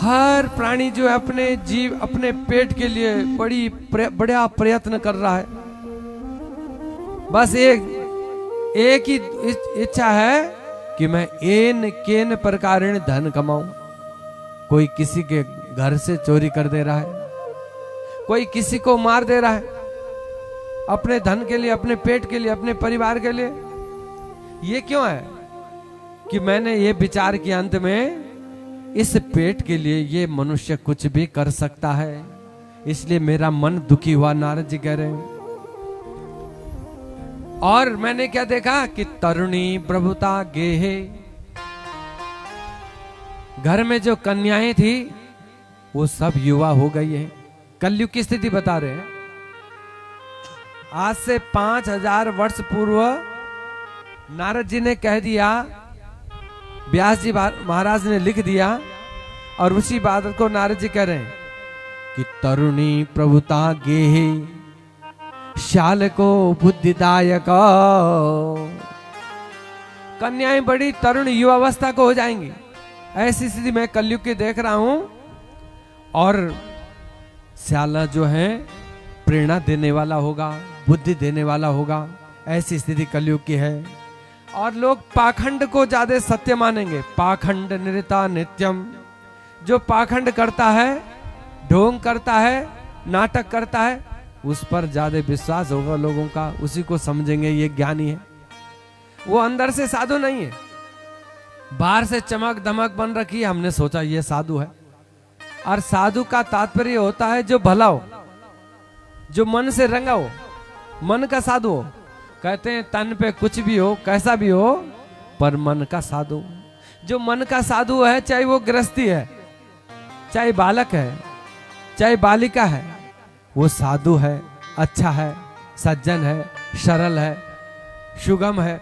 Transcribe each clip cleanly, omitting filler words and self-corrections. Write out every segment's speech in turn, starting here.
हर प्राणी जो है अपने जीव अपने पेट के लिए बड़ा प्रयत्न कर रहा है। बस एक ही इच्छा है कि मैं एन केन प्रकारेण धन कमाऊं। कोई किसी के घर से चोरी कर दे रहा है, कोई किसी को मार दे रहा है अपने धन के लिए, अपने पेट के लिए, अपने परिवार के लिए। ये क्यों है कि मैंने ये विचार किया अंत में इस पेट के लिए ये मनुष्य कुछ भी कर सकता है, इसलिए मेरा मन दुखी हुआ। नारद जी कह रहे हैं। और मैंने क्या देखा कि तरुणी प्रभुता गेहे, घर में जो कन्याएं थी वो सब युवा हो गई है। कलयुग की स्थिति बता रहे हैं। आज से 5000 वर्ष पूर्व नारद जी ने कह दिया, व्यास जी महाराज ने लिख दिया, और उसी बात को नारद जी कह रहे हैं कि तरुणी प्रभुता गेहे शाल को बुद्धिदायक। कन्याएं बड़ी तरुण युवावस्था को हो जाएंगी। ऐसी स्थिति मैं कलयुग की देख रहा हूं। और श्याला जो है प्रेरणा देने वाला होगा, बुद्धि देने वाला होगा। ऐसी स्थिति कलयुग की है। और लोग पाखंड को ज्यादा सत्य मानेंगे। पाखंड निरता नित्यम, जो पाखंड करता है, ढोंग करता है, नाटक करता है, उस पर ज्यादा विश्वास होगा लोगों का। उसी को समझेंगे ये ज्ञानी है। वो अंदर से साधु नहीं है, बाहर से चमक धमक बन रखी है, हमने सोचा ये साधु है। और साधु का तात्पर्य होता है जो भला हो, जो मन से रंगा हो, मन का साधु हो। कहते हैं तन पे कुछ भी हो, कैसा भी हो, पर मन का साधु। जो मन का साधु है, चाहे वो गृहस्थी है, चाहे बालक है, चाहे बालिका है, वो साधु है, अच्छा है, सज्जन है, सरल है, सुगम है,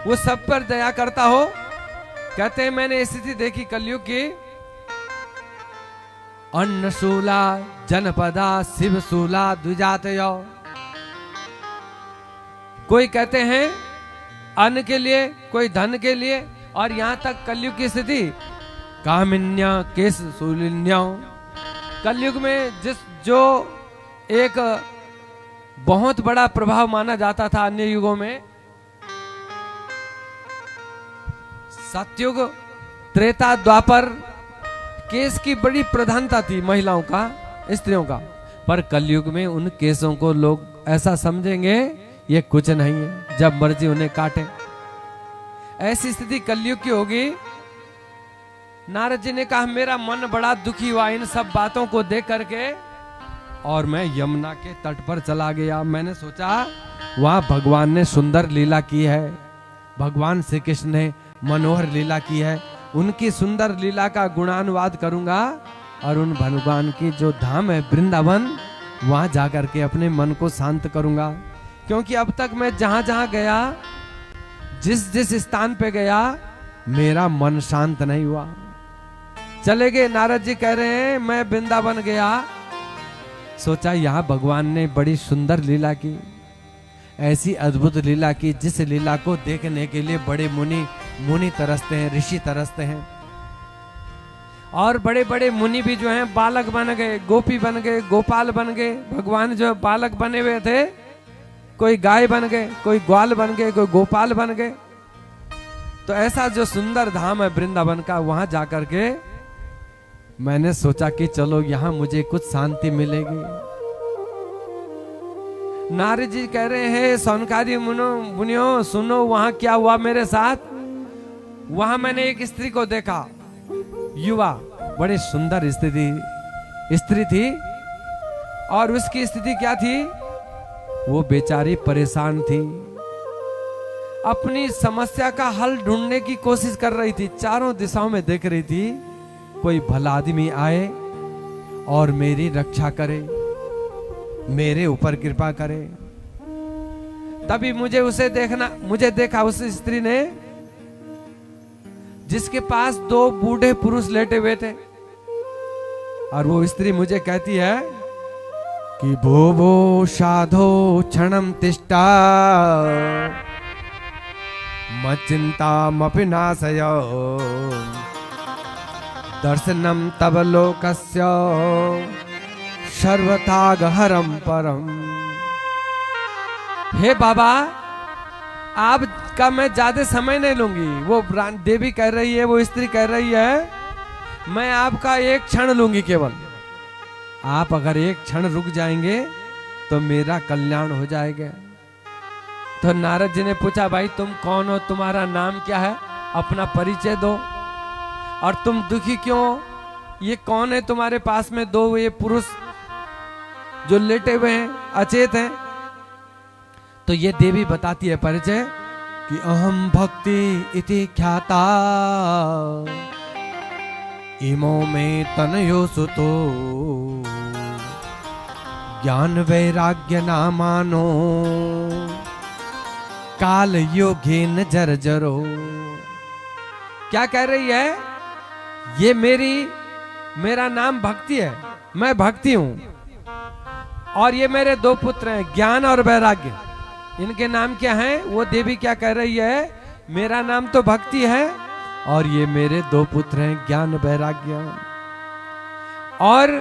वो सब पर दया करता हो। कहते हैं मैंने स्थिति देखी कलयुग की। अन्नशूला जनपदा शिवशूला द्विजातयो। कोई कहते हैं अन्न के लिए, कोई धन के लिए, और यहां तक कलयुग की स्थिति कामिन्या केस शूलिन्या। कलयुग में जो एक बहुत बड़ा प्रभाव माना जाता था अन्य युगों में, सतयुग त्रेता द्वापर, केस की बड़ी प्रधानता थी महिलाओं का, स्त्रियों का। पर कलयुग में उन केसों को लोग ऐसा समझेंगे ये कुछ नहीं है, जब मर्जी उन्हें काटे। ऐसी स्थिति कलयुग की होगी। नारद जी ने कहा मेरा मन बड़ा दुखी हुआ इन सब बातों को देख करके, और मैं यमुना के तट पर चला गया। मैंने सोचा वहां भगवान ने सुंदर लीला की है, भगवान श्री कृष्ण ने मनोहर लीला की है। उनकी सुंदर लीला का गुणानुवाद करूंगा, और उन भगवान की जो धाम है वृंदावन, वहां जाकर के अपने मन को शांत करूंगा। क्योंकि अब तक मैं जहां जहां गया, जिस जिस स्थान पे गया, मेरा मन शांत नहीं हुआ। चले गए, नारद जी कह रहे हैं मैं वृंदावन गया, सोचा यहां भगवान ने बड़ी सुंदर लीला की, ऐसी अद्भुत लीला की जिस लीला को देखने के लिए बड़े मुनि तरसते हैं, ऋषि तरसते हैं। और बड़े बड़े मुनि भी जो हैं बालक बन गए, गोपी बन गए, गोपाल बन गए। भगवान जो बालक बने हुए थे, कोई गाय बन गए, कोई ग्वाल बन गए, कोई गोपाल बन गए। तो ऐसा जो सुंदर धाम है वृंदावन का, वहां जाकर के मैंने सोचा कि चलो यहां मुझे कुछ शांति मिलेगी। नारद जी कह रहे हैं सौनकारी मुनियों सुनो वहां क्या हुआ मेरे साथ। वहां मैंने एक स्त्री को देखा, युवा, बड़ी सुंदर स्त्री थी। और उसकी स्थिति क्या थी, वो बेचारी परेशान थी, अपनी समस्या का हल ढूंढने की कोशिश कर रही थी। चारों दिशाओं में देख रही थी कोई भला आदमी आए और मेरी रक्षा करे, मेरे ऊपर कृपा करे। तभी मुझे देखा उस स्त्री ने, जिसके पास 2 बूढ़े पुरुष लेटे हुए थे। और वो स्त्री मुझे कहती है कि भो साधो क्षणम तिष्ठा मचिंता मपि नाशय। दर्शनम तब लोकस्य सर्वतागहरम परम। हे बाबा, आपका मैं ज्यादा समय नहीं लूंगी। वो देवी कह रही है, वो स्त्री कह रही है, मैं आपका एक क्षण लूंगी केवल। आप अगर एक क्षण रुक जाएंगे तो मेरा कल्याण हो जाएगा। तो नारद जी ने पूछा, भाई तुम कौन हो, तुम्हारा नाम क्या है, अपना परिचय दो, और तुम दुखी क्यों, ये कौन है तुम्हारे पास में दो ये पुरुष जो लेटे हुए हैं, अचेत हैं। तो ये देवी बताती है परिचय कि अहम भक्ति इति ख्याता इमो में तनयो सुतो ज्ञान वैराग्य नामानो काल योगेन जर्जरो। क्या कह रही है, ये मेरा नाम भक्ति है, मैं भक्ति हूं, और ये मेरे दो पुत्र हैं ज्ञान और वैराग्य। इनके नाम क्या हैं? वो देवी क्या कह रही है, मेरा नाम तो भक्ति है और ये मेरे दो पुत्र हैं ज्ञान वैराग्य। और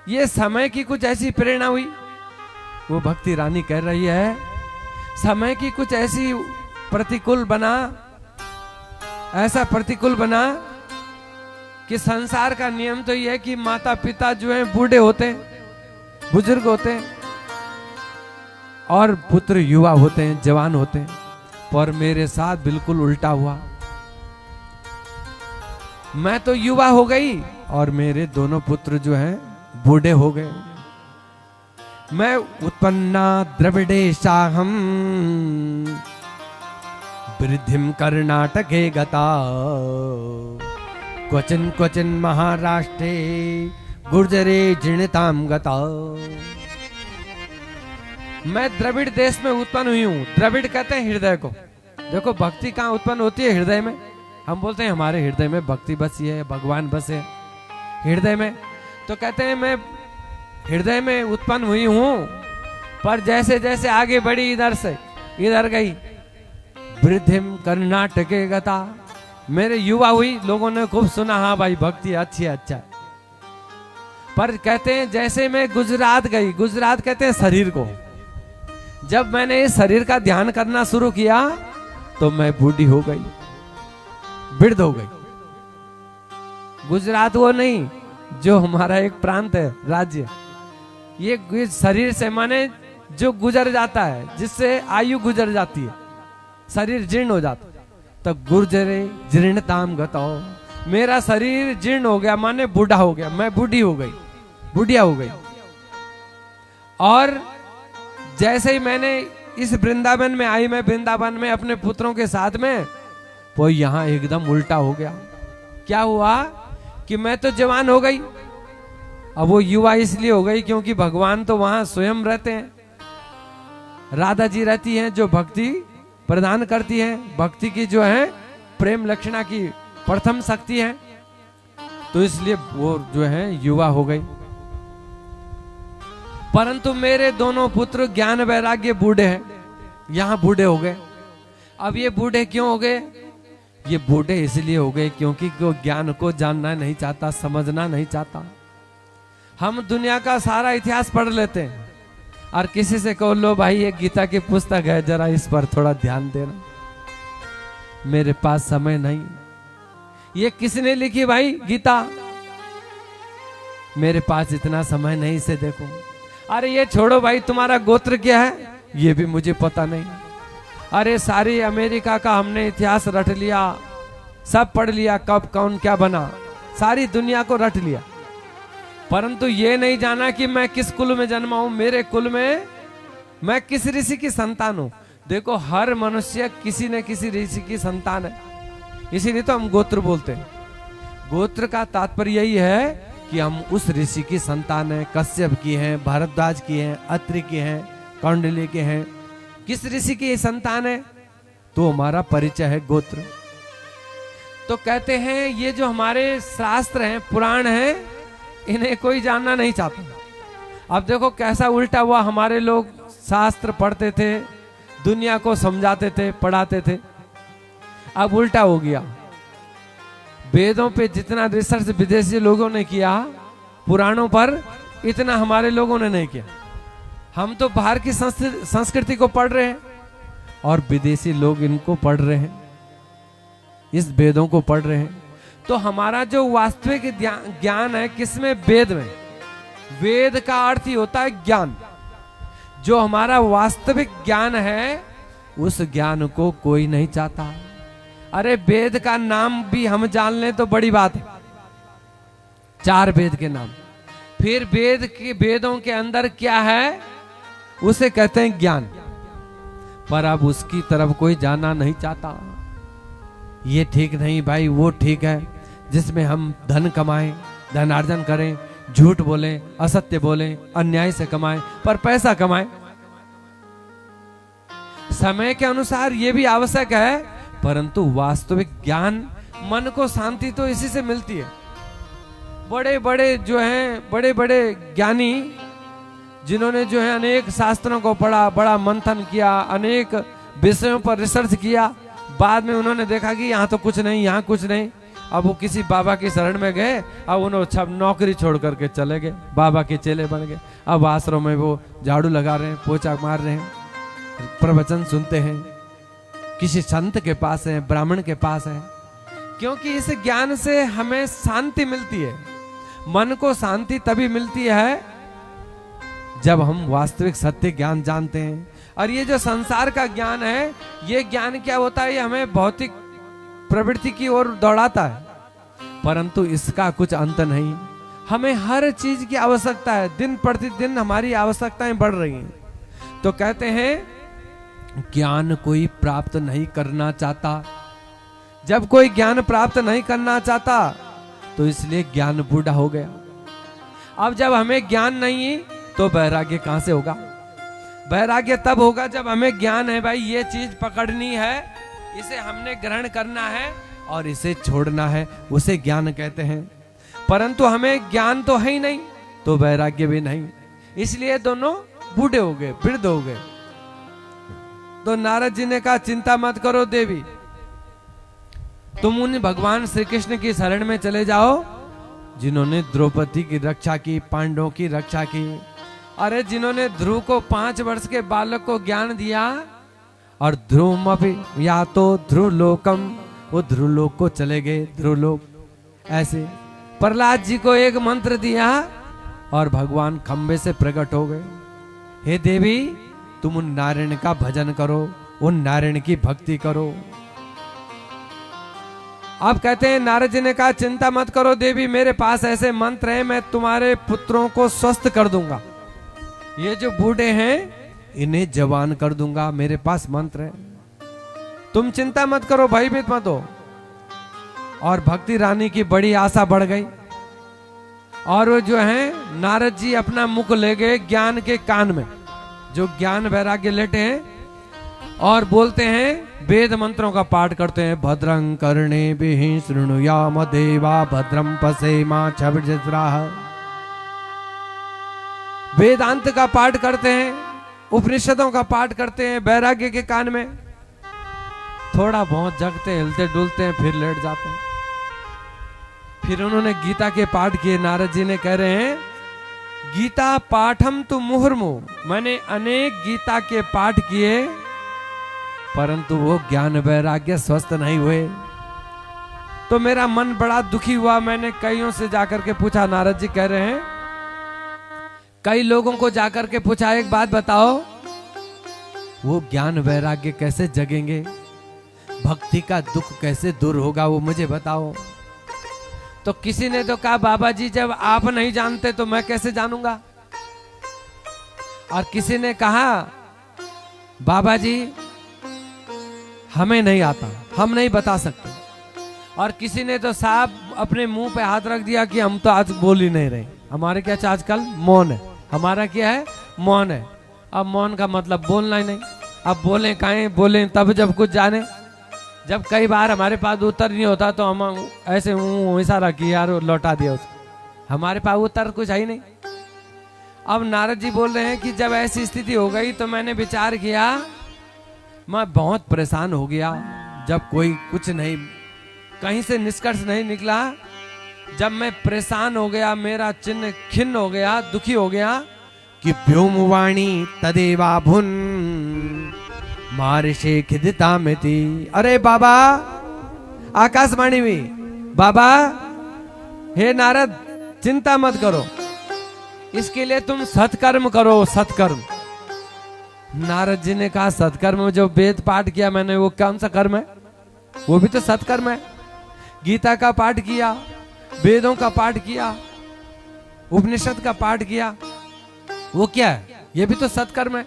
ये समय की कुछ ऐसी प्रेरणा हुई, वो भक्ति रानी कह रही है, समय की कुछ ऐसी प्रतिकूल बना, ऐसा प्रतिकूल बना कि संसार का नियम तो यह है कि माता पिता जो हैं बूढ़े होते हैं, बुजुर्ग होते हैं, और पुत्र युवा होते हैं, जवान होते हैं। पर मेरे साथ बिल्कुल उल्टा हुआ, मैं तो युवा हो गई और मेरे दोनों पुत्र जो हैं बूढ़े हो गए। मैं उत्पन्ना द्रविडेशाहम वृद्धिम कर्नाटके गता क्वचिन क्वचिन महाराष्ट्रे गुर्जरे जीर्णताम गता। मैं द्रविड़ देश में उत्पन्न हुई हूं। द्रविड़ कहते हैं हृदय को। देखो भक्ति कहाँ उत्पन्न होती है? हृदय में। हम बोलते हैं हमारे हृदय में भक्ति बसी है, भगवान बसे हृदय में। तो कहते हैं मैं हृदय में उत्पन्न हुई हूं, पर जैसे जैसे आगे बढ़ी इधर से इधर गई, वृद्धिम कर्नाटके गता, मेरे युवा हुई, लोगों ने खूब सुना, हाँ भाई भक्ति अच्छी है, अच्छा। पर कहते हैं जैसे मैं गुजरात गई, गुजरात कहते हैं शरीर को, जब मैंने इस शरीर का ध्यान करना शुरू किया तो मैं बूढ़ी हो गई, वृद्ध हो गई। गुजरात वो नहीं जो हमारा एक प्रांत है, राज्य, ये शरीर से माने जो गुजर जाता है, जिससे आयु गुजर जाती है, शरीर जीर्ण हो जाता। तो गुर्जरे जीर्णताम गताओ, मेरा शरीर जीर्ण हो गया माने बूढ़ा हो गया, मैं बूढ़ी हो गई, बुढ़िया हो गई। और जैसे ही मैंने इस वृंदावन में आई, मैं वृंदावन में अपने पुत्रों के साथ में, वो यहां एकदम उल्टा हो गया। क्या हुआ कि मैं तो जवान हो गई, अब वो युवा इसलिए हो गई क्योंकि भगवान तो वहां स्वयं रहते हैं, राधा जी रहती हैं जो भक्ति प्रदान करती हैं, भक्ति की जो है प्रेम लक्षणा की प्रथम शक्ति है, तो इसलिए वो जो है युवा हो गई। परंतु मेरे दोनों पुत्र ज्ञान वैराग्य बूढ़े हैं, यहां बूढ़े हो गए। अब ये बूढ़े क्यों हो गए? ये बूढ़े इसलिए हो गए क्योंकि वो ज्ञान को जानना नहीं चाहता, समझना नहीं चाहता। हम दुनिया का सारा इतिहास पढ़ लेते हैं और किसी से कहो लो भाई ये गीता की पुस्तक है, जरा इस पर थोड़ा ध्यान देना, मेरे पास समय नहीं। ये किसने लिखी भाई गीता? मेरे पास इतना समय नहीं, इसे देखो। अरे ये छोड़ो भाई, तुम्हारा गोत्र क्या है? ये भी मुझे पता नहीं। अरे सारी अमेरिका का हमने इतिहास रट लिया, सब पढ़ लिया, कब कौन क्या बना, सारी दुनिया को रट लिया, परंतु ये नहीं जाना कि मैं किस कुल में जन्मा हूं, मेरे कुल में मैं किस ऋषि की संतान हूं। देखो हर मनुष्य किसी न किसी ऋषि की संतान है, इसीलिए तो हम गोत्र बोलते हैं। गोत्र का तात्पर्य यही है कि हम उस ऋषि की संतान है, कश्यप की हैं, भारद्वाज की हैं, अत्रि की हैं, कौंडल्य के हैं। किस ऋषि की संतान है तो हमारा परिचय है गोत्र। तो कहते हैं ये जो हमारे शास्त्र हैं, पुराण हैं, इन्हें कोई जानना नहीं चाहता। अब देखो कैसा उल्टा हुआ, हमारे लोग शास्त्र पढ़ते थे, दुनिया को समझाते थे, पढ़ाते थे, अब उल्टा हो गया। वेदों पे जितना रिसर्च विदेशी लोगों ने किया पुराणों पर, इतना हमारे लोगों ने नहीं किया। हम तो बाहर की संस्कृति को पढ़ रहे हैं और विदेशी लोग इनको पढ़ रहे हैं, इस वेदों को पढ़ रहे हैं। तो हमारा जो वास्तविक ज्ञान है किसमें? वेद में। वेद का अर्थ ही होता है ज्ञान। जो हमारा वास्तविक ज्ञान है उस ज्ञान को कोई नहीं चाहता। अरे वेद का नाम भी हम जान लें तो बड़ी बात है, 4 वेद के नाम। फिर वेदों के अंदर क्या है उसे कहते हैं ज्ञान, पर अब उसकी तरफ कोई जाना नहीं चाहता। ये ठीक नहीं भाई, वो ठीक है जिसमें हम धन कमाएं, धनार्जन करें, झूठ बोलें, असत्य बोलें, अन्याय से कमाएं, पर पैसा कमाएं। समय के अनुसार ये भी आवश्यक है, परंतु वास्तविक ज्ञान, मन को शांति तो इसी से मिलती है। बड़े बड़े जो हैं, बड़े बड़े ज्ञानी जिन्होंने जो है अनेक शास्त्रों को पढ़ा, बड़ा मंथन किया, अनेक विषयों पर रिसर्च किया, बाद में उन्होंने देखा कि यहाँ तो कुछ नहीं, यहाँ कुछ नहीं। अब वो किसी बाबा की शरण में गए, अब उन्होंने सब नौकरी छोड़ करके चले गए, बाबा के चेले बन गए। अब आश्रम में वो झाड़ू लगा रहे हैं, पोछा मार रहे हैं, प्रवचन सुनते हैं, किसी संत के पास है, ब्राह्मण के पास है, क्योंकि इस ज्ञान से हमें शांति मिलती है। मन को शांति तभी मिलती है जब हम वास्तविक सत्य ज्ञान जानते हैं। और ये जो संसार का ज्ञान है, ये ज्ञान क्या होता है? ये हमें भौतिक प्रवृत्ति की ओर दौड़ाता है, परंतु इसका कुछ अंत नहीं। हमें हर चीज की आवश्यकता है, दिन प्रतिदिन हमारी आवश्यकताएं बढ़ रही हैं। तो कहते हैं ज्ञान कोई प्राप्त नहीं करना चाहता। जब कोई ज्ञान प्राप्त नहीं करना चाहता तो इसलिए ज्ञान बूढ़ा हो गया। अब जब हमें ज्ञान नहीं तो वैराग्य कहां से होगा? वैराग्य तब होगा जब हमें ज्ञान है, भाई ये चीज पकड़नी है, इसे हमने ग्रहण करना है और इसे छोड़ना है, उसे ज्ञान कहते हैं। परंतु हमें ज्ञान तो है ही नहीं, तो वैराग्य भी नहीं, इसलिए दोनों बूढ़े हो गए, वृद्ध हो गए। तो नारद जी ने कहा चिंता मत करो देवी, तुम उन भगवान श्री कृष्ण की शरण में चले जाओ जिन्होंने द्रौपदी की रक्षा की, पांडवों की रक्षा की। अरे जिन्होंने ध्रुव को 5 वर्ष के बालक को ज्ञान दिया, और ध्रुवमपि या तो ध्रुवलोकम, वो ध्रुवलोक को चले गए, ध्रुवलोक। ऐसे प्रहलाद जी को एक मंत्र दिया और भगवान खंबे से प्रकट हो गए। हे देवी, तुम उन नारायण का भजन करो, उन नारायण की भक्ति करो। अब कहते हैं नारद जी ने कहा चिंता मत करो देवी, मेरे पास ऐसे मंत्र हैं, मैं तुम्हारे पुत्रों को स्वस्थ कर दूंगा। ये जो बूढ़े हैं इन्हें जवान कर दूंगा, मेरे पास मंत्र है, तुम चिंता मत करो, भयभीत मत हो। और भक्ति रानी की बड़ी आशा बढ़ गई, और वो जो है नारद जी अपना मुख ले गए ज्ञान के कान में, जो ज्ञान वैराग्य लेटे हैं, और बोलते हैं, वेद मंत्रों का पाठ करते हैं। भद्रं कर्णेभिः शृणुयाम देवा भद्रं पश्येमाक्षभिर्यजत्राः। वेदांत का पाठ करते हैं, उपनिषदों का पाठ करते हैं वैराग्य के कान में। थोड़ा बहुत जगते, हिलते डुलते हैं, फिर लेट जाते हैं। फिर उन्होंने गीता के पाठ किए। नारद जी ने कह रहे हैं गीता पाठम तु मुहुर्मुहु, मैंने अनेक गीता के पाठ किए, परंतु वो ज्ञान वैराग्य स्वस्थ नहीं हुए। तो मेरा मन बड़ा दुखी हुआ। मैंने कईयों से जाकर के पूछा, नारद जी कह रहे हैं कई लोगों को जाकर के पूछा, एक बात बताओ, वो ज्ञान वैराग्य कैसे जगेंगे, भक्ति का दुख कैसे दूर होगा, वो मुझे बताओ। तो किसी ने तो कहा बाबा जी जब आप नहीं जानते तो मैं कैसे जानूंगा। और किसी ने कहा बाबा जी हमें नहीं आता, हम नहीं बता सकते। और किसी ने तो साहब अपने मुंह पे हाथ रख दिया कि हम तो आज बोल ही नहीं रहे, हमारे क्या आजकल मौन है, हमारा क्या है मौन है। अब मौन का मतलब बोलना ही नहीं। अब बोले काहें, बोले तब जब कुछ जाने। जब कई बार हमारे पास उत्तर नहीं होता तो हम ऐसे इशारा किया यार लौटा दिया उसको, हमारे पास उत्तर कुछ है ही नहीं। अब नारद जी बोल रहे हैं कि जब ऐसी स्थिति हो गई तो मैंने विचार किया, मैं बहुत परेशान हो गया। जब कोई कुछ नहीं कहीं से निष्कर्ष नहीं निकला। जब मैं परेशान हो गया, मेरा चिन्ह खिन्न हो गया, दुखी हो गया कि व्योमवाणी तदेवा भुन महर्षि खिदिता में थी। अरे बाबा, आकाशवाणी में, बाबा हे नारद चिंता मत करो, इसके लिए तुम सत्कर्म करो, सत्कर्म। नारद जी ने कहा सत्कर्म में जो वेद पाठ किया मैंने वो कौन सा कर्म है? वो भी तो सत्कर्म है। गीता का पाठ किया, वेदों का पाठ किया, उपनिषद का पाठ किया, वो क्या है? ये भी तो सत्कर्म है।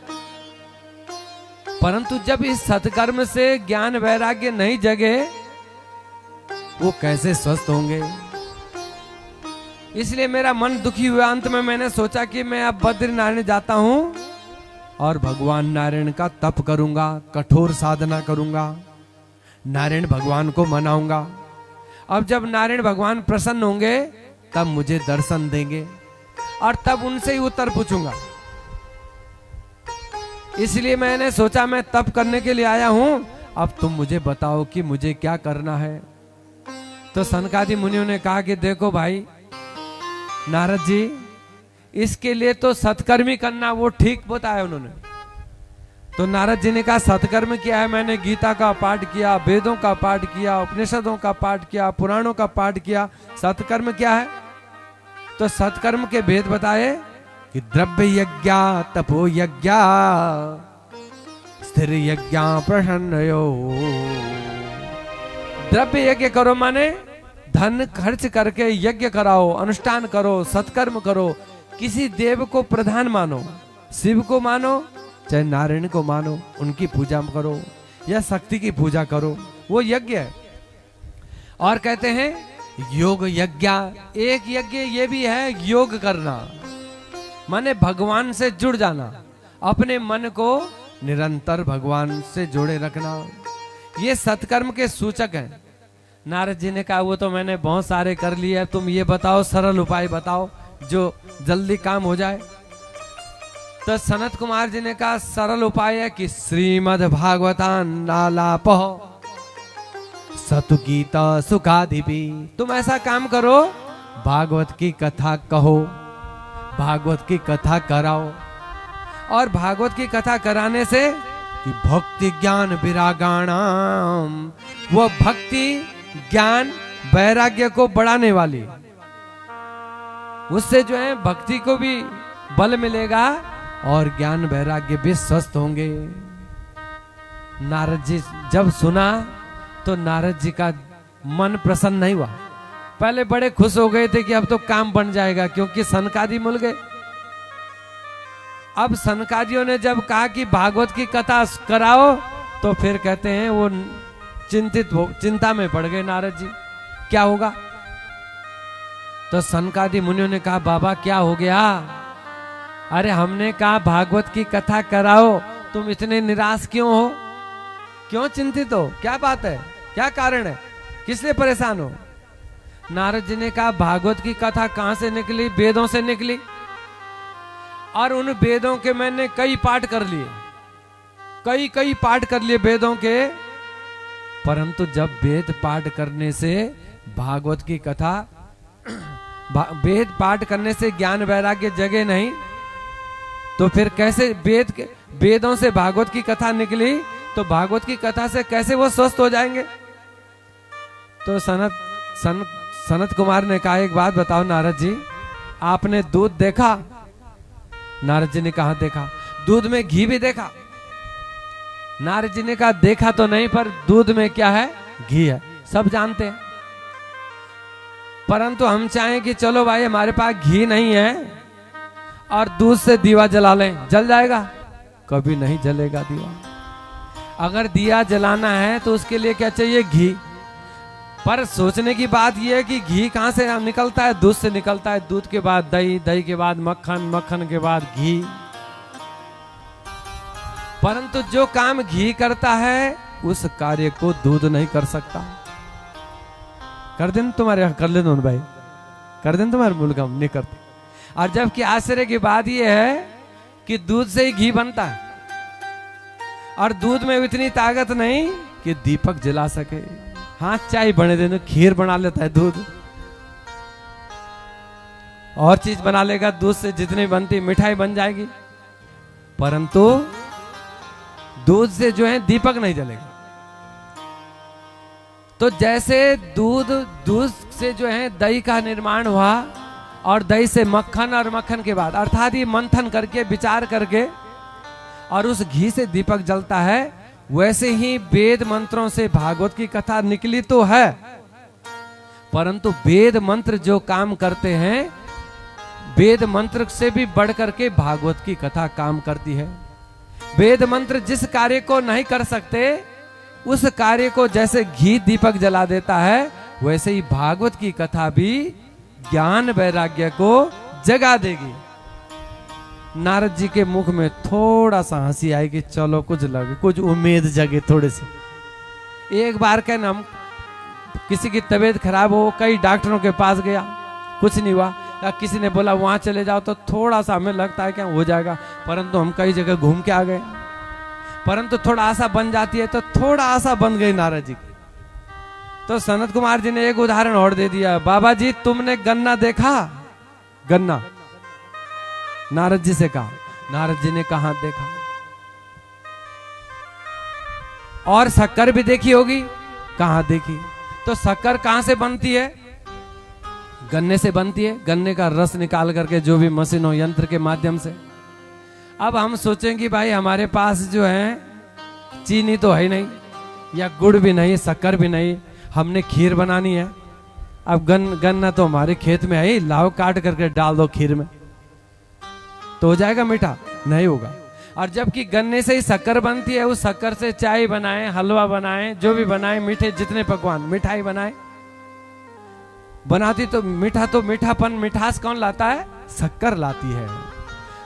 परंतु जब इस सत्कर्म से ज्ञान वैराग्य नहीं जगे, वो कैसे स्वस्थ होंगे? इसलिए मेरा मन दुखी हुआ। अंत में मैंने सोचा कि मैं अब बद्रीनारायण जाता हूं और भगवान नारायण का तप करूंगा, कठोर साधना करूंगा, नारायण भगवान को मनाऊंगा। अब जब नारायण भगवान प्रसन्न होंगे तब मुझे दर्शन देंगे और तब उनसे ही उत्तर पूछूंगा। इसलिए मैंने सोचा मैं तप करने के लिए आया हूं, अब तुम मुझे बताओ कि मुझे क्या करना है। तो सनकादि मुनियों ने कहा कि देखो भाई नारद जी, इसके लिए तो सत्कर्मी करना, वो ठीक बताया उन्होंने। तो नारद जी ने कहा सत्कर्म क्या है? मैंने गीता का पाठ किया, वेदों का पाठ किया, उपनिषदों का पाठ किया, पुराणों का पाठ किया, सत्कर्म क्या है? तो सत्कर्म के भेद बताए कि द्रव्य यज्ञ, तपो यज्ञ, स्थिर यज्ञ, प्रसन्नयो। द्रव्य यज्ञ करो माने धन खर्च करके यज्ञ कराओ, अनुष्ठान करो, सत्कर्म करो, किसी देव को प्रधान मानो, शिव को मानो चाहे नारायण को मानो, उनकी पूजा करो या शक्ति की पूजा करो, वो यज्ञ है। और कहते हैं योग यज्ञ, एक यज्ञ ये भी है योग करना, माने भगवान से जुड़ जाना, अपने मन को निरंतर भगवान से जोड़े रखना, ये सत्कर्म के सूचक हैं। नारद जी ने कहा वो तो मैंने बहुत सारे कर लिए, तुम ये बताओ, सरल उपाय बताओ जो जल्दी काम हो जाए। तो सनत कुमार जी ने कहा सरल उपाय है कि श्रीमद् भागवतान नालापह सतु गीता सुखाधिपि। तुम ऐसा काम करो, भागवत की कथा कहो, भागवत की कथा कराओ, और भागवत की कथा कराने से कि भक्ति ज्ञान विरागाणाम, वो भक्ति ज्ञान वैराग्य को बढ़ाने वाली, उससे जो है भक्ति को भी बल मिलेगा और ज्ञान वैराग्य भी स्वस्थ होंगे। नारद जी जब सुना तो नारद जी का मन प्रसन्न नहीं हुआ। पहले बड़े खुश हो गए थे कि अब तो काम बन जाएगा, क्योंकि सनकादि मिल गए। अब सनकादियों ने जब कहा कि भागवत की कथा कराओ, तो फिर कहते हैं वो चिंता में पड़ गए नारद जी, क्या होगा। तो सनकादि मुनियों ने कहा बाबा क्या हो गया? अरे हमने कहा भागवत की कथा कराओ, तुम इतने निराश क्यों हो, क्यों चिंतित हो, क्या बात है, क्या कारण है, किस लिए परेशान हो? नारद जी ने कहा भागवत की कथा कहां से निकली? वेदों से निकली, और उन वेदों के मैंने कई पाठ कर लिए, कई पाठ कर लिए वेदों के। परंतु जब वेद पाठ करने से भागवत की कथा, वेद पाठ करने से ज्ञान वैराग्य जगे नहीं, तो फिर कैसे वेदों से भागवत की कथा निकली, तो भागवत की कथा से कैसे वो स्वस्थ हो जाएंगे? तो सनत कुमार ने कहा एक बात बताओ नारद जी, आपने दूध देखा? नारद जी ने कहा देखा। दूध में घी भी देखा? नारद जी ने कहा देखा तो नहीं, पर दूध में क्या है? घी है, सब जानते हैं। परंतु हम चाहें कि चलो भाई हमारे पास घी नहीं है और दूध से दिया जला लें, जल जाएगा? कभी नहीं जलेगा दिया। अगर दिया जलाना है तो उसके लिए क्या चाहिए? घी। पर सोचने की बात यह है कि घी कहां से निकलता है? दूध से निकलता है, दूध के बाद दही, दही के बाद मक्खन, मक्खन के बाद घी। परंतु जो काम घी करता है उस कार्य को दूध नहीं कर सकता। कर दें तुम्हारे, कर ले दोनों भाई, कर दें तुम्हारे मुल्क, हम नहीं करते। और जबकि आश्चर्य की बात यह है कि दूध से ही घी बनता है, और दूध में इतनी ताकत नहीं कि दीपक जला सके। हाँ चाय बने देने, खीर बना लेता है दूध, और चीज बना लेगा, दूध से जितनी बनती मिठाई बन जाएगी, परंतु दूध से जो है दीपक नहीं जलेगा। तो जैसे दूध से जो है दही का निर्माण हुआ, और दही से मक्खन, और मक्खन के बाद अर्थात ये मंथन करके विचार करके और उस घी से दीपक जलता है, वैसे ही वेद मंत्रों से भागवत की कथा निकली तो है, परंतु वेद मंत्र जो काम करते हैं, वेद मंत्र से भी बढ़ करके भागवत की कथा काम करती है। वेद मंत्र जिस कार्य को नहीं कर सकते, उस कार्य को जैसे घी दीपक जला देता है, वैसे ही भागवत की कथा भी ज्ञान वैराग्य को जगा देगी। नारद जी के मुख में थोड़ा सा हंसी आई कि चलो कुछ लगे, कुछ उम्मीद जगे थोड़ी सी। एक बार कहना, हम किसी की तबीयत खराब हो, कई डॉक्टरों के पास गया, कुछ नहीं हुआ, या किसी ने बोला वहां चले जाओ, तो थोड़ा सा हमें लगता है कि हो जाएगा, परंतु हम कई जगह घूम के आ गए, परंतु थोड़ा आशा बन जाती है, तो थोड़ा आशा बन गई नारद जी की। तो सनत कुमार जी ने एक उदाहरण और दे दिया, बाबा जी तुमने गन्ना देखा? गन्ना नारद जी से कहा, नारद जी ने कहा देखा। और शक्कर भी देखी होगी? कहां देखी? तो शक्कर कहां से बनती है? गन्ने से बनती है, गन्ने का रस निकाल करके, जो भी मशीन हो, यंत्र के माध्यम से। अब हम सोचेंगे भाई हमारे पास जो है चीनी तो है नहीं, या गुड़ भी नहीं, शक्कर भी नहीं, हमने खीर बनानी है। अब गन्ना तो हमारे खेत में है ही, लाओ काट करके डाल दो खीर में, तो हो जाएगा मीठा? नहीं होगा। और जबकि गन्ने से ही शक्कर बनती है, उस शक्कर से चाय बनाए, हलवा बनाए, जो भी बनाए, मीठे जितने पकवान, मिठाई बनाए, बनाती तो मीठापन, मिठास कौन लाता है? शक्कर लाती है।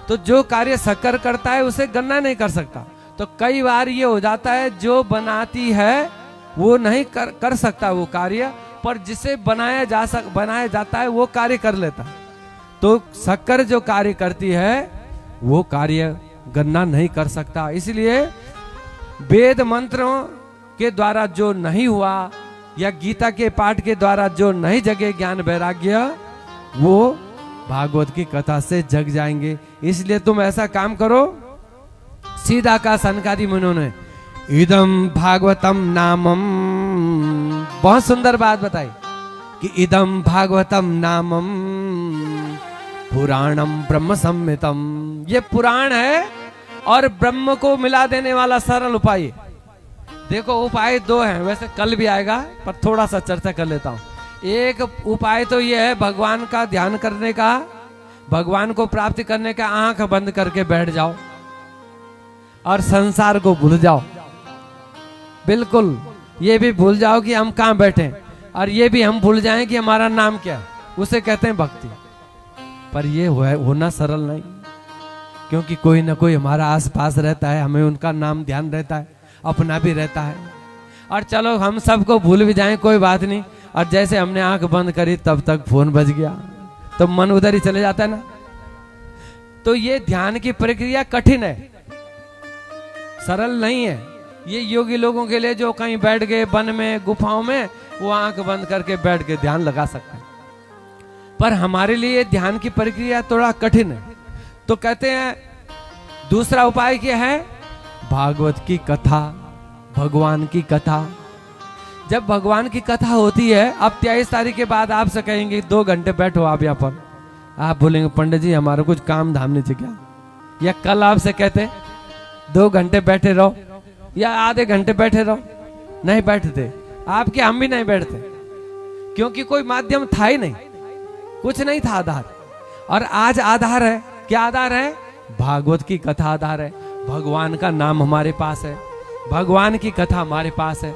तो जो कार्य शक्कर करता है उसे गन्ना नहीं कर सकता। तो कई बार ये हो जाता है, जो बनाती है वो नहीं कर सकता वो कार्य, पर जिसे बनाया जाता है वो कार्य कर लेता है। तो शक्कर जो कार्य करती है वो कार्य गन्ना नहीं कर सकता। इसलिए वेद मंत्रों के द्वारा जो नहीं हुआ, या गीता के पाठ के द्वारा जो नहीं जगे ज्ञान वैराग्य, वो भागवत की कथा से जग जाएंगे। इसलिए तुम ऐसा काम करो, सीधा का सनकादि मुनियों ने इदम भागवतम नामम, बहुत सुंदर बात बताई कि इदम भागवतम नामम पुराणम ब्रह्म संहितम। ये पुराण है और ब्रह्म को मिला देने वाला सरल उपाय। देखो उपाय दो हैं, वैसे कल भी आएगा, पर थोड़ा सा चर्चा कर लेता हूं। एक उपाय तो ये है भगवान का ध्यान करने का, भगवान को प्राप्ति करने का, आंख बंद करके बैठ जाओ और संसार को भूल जाओ, बिल्कुल ये भी भूल जाओ कि हम कहां बैठे, और ये भी हम भूल जाएं कि हमारा नाम क्या है, उसे कहते हैं भक्ति। पर ये होना सरल नहीं, क्योंकि कोई ना कोई हमारा आसपास रहता है, हमें उनका नाम ध्यान रहता है, अपना भी रहता है। और चलो हम सबको भूल भी जाएं कोई बात नहीं, और जैसे हमने आंख बंद करी तब तक फोन बज गया, तो मन उधर ही चले जाता है ना। तो ये ध्यान की प्रक्रिया कठिन है, सरल नहीं है। ये योगी लोगों के लिए जो कहीं बैठ गए वन में, गुफाओं में, वो आंख बंद करके बैठ के ध्यान लगा सकते हैं। पर हमारे लिए ध्यान की प्रक्रिया थोड़ा कठिन है। तो कहते हैं दूसरा उपाय क्या है? भागवत की कथा, भगवान की कथा। जब भगवान की कथा होती है, अब 23 तारीख के बाद आपसे कहेंगे 2 घंटे बैठो आप यहाँ पर, आप बोलेंगे पंडित जी हमारा कुछ काम धाम नहीं क्या? या कल आपसे कहते 2 घंटे बैठे रहो या आधे घंटे बैठे रहो, नहीं बैठते। आपके हम भी नहीं बैठते, क्योंकि कोई माध्यम था ही नहीं, कुछ नहीं था आधार। और आज आधार है, क्या आधार है? भागवत की कथा आधार है, भगवान का नाम हमारे पास है, भगवान की कथा हमारे पास है।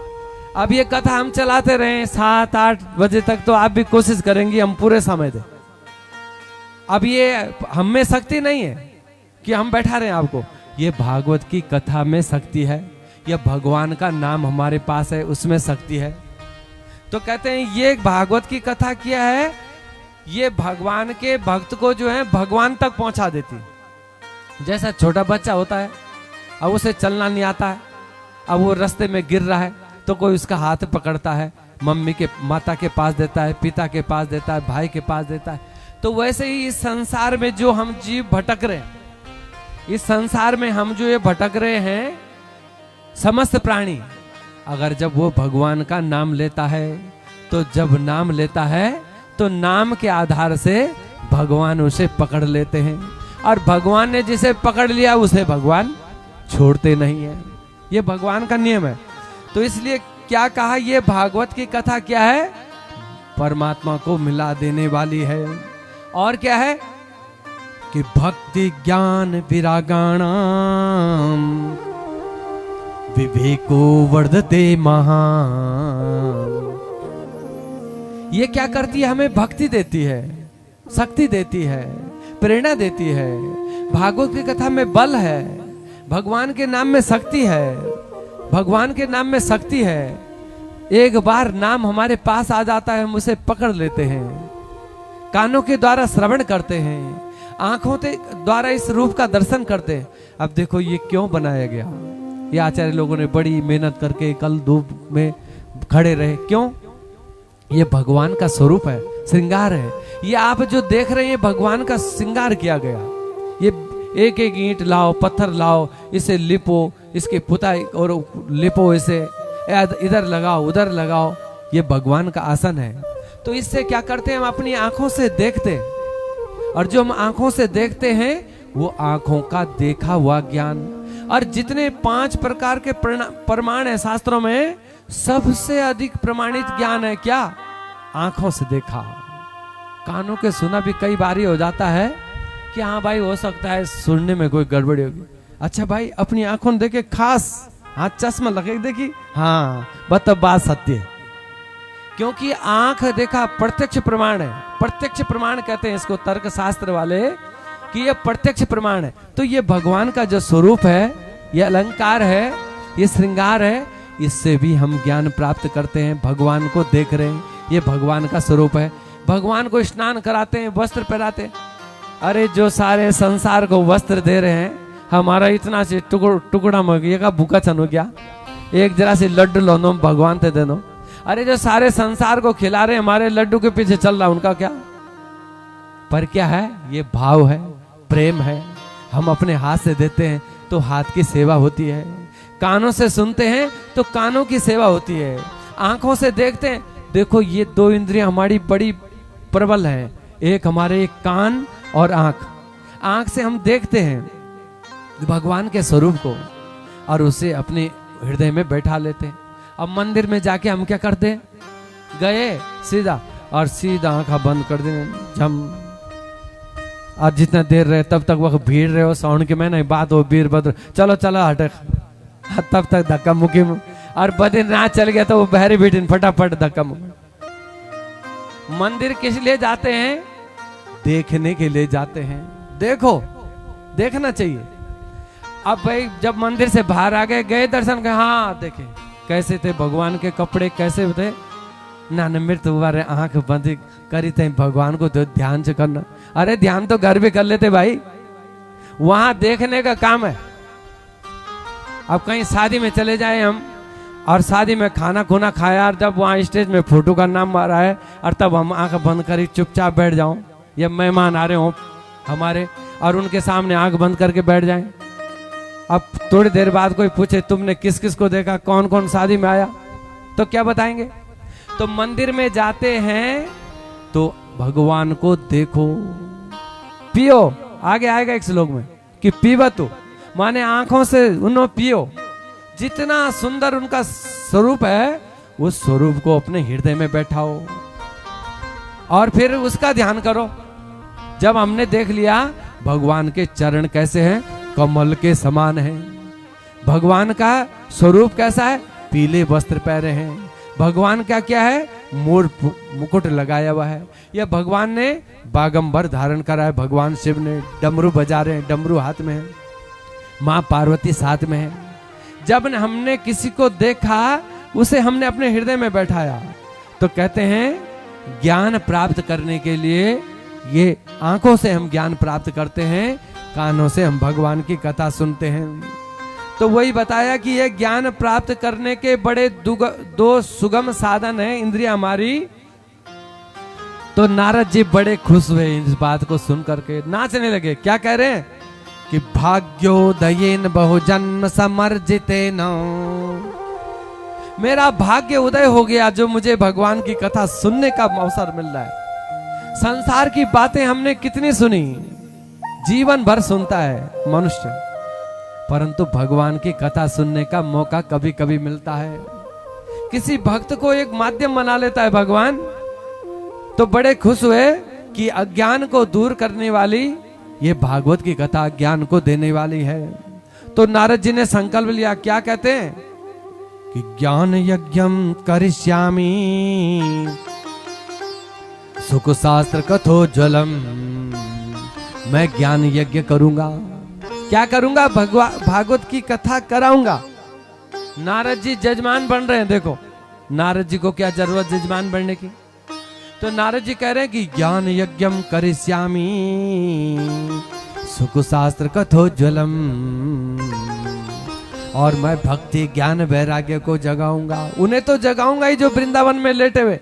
अब ये कथा हम चलाते रहे 7-8 बजे तक, तो आप भी कोशिश करेंगे हम पूरे समय दें। अब ये हम में शक्ति नहीं है कि हम बैठा रहे हैं आपको, ये भागवत की कथा में शक्ति है, यह भगवान का नाम हमारे पास है, उसमें शक्ति है। तो कहते हैं ये भागवत की कथा क्या है? ये भगवान के भक्त को जो है भगवान तक पहुंचा देती है। जैसा छोटा बच्चा होता है, अब उसे चलना नहीं आता है, अब वो रास्ते में गिर रहा है तो कोई उसका हाथ पकड़ता है, मम्मी के माता के पास देता है, पिता के पास देता है, भाई के पास देता है। तो वैसे ही इस संसार में जो हम जीव भटक रहे हैं, इस संसार में हम जो ये भटक रहे हैं समस्त प्राणी, अगर जब वो भगवान का नाम लेता है, तो जब नाम लेता है तो नाम के आधार से भगवान उसे पकड़ लेते हैं, और भगवान ने जिसे पकड़ लिया उसे भगवान छोड़ते नहीं है। ये भगवान का नियम है। तो इसलिए क्या कहा, ये भागवत की कथा क्या है, परमात्मा को मिला देने वाली है। और क्या है कि भक्ति ज्ञान विरागाणाम विवेको वर्धते महान। ये क्या करती है, हमें भक्ति देती है, शक्ति देती है, प्रेरणा देती है। भागवत की कथा में बल है, भगवान के नाम में शक्ति है, भगवान के नाम में शक्ति है। एक बार नाम हमारे पास आ जाता है, हम उसे पकड़ लेते हैं, कानों के द्वारा श्रवण करते हैं, आंखों के द्वारा इस रूप का दर्शन करते हैं। अब देखो ये क्यों बनाया गया, ये आचार्य लोगों ने बड़ी मेहनत करके कल धूप में खड़े रहे, क्यों? ये भगवान का स्वरूप है, श्रृंगार है। ये आप जो देख रहे हैं भगवान का श्रृंगार किया गया। ये एक एक ईंट लाओ, पत्थर लाओ, इसे लिपो, इसकी पुताई और लिपो, इसे इधर लगाओ उधर लगाओ, ये भगवान का आसन है। तो इससे क्या करते हैं, हम अपनी आंखों से देखते हैं, और जो हम आंखों से देखते हैं वो आंखों का देखा हुआ ज्ञान। और जितने 5 प्रकार के प्रमाण है शास्त्रों में, सबसे अधिक प्रमाणित ज्ञान है क्या, आंखों से देखा। कानों के सुना भी कई बारी हो जाता है कि हाँ भाई हो सकता है सुनने में कोई गड़बड़ी होगी। अच्छा भाई अपनी आंखों देखे, खास हाँ चश्मा लगे देखी, हाँ बता बात सत्य है। क्योंकि आंख देखा प्रत्यक्ष प्रमाण है। प्रत्यक्ष प्रमाण कहते हैं इसको तर्क शास्त्र वाले, कि ये प्रत्यक्ष प्रमाण है। तो ये भगवान का जो स्वरूप है, ये अलंकार है, ये श्रृंगार है, इससे भी हम ज्ञान प्राप्त करते हैं। भगवान को देख रहे हैं, ये भगवान का स्वरूप है। भगवान को स्नान कराते हैं, वस्त्र पहनाते हैं। अरे जो सारे संसार को वस्त्र दे रहे हैं, हमारा इतना से टुकड़ा मगिए का भूखा छन हो गया, एक जरा से लड्डू लो नो भगवान थे दे दो। अरे जो सारे संसार को खिला रहे, हमारे लड्डू के पीछे चल रहा, उनका क्या? पर क्या है, ये भाव है, प्रेम है। हम अपने हाथ से देते हैं तो हाथ की सेवा होती है, कानों से सुनते हैं तो कानों की सेवा होती है, आंखों से देखते हैं। देखो ये 2 इंद्रियां हमारी बड़ी प्रबल हैं, एक हमारे कान और आंख। आंख से हम देखते हैं भगवान के स्वरूप को और उसे अपने हृदय में बैठा लेते हैं। अब मंदिर में जाके हम क्या करते हैं, गए सीधा और सीधा आंखा बंद कर दें, जम। आज जितना देर रहे तब तक वह भीड़ रहे हो, साउंड के में नहीं बात हो, वीरभद्र चलो चलो हटे, तब तक धक्का मुक्की में। और बद्रीनाथ चल गया तो वो बहरी बेटी फटाफट धक्का मुक्की। मंदिर किस लिए जाते हैं, देखने के लिए जाते हैं। देखो देखना चाहिए। अब भाई जब मंदिर से बाहर आ गए दर्शन के, हाँ देखे कैसे थे भगवान के कपड़े, कैसे थे ना मृत वारे आंख बंद करी थे, भगवान को तो ध्यान से करना। अरे ध्यान तो घर भी कर लेते भाई, वहां देखने का काम है। अब कहीं शादी में चले जाए हम, और शादी में खाना खुना खाया, और जब वहां स्टेज में फोटो का नाम आ रहा है, और तब हम आंख बंद करी चुपचाप बैठ जाओ, या मेहमान आ रहे हो हमारे और उनके सामने आंख बंद करके बैठ जाएं। अब थोड़ी देर बाद कोई पूछे तुमने किस किस को देखा, कौन कौन शादी में आया, तो क्या बताएंगे? तो मंदिर में जाते हैं तो भगवान को देखो, पियो। आगे आएगा एक श्लोक में कि पीबतु, माने आंखों से उन्हों पियो। जितना सुंदर उनका स्वरूप है, उस स्वरूप को अपने हृदय में बैठाओ और फिर उसका ध्यान करो। जब हमने देख लिया भगवान के चरण कैसे हैं, कमल के समान हैं, भगवान का स्वरूप कैसा है, पीले वस्त्र पहने हैं, भगवान का क्या है, मोर मुकुट लगाया हुआ है, यह भगवान ने बागंबर धारण करा है, भगवान शिव ने डमरू बजा रहे हैं, डमरू हाथ में है, माँ पार्वती साथ में है। जब हमने किसी को देखा, उसे हमने अपने हृदय में बैठाया, तो कहते हैं ज्ञान प्राप्त करने के लिए ये आंखों से हम ज्ञान प्राप्त करते हैं, कानों से हम भगवान की कथा सुनते हैं। तो वही बताया कि ये ज्ञान प्राप्त करने के बड़े दो सुगम साधन है इंद्रिया हमारी। तो नारद जी बड़े खुश हुए इस बात को सुन करके, नाचने लगे। क्या कह रहे हैं कि भाग्योदयेन बहुजन्म समर्जितेन, मेरा भाग्य उदय हो गया जो मुझे भगवान की कथा सुनने का अवसर मिल रहा है। संसार की बातें हमने कितनी सुनी, जीवन भर सुनता है मनुष्य, परंतु भगवान की कथा सुनने का मौका कभी कभी मिलता है। किसी भक्त को एक माध्यम बना लेता है भगवान। तो बड़े खुश हुए कि अज्ञान को दूर करने वाली ये भागवत की कथा ज्ञान को देने वाली है। तो नारद जी ने संकल्प लिया। क्या कहते हैं कि ज्ञान यज्ञम करिष्यामि सुख शास्त्र कथोज्वलम, मैं ज्ञान यज्ञ करूंगा। क्या करूंगा? भागवत की कथा कराऊंगा। नारद जी जजमान बन रहे हैं। देखो नारद जी को क्या जरूरत जजमान बनने की। तो नारद जी कह रहे हैं कि ज्ञान यज्ञम करिष्यामि सुख शास्त्र कथोज्वलम, और मैं भक्ति ज्ञान वैराग्य को जगाऊंगा। उन्हें तो जगाऊंगा ही जो वृंदावन में लेटे हुए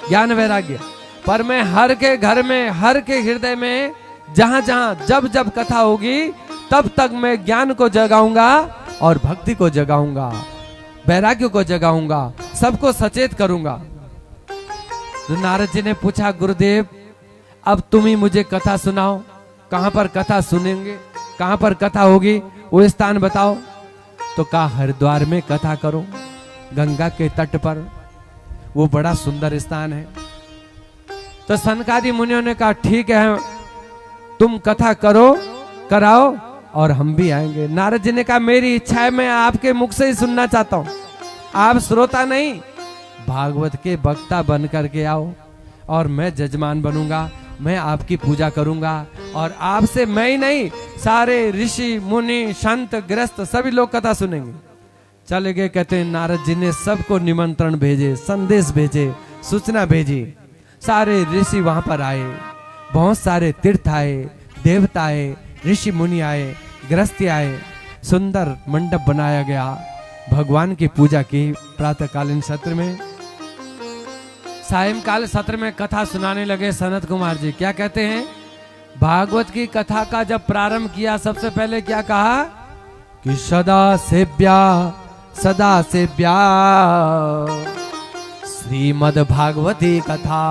ज्ञान वैराग्य, पर मैं हर के घर में, हर के हृदय में, जहां जहां जब जब कथा होगी तब तक मैं ज्ञान को जगाऊंगा और भक्ति को जगाऊंगा, वैराग्य को जगाऊंगा, सबको सचेत करूंगा। तो नारद जी ने पूछा, गुरुदेव अब तुम ही मुझे कथा सुनाओ, कहां पर कथा सुनेंगे, कहां पर कथा होगी, वो स्थान बताओ। तो कहा हरिद्वार में कथा करो, गंगा के तट पर, वो बड़ा सुंदर स्थान है। तो सनकादि मुनियों ने कहा ठीक है, तुम कथा करो, कराओ, और हम भी आएंगे। नारद जी ने कहा मेरी इच्छा है, मैं आपके मुख से ही सुनना चाहता हूं। आप श्रोता नहीं, भागवत के वक्ता बन करके आओ और मैं जजमान बनूंगा, मैं आपकी पूजा करूंगा। और आपसे मैं ही नहीं, सारे ऋषि मुनि संत गृहस्थ सभी लोग कथा सुनेंगे। चले गए। कहते हैं नारद जी ने सबको निमंत्रण भेजे, संदेश भेजे, सूचना भेजी। सारे ऋषि वहां पर आए, बहुत सारे तीर्थ आए, देवता आए, ऋषि मुनि आए, गृहस्थी आए। सुंदर मंडप बनाया गया, भगवान की पूजा की। प्रातःकालीन सत्र में, सायंकाल सत्र में कथा सुनाने लगे सनत कुमार जी। क्या कहते हैं? भागवत की कथा का जब प्रारंभ किया, सबसे पहले क्या कहा कि सदा सेव्या श्रीमद् भागवती कथा।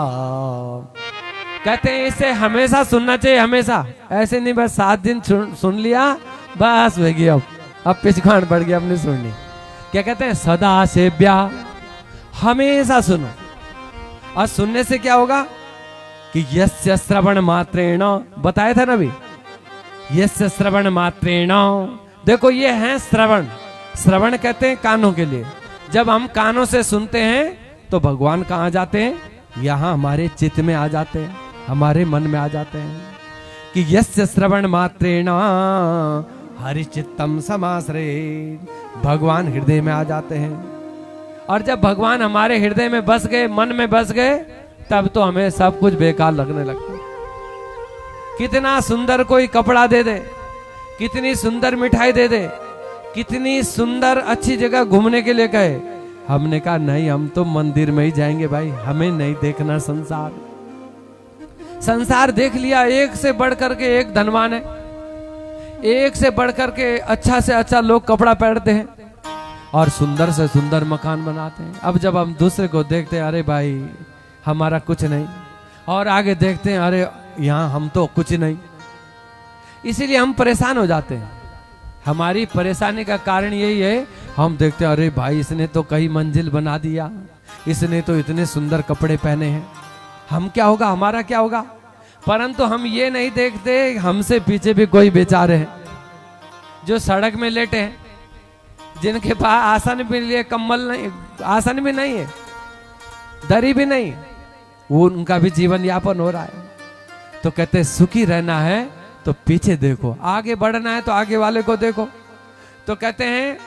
कहते हैं इसे हमेशा सुनना चाहिए, हमेशा। ऐसे नहीं बस 7 दिन सुन लिया बस हो गया, अब पिछकान पड़ गया, अपनी सुननी। क्या कहते हैं? सदा सेव्या, हमेशा सुनो। और सुनने से क्या होगा कि यस्य श्रवण मात्रेण, बताया था ना अभी, यस्य श्रवण मात्रेण। देखो ये है श्रवण। श्रवण कहते हैं कानों के लिए। जब हम कानों से सुनते हैं तो भगवान कहाँ जाते हैं? यहाँ हमारे चित्त में आ जाते हैं, हमारे मन में आ जाते हैं। कि यस्य श्रवण मात्रेण हरि चित्तम समाश्रे, भगवान हृदय में आ जाते हैं। और जब भगवान हमारे हृदय में बस गए, मन में बस गए, तब तो हमें सब कुछ बेकार लगने लगता है। कितना सुंदर कोई कपड़ा दे दे, कितनी सुंदर मिठाई दे दे, कितनी सुंदर अच्छी जगह घूमने के लिए कहे, हमने कहा नहीं, हम तो मंदिर में ही जाएंगे भाई, हमें नहीं देखना संसार। संसार देख लिया, एक से बढ़ करके एक धनवान है, एक से बढ़ करके अच्छा से अच्छा लोग कपड़ा पहनते हैं और सुंदर से सुंदर मकान बनाते हैं। अब जब हम दूसरे को देखते हैं, अरे भाई हमारा कुछ नहीं, और आगे देखते हैं, अरे यहाँ हम तो कुछ नहीं, इसीलिए हम परेशान हो जाते हैं। हमारी परेशानी का कारण यही है, हम देखते हैं अरे भाई इसने तो कई मंजिल बना दिया, इसने तो इतने सुंदर कपड़े पहने हैं, हम क्या होगा, हमारा क्या होगा। परंतु हम ये नहीं देखते हमसे पीछे भी कोई बेचारे हैं जो सड़क में लेटे हैं, जिनके पास आसन भी लिए कम्बल नहीं, आसन भी नहीं है, दरी भी नहीं, वो उनका भी जीवन यापन हो रहा है। तो कहते सुखी रहना है तो पीछे देखो, आगे बढ़ना है तो आगे वाले को देखो। तो कहते हैं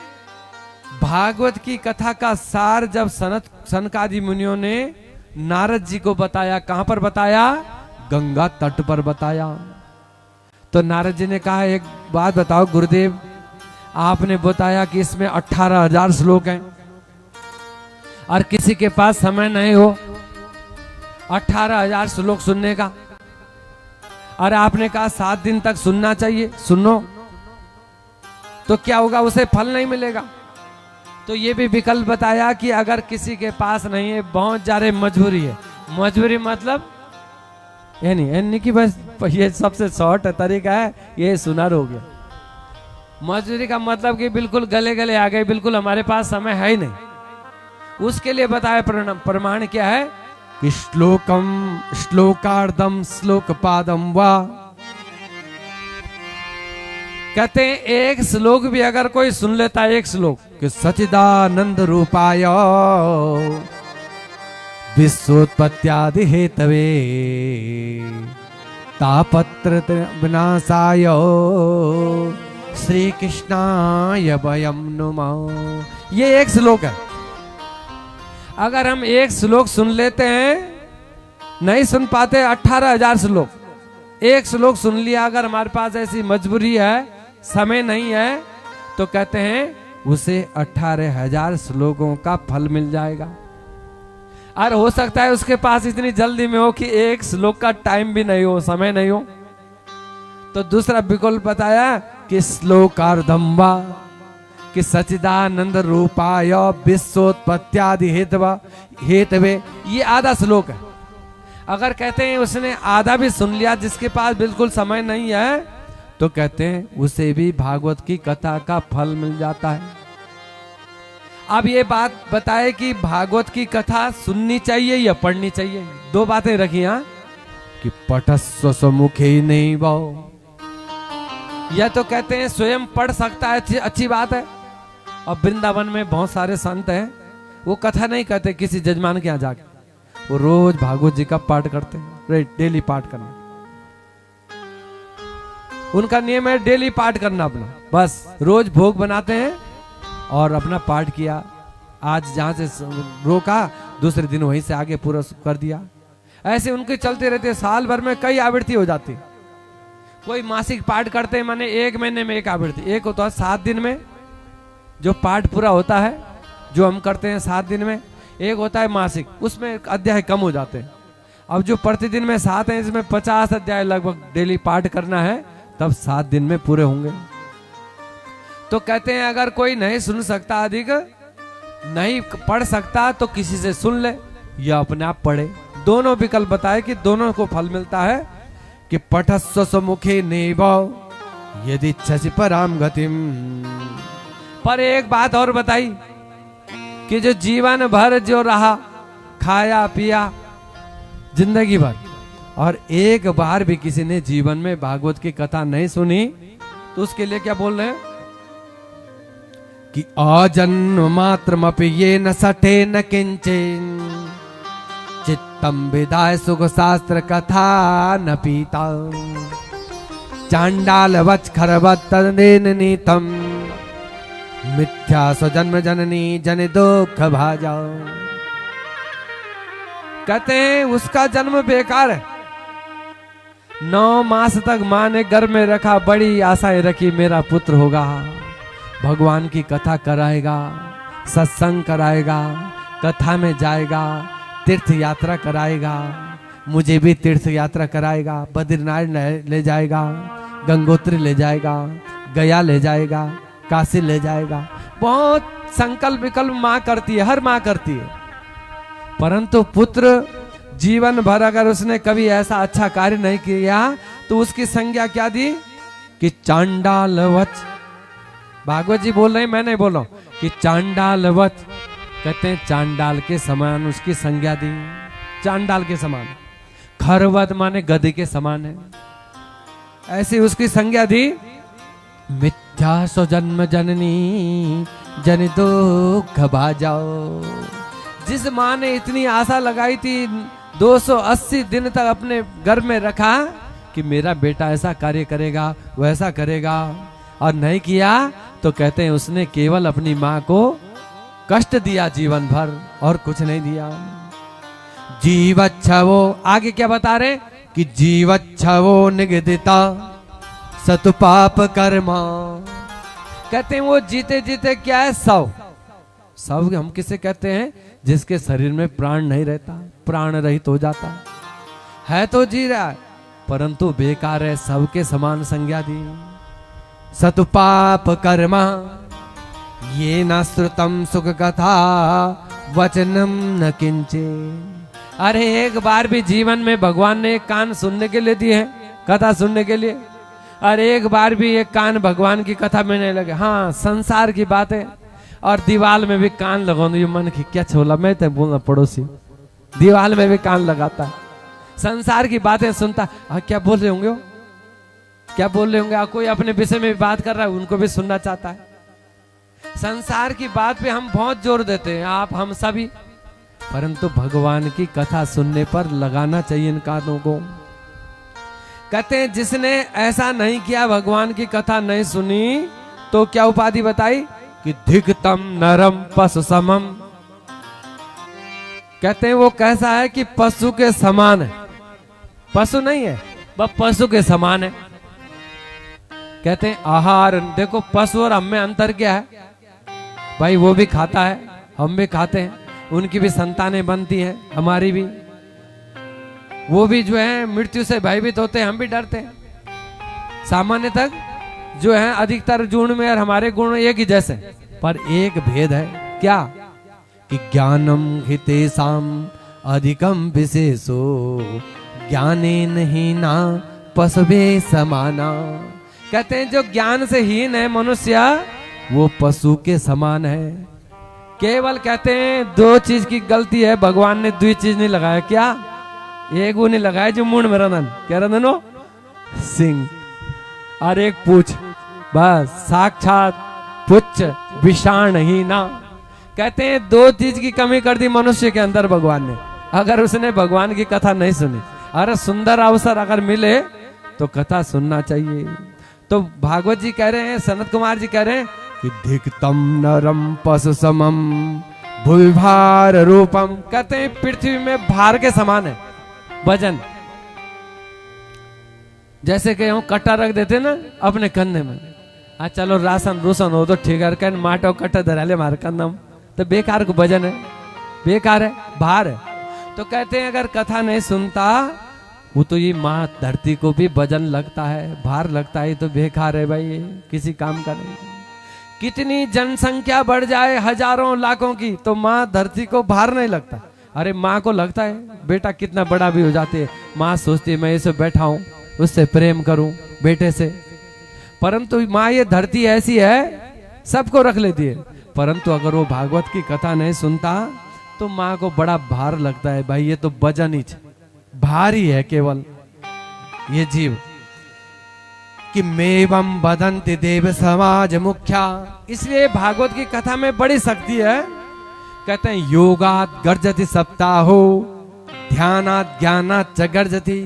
भागवत की कथा का सार जब सनकादि मुनियों ने नारद जी को बताया, कहां पर बताया? गंगा तट पर बताया। तो नारद जी ने कहा एक बात बताओ गुरुदेव, आपने बताया कि इसमें 18,000 श्लोक हैं और किसी के पास समय नहीं हो 18,000 श्लोक सुनने का, और आपने कहा 7 दिन तक सुनना चाहिए, सुनो, तो क्या होगा? उसे फल नहीं मिलेगा। तो ये भी विकल्प बताया कि अगर किसी के पास नहीं है, बहुत ज्यादा मजबूरी है, मजबूरी मतलब यानी कि बस ये सबसे शॉर्ट तरीका है, ये सुनार हो गया। मजबूरी का मतलब कि बिल्कुल गले गले आ गए, बिल्कुल हमारे पास समय है ही नहीं, उसके लिए बताया प्रमाण क्या है कि श्लोकार्धम श्लोक पादम वा, कहते हैं एक श्लोक भी अगर कोई सुन लेता है, एक श्लोक कि सचिदानंद रूपाय विश्वोत्पत्त्यादि हेतवे तापत्र विनाशाय श्री कृष्णाय वयं नुमः, ये एक श्लोक है। अगर हम एक श्लोक सुन लेते हैं, नहीं सुन पाते 18,000 श्लोक, एक श्लोक सुन लिया, अगर हमारे पास ऐसी मजबूरी है, समय नहीं है, तो कहते हैं उसे 18,000 श्लोकों का फल मिल जाएगा। और हो सकता है उसके पास इतनी जल्दी में हो कि एक श्लोक का टाइम भी नहीं हो, समय नहीं हो, तो दूसरा विकल्प बताया कि श्लोकार्धम्बा कि सचिदानंद रूपाय विश्वोत्पत्त्यादि हेतवे, ये आधा श्लोक है। अगर कहते हैं उसने आधा भी सुन लिया, जिसके पास बिल्कुल समय नहीं है, तो कहते हैं उसे भी भागवत की कथा का फल मिल जाता है। अब ये बात बताए कि भागवत की कथा सुननी चाहिए या पढ़नी चाहिए, दो बातें रखी यहाँ कि पठस्व स्वमुखे नहीं बहु, या तो कहते हैं स्वयं पढ़ सकता है, अच्छी बात है। और वृंदावन में बहुत सारे संत हैं, वो कथा नहीं कहते किसी जजमान के यहाँ जाके, वो रोज भागवत जी का पाठ करते हैं, डेली पाठ करना उनका नियम है, डेली पाठ करना अपना, बस रोज भोग बनाते हैं और अपना पाठ किया, आज जहां से रोका दूसरे दिन वहीं से आगे पूरा कर दिया। ऐसे उनके चलते रहते, साल भर में कई आवृत्ति हो जाती। कोई मासिक पाठ करते हैं, माने 1 महीने में एक आवृत्ति, एक होता है 7 दिन में जो पाठ पूरा होता है, जो हम करते हैं 7 दिन में, एक होता है मासिक, उसमें अध्याय कम हो जाते हैं। अब जो प्रतिदिन में 7 है, इसमें 50 अध्याय लगभग डेली पाठ करना है, तब 7 दिन में पूरे होंगे। तो कहते हैं अगर कोई नहीं सुन सकता, अधिक नहीं पढ़ सकता, तो किसी से सुन ले या अपने आप पढ़े। दोनों विकल्प बताए कि दोनों को फल मिलता है कि पठस्व स्वमुखे नैव यदि इच्छसि पराम गतिम। पर एक बात और बताई कि जो जीवन भर जो रहा, खाया पिया जिंदगी भर, और एक बार भी किसी ने जीवन में भागवत की कथा नहीं सुनी, तो उसके लिए क्या बोल रहे हैं कि अजन्म मात्रमपि ये न सठे न किंचिन चित्तम विदाय सुख शास्त्र कथा न पीता चांडाल वच खरवत तदेन नीतम मिथ्या स्वजन्म जननी जन दुख भाजा। कहते हैं उसका जन्म बेकार है। 9 मास तक माँ ने गर्भ में रखा, बड़ी आशाएं रखी, मेरा पुत्र होगा, भगवान की कथा कराएगा, सत्संग कराएगा, कथा में जाएगा, तीर्थ यात्रा कराएगा, मुझे भी तीर्थ यात्रा कराएगा, बद्रीनाथ ले जाएगा, गंगोत्री ले जाएगा, गया ले जाएगा, काशी ले जाएगा। बहुत संकल्प विकल्प माँ करती है, हर माँ करती है। परंतु पुत्र जीवन भर अगर उसने कभी ऐसा अच्छा कार्य नहीं किया, तो उसकी संज्ञा क्या दी कि चांडालवच। भागवत जी बोल रहे हैं, मैं नहीं बोल रहा हूं, कि चांडालवच, कहते हैं चांडाल के समान उसकी संज्ञा दी, चांडाल के समान। खरवत माने गधे के समान है, ऐसी उसकी संज्ञा दी। मिथ्या स्वजन्म जननी जन दुख भाजाओ। जिस माँ ने इतनी आशा लगाई थी, 280 दिन तक अपने गर्भ में रखा कि मेरा बेटा ऐसा कार्य करेगा, वैसा करेगा, और नहीं किया, तो कहते हैं उसने केवल अपनी माँ को कष्ट दिया जीवन भर, और कुछ नहीं दिया। जीवच्छवो, आगे क्या बता रहे कि जीवच्छवो निगदिता सतु पाप कर्मा। कहते हैं वो जीते जीते क्या है, शव। शव हम किसे कहते हैं? जिसके शरीर में प्राण नहीं रहता, प्राण रहित हो जाता है तो जी रहा है परंतु बेकार है, सबके समान संज्ञा दी। सतुपाप कर्मा ये न श्रुतम सुख कथा वचनम न किंचे। अरे एक बार भी जीवन में भगवान ने एक कान सुनने के लिए दिए हैं, कथा सुनने के लिए। अरे एक बार भी एक कान भगवान की कथा में नहीं लगे। हाँ, संसार की बात है और दीवाल में भी कान लगाऊंगी, ये मन की क्या छोला, मैं तो बोलना पड़ोसी दीवाल में भी कान लगाता है, संसार की बातें सुनता। क्या बोल रहे होंगे, क्या बोल रहे होंगे? कोई अपने विषय में भी बात कर रहा है, उनको भी सुनना चाहता है। संसार की बात पे हम बहुत जोर देते हैं, आप हम सभी, परंतु भगवान की कथा सुनने पर लगाना चाहिए इन कानों को। कहते हैं जिसने ऐसा नहीं किया, भगवान की कथा नहीं सुनी, तो क्या उपाधि बताई कि धिकतम नरम पशु समम। कहते हैं वो कैसा है कि पशु के समान है, पशु नहीं है वह पशु के समान है। कहते हैं आहार, देखो पशु और हम में अंतर क्या है भाई? वो भी खाता है, हम भी खाते हैं, उनकी भी संतानें बनती हैं, हमारी भी। वो भी जो है मृत्यु से भयभीत होते हैं, हम भी डरते हैं। सामान्य तक जो है अधिकतर गुण में और हमारे गुण एक ही जैसे, पर एक भेद है, क्या कि ज्ञानम हितेषाम अधिकम विशेषो ज्ञाने नहीं ना पशुवे समाना। कहते हैं जो ज्ञान से हीन है मनुष्य, वो पशु के समान है। केवल कहते हैं दो चीज की गलती है, भगवान ने दो चीज नहीं लगाया। क्या? एक वो नहीं लगाया जो मुंड में रंधन, क्या रंधन हो? सिंह, और एक पूछ, बस साक्षात पुच्छ विषाण ही ना। कहते हैं दो चीज की कमी कर दी मनुष्य के अंदर भगवान ने, अगर उसने भगवान की कथा नहीं सुनी। अरे सुंदर अवसर अगर मिले तो कथा सुनना चाहिए। तो भागवत जी कह रहे हैं, सनत कुमार जी कह रहे हैं कि धिकतम नरम पशु समम भूभार रूपम। कहते हैं पृथ्वी में भार के समान है वजन। जैसे कि हम कट्टा रख देते ना अपने कंधे में, हाँ चलो राशन रूसन हो तो ठीक है, माटो कट्टा धरा ले हमारे कंधा में, तो बेकार को वजन है, बेकार है, भार है। तो कहते हैं अगर कथा नहीं सुनता, वो तो ये माँ धरती को भी वजन लगता है, भार लगता है, तो बेकार है भाई, ये किसी काम का नहीं। कितनी जनसंख्या बढ़ जाए हजारों लाखों की, तो माँ धरती को भार नहीं लगता। अरे माँ को लगता है, बेटा कितना बड़ा भी हो जाते है, माँ सोचती है मैं इसे बैठा हूं, उससे प्रेम करूं बेटे से। परंतु माँ ये धरती ऐसी है, सबको रख लेती है, परंतु अगर वो भागवत की कथा नहीं सुनता तो माँ को बड़ा भार लगता है, भाई ये तो वजन ही भारी है केवल ये जीव। कि मेवम बदंति देव समाज मुख्या, इसलिए भागवत की कथा में बड़ी शक्ति है। कहते हैं योगात गर्जति सप्ताहो ध्यानात ज्ञानात च गर्जति।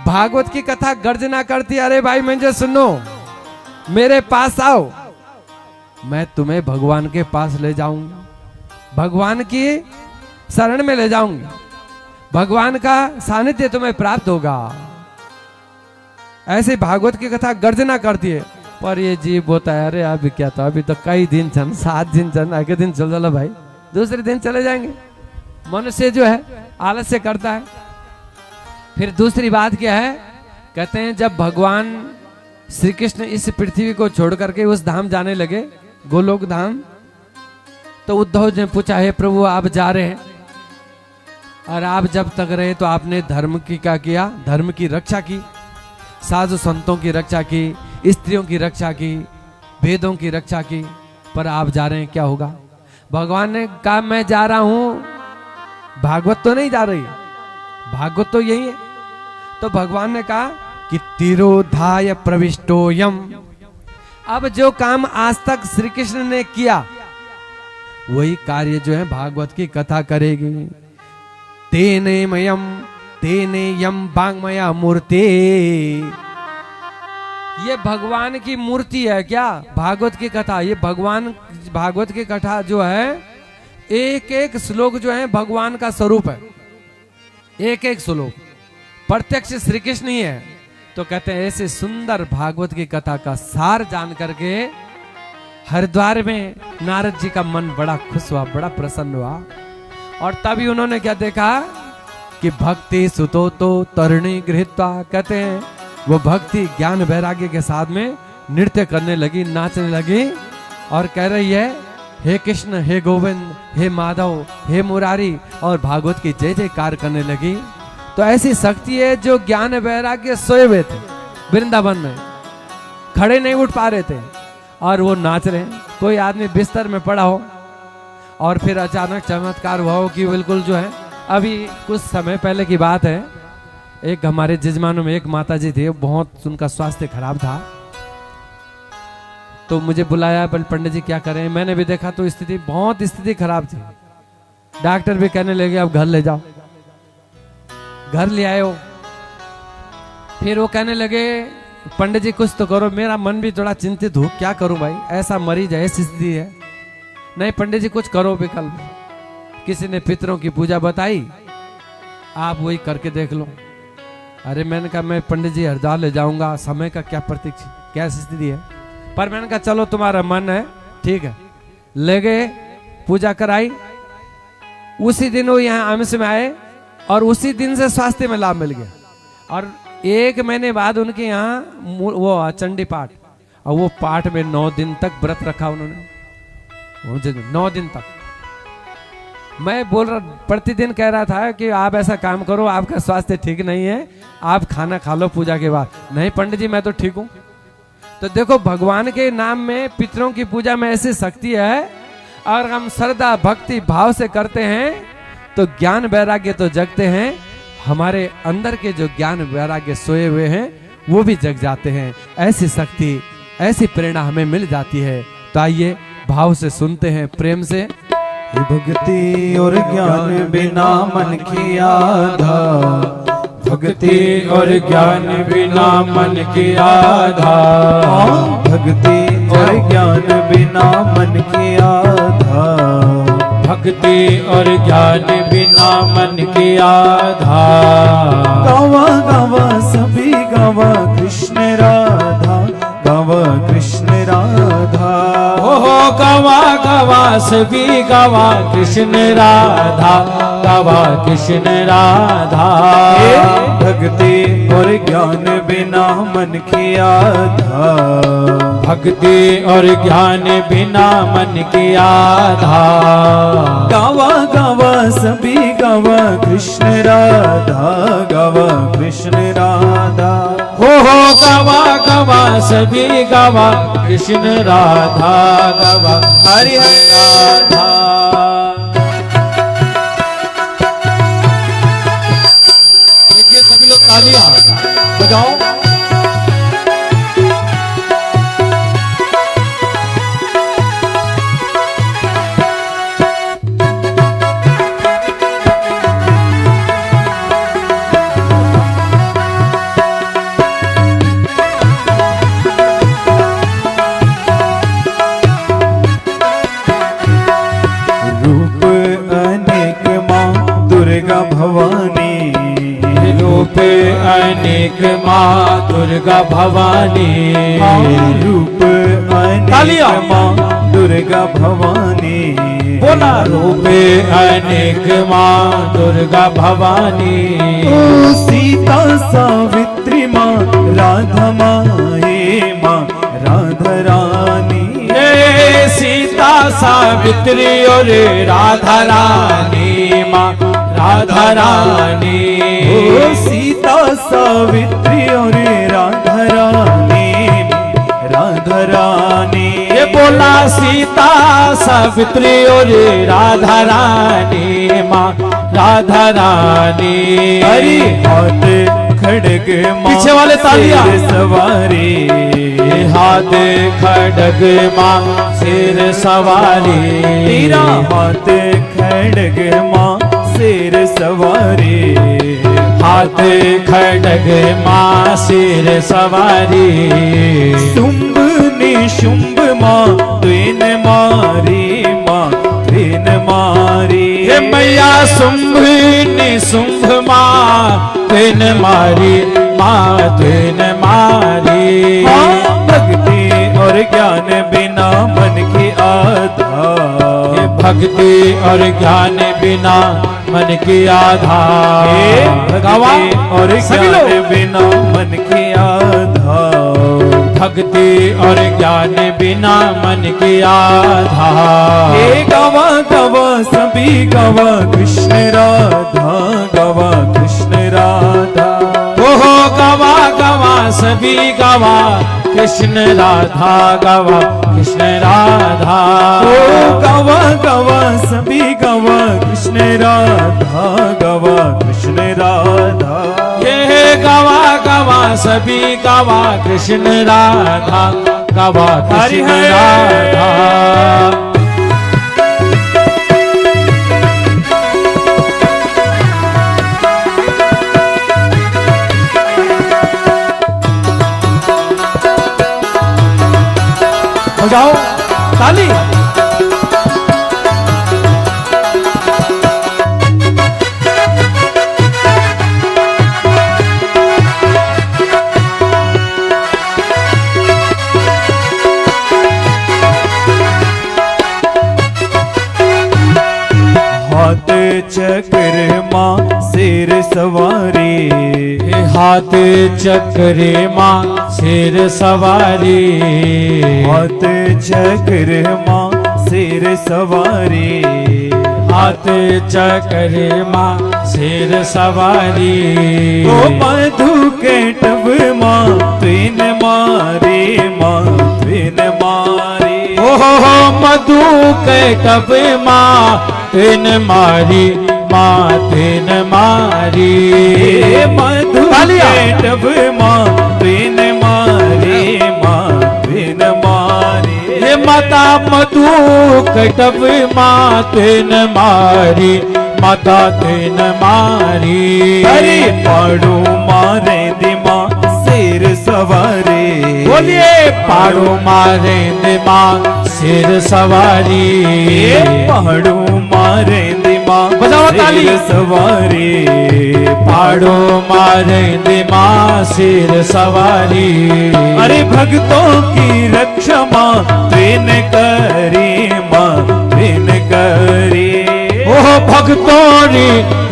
भागवत की कथा गर्जना करती, अरे भाई मुझे सुनो, मेरे पास आओ, मैं तुम्हें भगवान के पास ले जाऊंगा, भगवान की शरण में ले जाऊंगा, भगवान का सानिध्य तुम्हें प्राप्त होगा। ऐसे भागवत की कथा गर्जना करती है। पर ये जीव बोलता है अरे अभी क्या था, अभी तो कई दिन चल, 7 दिन चल, आगे दिन चल चलो भाई, दूसरे दिन चले जाएंगे। मनुष्य जो है आलस्य करता है। फिर दूसरी बात क्या है, कहते हैं जब भगवान श्री कृष्ण इस पृथ्वी को छोड़ करके उस धाम जाने लगे, गोलोक धाम, तो उद्धव ने पूछा हे प्रभु आप जा रहे हैं और आप जब तक रहे तो आपने धर्म की क्या किया? धर्म की रक्षा की, साधु संतों की रक्षा की, स्त्रियों की रक्षा की, वेदों की रक्षा की, पर आप जा रहे हैं क्या होगा? भगवान ने कहा मैं जा रहा हूं, भागवत तो नहीं जा रही है, भागवत तो यही है। तो भगवान ने कहा कि तिरोधाय प्रविष्टोयम। अब जो काम आज तक श्री कृष्ण ने किया वही कार्य जो है भागवत की कथा करेगी। तेने मयम तेने यम वांगमया मूर्ति, ये भगवान की मूर्ति है क्या? भागवत की कथा, ये भगवान, भागवत की कथा जो है एक एक श्लोक जो है भगवान का स्वरूप है, एक एक श्लोक प्रत्यक्ष श्री कृष्ण ही है। तो कहते हैं ऐसे सुंदर भागवत की कथा का सार जान करके हरिद्वार में नारद जी का मन बड़ा खुश हुआ, बड़ा प्रसन्न हुआ। और तभी उन्होंने क्या देखा कि भक्ति सुतो तो तरुणी गृहीत्वा, कहते हैं वो भक्ति ज्ञान वैराग्य के साथ में नृत्य करने लगी, नाचने लगी और कह रही है, हे कृष्ण, हे गोविंद, हे माधव, हे मुरारी, और भागवत की जय जयकार करने लगी। तो ऐसी शक्ति है जो ज्ञान वैराग्य सोए हुए थे वृंदावन में, खड़े नहीं उठ पा रहे थे और वो नाच रहे हैं। कोई आदमी बिस्तर में पड़ा हो और फिर अचानक चमत्कार हुआ हो कि बिल्कुल जो है, अभी कुछ समय पहले की बात है, एक हमारे जजमानों में एक माता जी थे, बहुत उनका स्वास्थ्य खराब था। तो मुझे बुलाया, पंडित जी क्या करें। मैंने भी देखा तो बहुत स्थिति खराब थी। डॉक्टर भी कहने लगे अब घर ले जाओ। घर ले आए हो। फिर वो कहने लगे पंडित जी कुछ तो करो। मेरा मन भी थोड़ा चिंतित हो, क्या करूं भाई, ऐसा मरीज है, ऐसी स्थिति है। नहीं पंडित जी कुछ करो विकल्प। किसी ने पितरों की पूजा बताई, आप वही करके देख लो। अरे मैंने कहा मैं पंडित जी हरिद्वार ले जाऊंगा, समय का क्या प्रतीक्षा, क्या स्थिति है। पर मैंने कहा चलो तुम्हारा मन है, ठीक है। ले गए, पूजा कराई। उसी दिन वो यहाँ आमिष में आए और उसी दिन से स्वास्थ्य में लाभ मिल गया। और 1 महीने बाद उनके यहाँ वो चंडी पाठ, और वो पाठ में 9 दिन तक व्रत रखा उन्होंने, 9 दिन तक। मैं बोल रहा, प्रतिदिन कह रहा था कि आप ऐसा काम करो, आपका स्वास्थ्य ठीक नहीं है, आप खाना खा लो पूजा के बाद। नहीं पंडित जी मैं तो ठीक हूं। तो देखो भगवान के नाम में, पितरों की पूजा में ऐसी शक्ति है, और हम श्रद्धा भक्ति भाव से करते हैं तो ज्ञान वैराग्य तो जगते हैं। हमारे अंदर के जो ज्ञान वैराग्य सोए हुए हैं वो भी जग जाते हैं। ऐसी शक्ति, ऐसी प्रेरणा हमें मिल जाती है। तो आइए भाव से सुनते हैं, प्रेम से। भक्ति और ज्ञान बिना मन की आधा, भक्ति और ज्ञान बिना मन की आधा, भक्ति और ज्ञान बिना मन की आधा, भक्ति और ज्ञान बिना मन की आधा। गावा गावा सभी गावा कृष्ण राधा, गावा कृष्ण राधा। हो गावा गावा सभी गावा कृष्ण राधा, गावा कृष्ण राधा। भक्ति और ज्ञान बिना मन की आधा, भक्ति और ज्ञान बिना मन की आधा। गावा गावा सभी गावा कृष्ण राधा, गावा कृष्ण राधा। हो गावा गावा सभी गावा कृष्ण राधा, गावा हरि राधा। देखिए सभी लोग तालियां बजाओ। रूप अनेक माँ दुर्गा भवानी, रूप अनेक माँ दुर्गा भवानी। बोला रूप अनेक माँ दुर्गा भवानी। सीता सावित्री माँ राधा माए माँ राधा रानी। सीता सावित्री और राधा रानी माँ राधा रानी। सीता सावित्री और राधा रानी, राधा रानी। ये बोला सीता सावित्री और राधा रानी माँ राधा रानी। हरी हाथ खड़ग माँ पीछे वाले तालियां सवारी, हाथ खड़ग माँ सिर सवारी। तेरा हाथ खड़ग माँ सिर सवारी, हाथ खड़ग माँ सिर सवारी। शुंभ निशुंभ माँ द्वेन मारी, माँ द्वेन मारी। हे मैया शुंभ निशुंभ माँ द्वेन मारी, माँ द्वेन मारी। भक्ति और ज्ञान बिना मन भक्ति और ज्ञान बिना मन की आधार, भक्ति और ज्ञान बिना मन की आधार, भक्ति और ज्ञान बिना मन की आधार। हे गवा गवा सभी गवा कृष्ण राधा, गवा कृष्ण राधा। ओहो गवा गवा सभी गवा कृष्ण राधा, गवा कृष्ण राधा। ओ गवा गवा सभी गवा कृष्ण राधा, गवा कृष्ण राधा। ये गवा गवा सभी गवा कृष्ण राधा, गवा कृष्ण राधा। हो जाओ ताली। हाथ चक्र माँ सिर सवारी, हाथ चक्र माँ सिर सवारी, हाथ चक्र माँ सिर सवारी, हाथ चक्र माँ सिर सवारी। ओ मधु के टब माँ तीन मारे, माँ तीन मारे। ओहो मधु के टब माँ तीन मारी, माँ तीन मारी। मधु के टब माँ तीन मारी, माँ तीन मारी। ये माता मधु के टब माँ तीन मारी, माता तीन मारी। अरे पाड़ू मारे दिमा सिर सवारी, बोलिए पाड़ू मारे दिमा सिर सवारी। पहाड़ू मारे दिमा सिर सवारी, पहाड़ू मारे दिमा सिर सवारी। अरे भक्तों की रक्षा माँ तीन करी, माँ तीन करी। ओह भक्तों की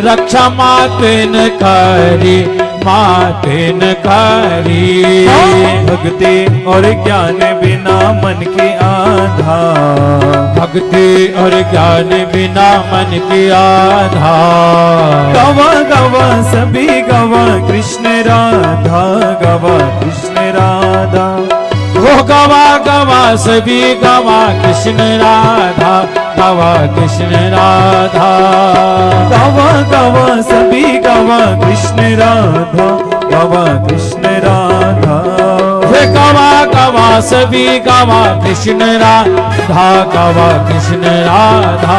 रक्षा माँ तीन करी, माँ तीन करी। भक्ति और ज्ञान बिना मन की आधार, भक्ति और ज्ञान बिना मन की आधार। गवा गवा सभी गवा कृष्ण राधा, गवा कृष्ण राधा। वो गवा गवा सभी गवा कृष्ण राधा, गवा कृष्ण राधा। गवा गवा सभी गवा कृष्ण राधा, गवा कृष्ण राधा। गवा गवा सभी गवा कृष्ण राधा, गवा कृष्ण राधा।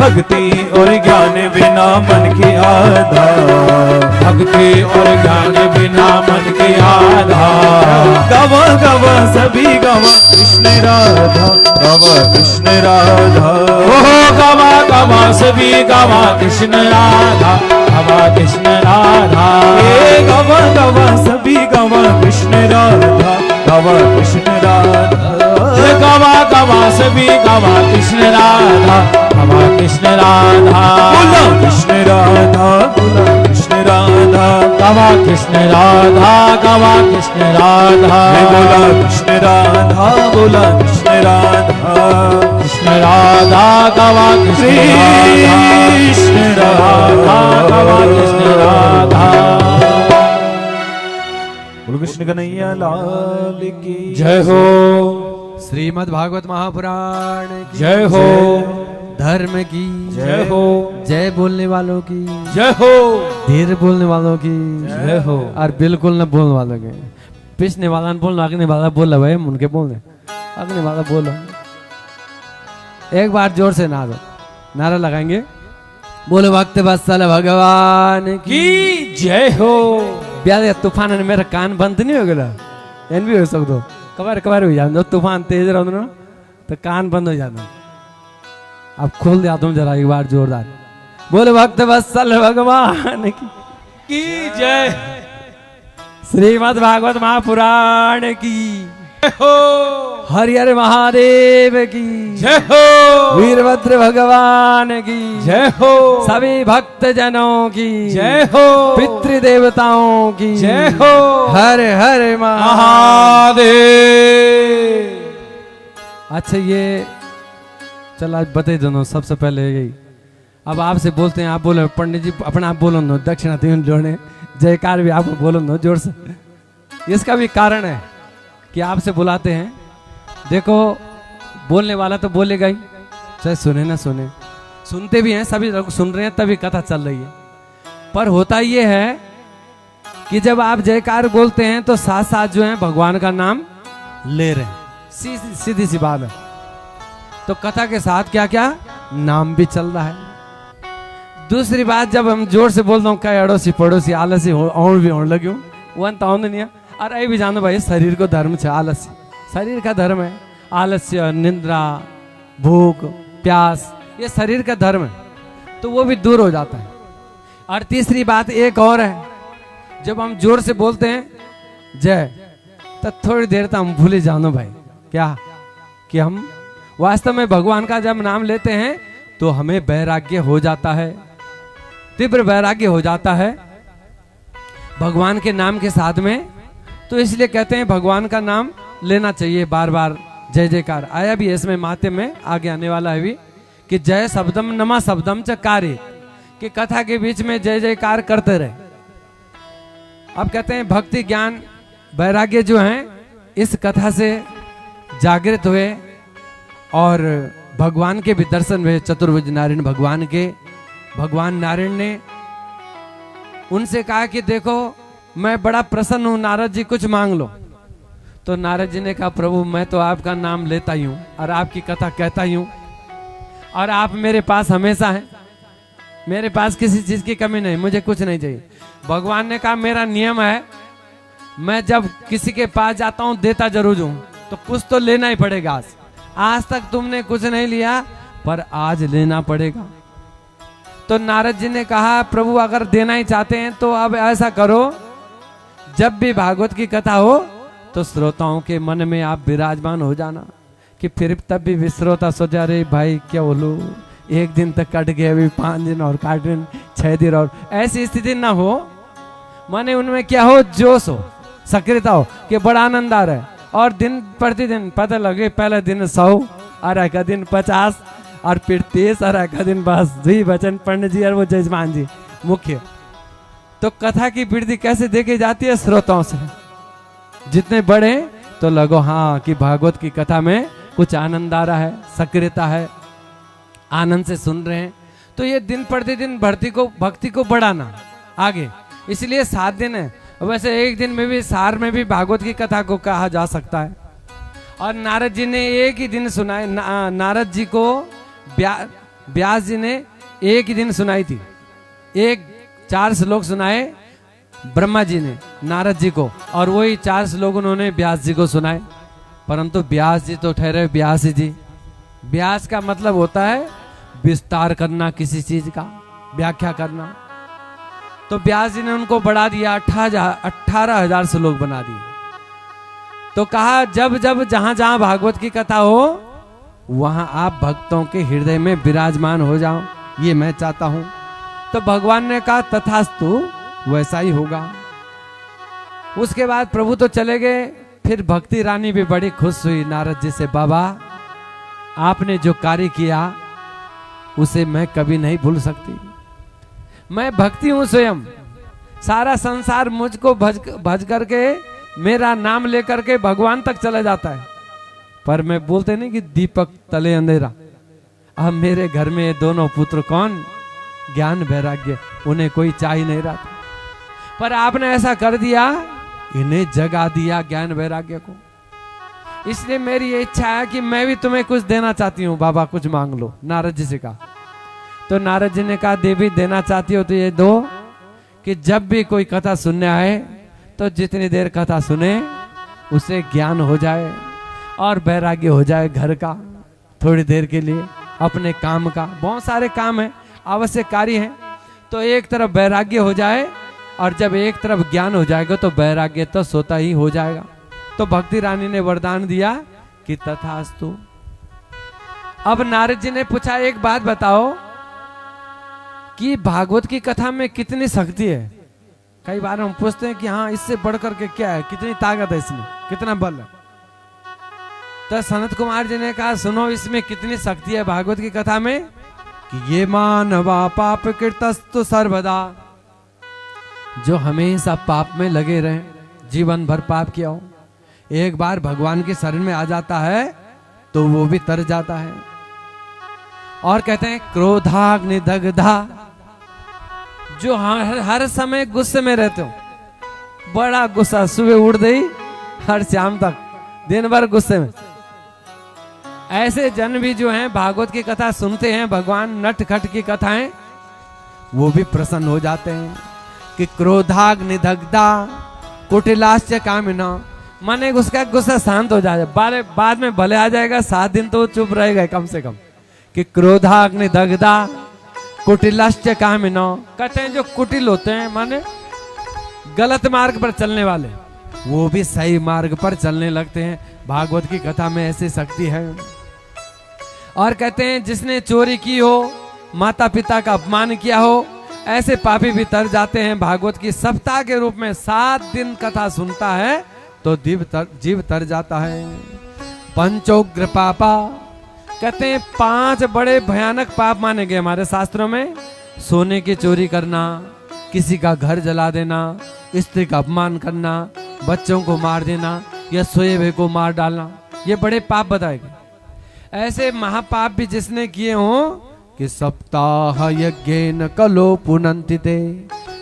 भक्ति और ज्ञान बिना मन की आधार, भक्ति और ज्ञान बिना मन की आधार। गवा गवा सभी गवा कृष्ण राधा, गवा कृष्ण राधा। ओहो गवा गवा सभी गवा कृष्ण राधा, गवा कृष्ण राधा। हे गवा गवा सभी गवा कृष्ण राधा, गवा कृष्ण राधा। गवा गवा सभी गवा कृष्ण राधा, गवा कृष्ण राधा। बोला कृष्ण राधा, बोला कृष्ण राधा। गवा कृष्ण राधा, गवा कृष्ण राधा। बोला कृष्ण राधा, बोला कृष्ण राधा। कृष्ण राधा, गवा कृष्ण राधा। कृष्ण राधा, गवा कृष्ण राधा। कृष्ण कन्हैया लाल की जय हो। श्रीमद् भागवत महापुराण की जय हो। धर्म की जय हो। जय बोलने वालों की जय हो। धीरे बोलने वालों की जय हो। और बिल्कुल न बोलने वालों के। पिछने वाला न बोलना, अगने वाला बोल भाई, उनके बोलने अगने वाला बोलो। एक बार जोर से नारा लगाएंगे। बोलो भक्त वत्सल भगवान की जय हो। ब्याह तूफान ने मेरा कान बंद नहीं हो गया, एन भी हो सकता कबार कबार हो जाए। तूफान तेज रहो ना तो कान बंद हो जाता। अब खोल दिया तुम जरा एक बार जोरदार। बोलो भक्त वत्सल भगवान की जय। श्रीमद् भागवत महापुराण की जय हो। हरिहर महादेव की जय हो, वीरभद्र भगवान की जय हो, सभी भक्त जनों की जय हो, पितृदेवताओं की जय हो, हर हर महादेव। अच्छा ये चला बता दोनों सबसे पहले यही। अब आपसे बोलते हैं, आप बोलो पंडित जी अपना आप बोलो नो, दक्षिणा तीन जोड़े जयकार भी आपको बोलो नो जोर से। इसका भी कारण है कि आपसे बुलाते हैं। देखो बोलने वाला तो बोलेगा ही, चाहे सुने ना सुने, सुनते भी हैं सभी लोग सुन रहे हैं तभी कथा चल रही है। पर होता ये है कि जब आप जयकार बोलते हैं तो साथ साथ जो है भगवान का नाम ले रहे हैं, सीधी सी बात है। तो कथा के साथ क्या क्या नाम भी चल रहा है। दूसरी बात, जब हम जोर से बोलता हूँ कई अड़ोसी पड़ोसी आलसी और भी होने लगे वन तो नहीं है। और ये भी जानो भाई शरीर को धर्म है आलस्य, शरीर का धर्म है आलस्य, निंद्रा, भूख, प्यास, ये शरीर का धर्म है, तो वो भी दूर हो जाता है। और तीसरी बात एक और है, जब हम जोर से बोलते हैं जय, तो थोड़ी देर तक हम भूले जानो भाई क्या कि हम वास्तव में भगवान का जब नाम लेते हैं तो हमें वैराग्य हो जाता है, तीव्र वैराग्य हो जाता है भगवान के नाम के साथ में। तो इसलिए कहते हैं भगवान का नाम लेना चाहिए बार बार, जय जयकार। आया भी इसमें माते में आगे आने वाला है भी कि जय शब्दम नमा शब्दम च कार्य, कि कथा के बीच में जय जयकार करते रहे। अब कहते हैं भक्ति ज्ञान वैराग्य जो है इस कथा से जागृत हुए और भगवान के भी दर्शन हुए। चतुर्भुज नारायण भगवान के, भगवान नारायण ने उनसे कहा कि देखो मैं बड़ा प्रसन्न हूं, नारद जी कुछ मांग लो। तो नारद जी ने कहा प्रभु मैं तो आपका नाम लेता ही हूं और आपकी कथा कहता ही हूं और आप मेरे पास हमेशा हैं, मेरे पास किसी चीज की कमी नहीं, मुझे कुछ नहीं चाहिए। भगवान ने कहा मेरा नियम है, मैं जब किसी के पास जाता हूं देता जरूर हूं, तो कुछ तो लेना ही पड़ेगा। आज तक तुमने कुछ नहीं लिया पर आज लेना पड़ेगा। तो नारद जी ने कहा प्रभु अगर देना ही चाहते हैं तो अब ऐसा करो, जब भी भागवत की कथा हो तो श्रोताओं के मन में आप विराजमान हो जाना, कि फिर तब भी श्रोता सोचा रे भाई क्या बोलूं, एक दिन तक कट गए, अभी 5 दिन और काट दिन 6 दिन, और ऐसी स्थिति ना हो। माने उनमें क्या हो, जोश हो, सक्रियता हो कि बड़ा आनंद आ रहा है। और दिन प्रतिदिन पता लगे पहले दिन 100 और एक दिन 50 और फिर 30 और एक दिन बस जी बचन पंडित जी और वो जजमान जी मुख्य। तो कथा की वृद्धि कैसे देखी जाती है, श्रोताओं से जितने बड़े तो लगो हाँ कि भागवत की कथा में कुछ आनंद आ रहा है, सक्रियता है, आनंद से सुन रहे हैं। तो ये दिन प्रतिदिन भक्ति को बढ़ाना आगे, इसलिए 7 दिन है। वैसे एक दिन में भी सार में भी भागवत की कथा को कहा जा सकता है। और नारद जी ने एक ही दिन सुनाए, नारद जी को व्यास जी ने एक ही दिन सुनाई थी, 4 श्लोक सुनाए ब्रह्मा जी ने नारद जी को, और वही 4 श्लोक उन्होंने व्यास जी को सुनाए। परंतु व्यास जी तो ठहरे व्यास जी, व्यास का मतलब होता है विस्तार करना, किसी चीज का व्याख्या करना। तो व्यास जी ने उनको बढ़ा दिया, 18,000 श्लोक बना दिए। तो कहा जब जब जहां जहां भागवत की कथा हो वहां आप भक्तों के हृदय में विराजमान हो जाओ, ये मैं चाहता हूं। तो भगवान ने कहा तथास्तु, वैसा ही होगा। उसके बाद प्रभु तो चले गए। फिर भक्ति रानी भी बड़ी खुश हुई नारद जी से, बाबा आपने जो कार्य किया उसे मैं कभी नहीं भूल सकती। मैं भक्ति हूं स्वयं, सारा संसार मुझको भज करके मेरा नाम लेकर के भगवान तक चला जाता है, पर मैं बोलते नहीं कि दीपक तले अंधेरा। अब मेरे घर में ये दोनों पुत्र कौन, ज्ञान वैराग्य, उन्हें कोई चाह ही नहीं रहा, पर आपने ऐसा कर दिया, इन्हें जगा दिया ज्ञान वैराग्य को। इसलिए मेरी ये इच्छा है कि मैं भी तुम्हें कुछ देना चाहती हूँ, बाबा कुछ मांग लो। नारद जी से कहा। तो नारद जी ने कहा देवी देना चाहती हो तो ये दो कि जब भी कोई कथा सुनने आए तो जितनी देर कथा सुने उसे ज्ञान हो जाए और वैराग्य हो जाए घर का, थोड़ी देर के लिए अपने काम का। बहुत सारे काम है, आवश्यक कार्य है, तो एक तरफ वैराग्य हो जाए और जब एक तरफ ज्ञान हो जाएगा तो वैराग्य तो सोता ही हो जाएगा। तो भक्ति रानी ने वरदान दिया कि तथास्तु। अब नारद जी ने पूछा, एक बात बताओ कि भागवत की कथा में कितनी शक्ति है। कई बार हम पूछते हैं कि हाँ इससे बढ़कर के क्या है, कितनी ताकत है इसमें, कितना बल है। तो सनत कुमार जी ने कहा, सुनो इसमें कितनी शक्ति है भागवत की कथा में कि ये मानवा पाप कृतस्तु सर्वदा, जो हमेशा पाप में लगे रहे, जीवन भर पाप किया हो, एक बार भगवान के शरण में आ जाता है तो वो भी तर जाता है। और कहते हैं क्रोधाग्नि दग्धा, जो हर समय गुस्से में रहते हो, बड़ा गुस्सा, सुबह उठ गई हर शाम तक दिन भर गुस्से में, ऐसे जन भी जो हैं भागवत की कथा सुनते हैं, भगवान नट खट की कथाएं, वो भी प्रसन्न हो जाते हैं। कि क्रोधाग्नि दग्धा कुटिलाश्च कामिना, माने उसका गुस्सा शांत हो जाए, बाद में भले आ जाएगा, 7 दिन तो चुप रहेगा कम से कम। कि क्रोधाग्नि दग्धा कुटिलाश्च कामिना, कहते हैं जो कुटिल होते हैं माने गलत मार्ग पर चलने वाले, वो भी सही मार्ग पर चलने लगते हैं। भागवत की कथा में ऐसी शक्ति है। और कहते हैं जिसने चोरी की हो, माता पिता का अपमान किया हो, ऐसे पापी भी तर जाते हैं। भागवत की सप्ताह के रूप में 7 दिन कथा सुनता है तो जीव तर जाता है। पंचोग्र पापा, कहते हैं 5 बड़े भयानक पाप माने गए हमारे शास्त्रों में। सोने की चोरी करना, किसी का घर जला देना, स्त्री का अपमान करना, बच्चों को मार देना या सोए हुए को मार डालना, ये बड़े पाप बताए गए। ऐसे महापाप भी जिसने किए हों कि सप्ताह यज्ञेन कलो पुनन्ति ते,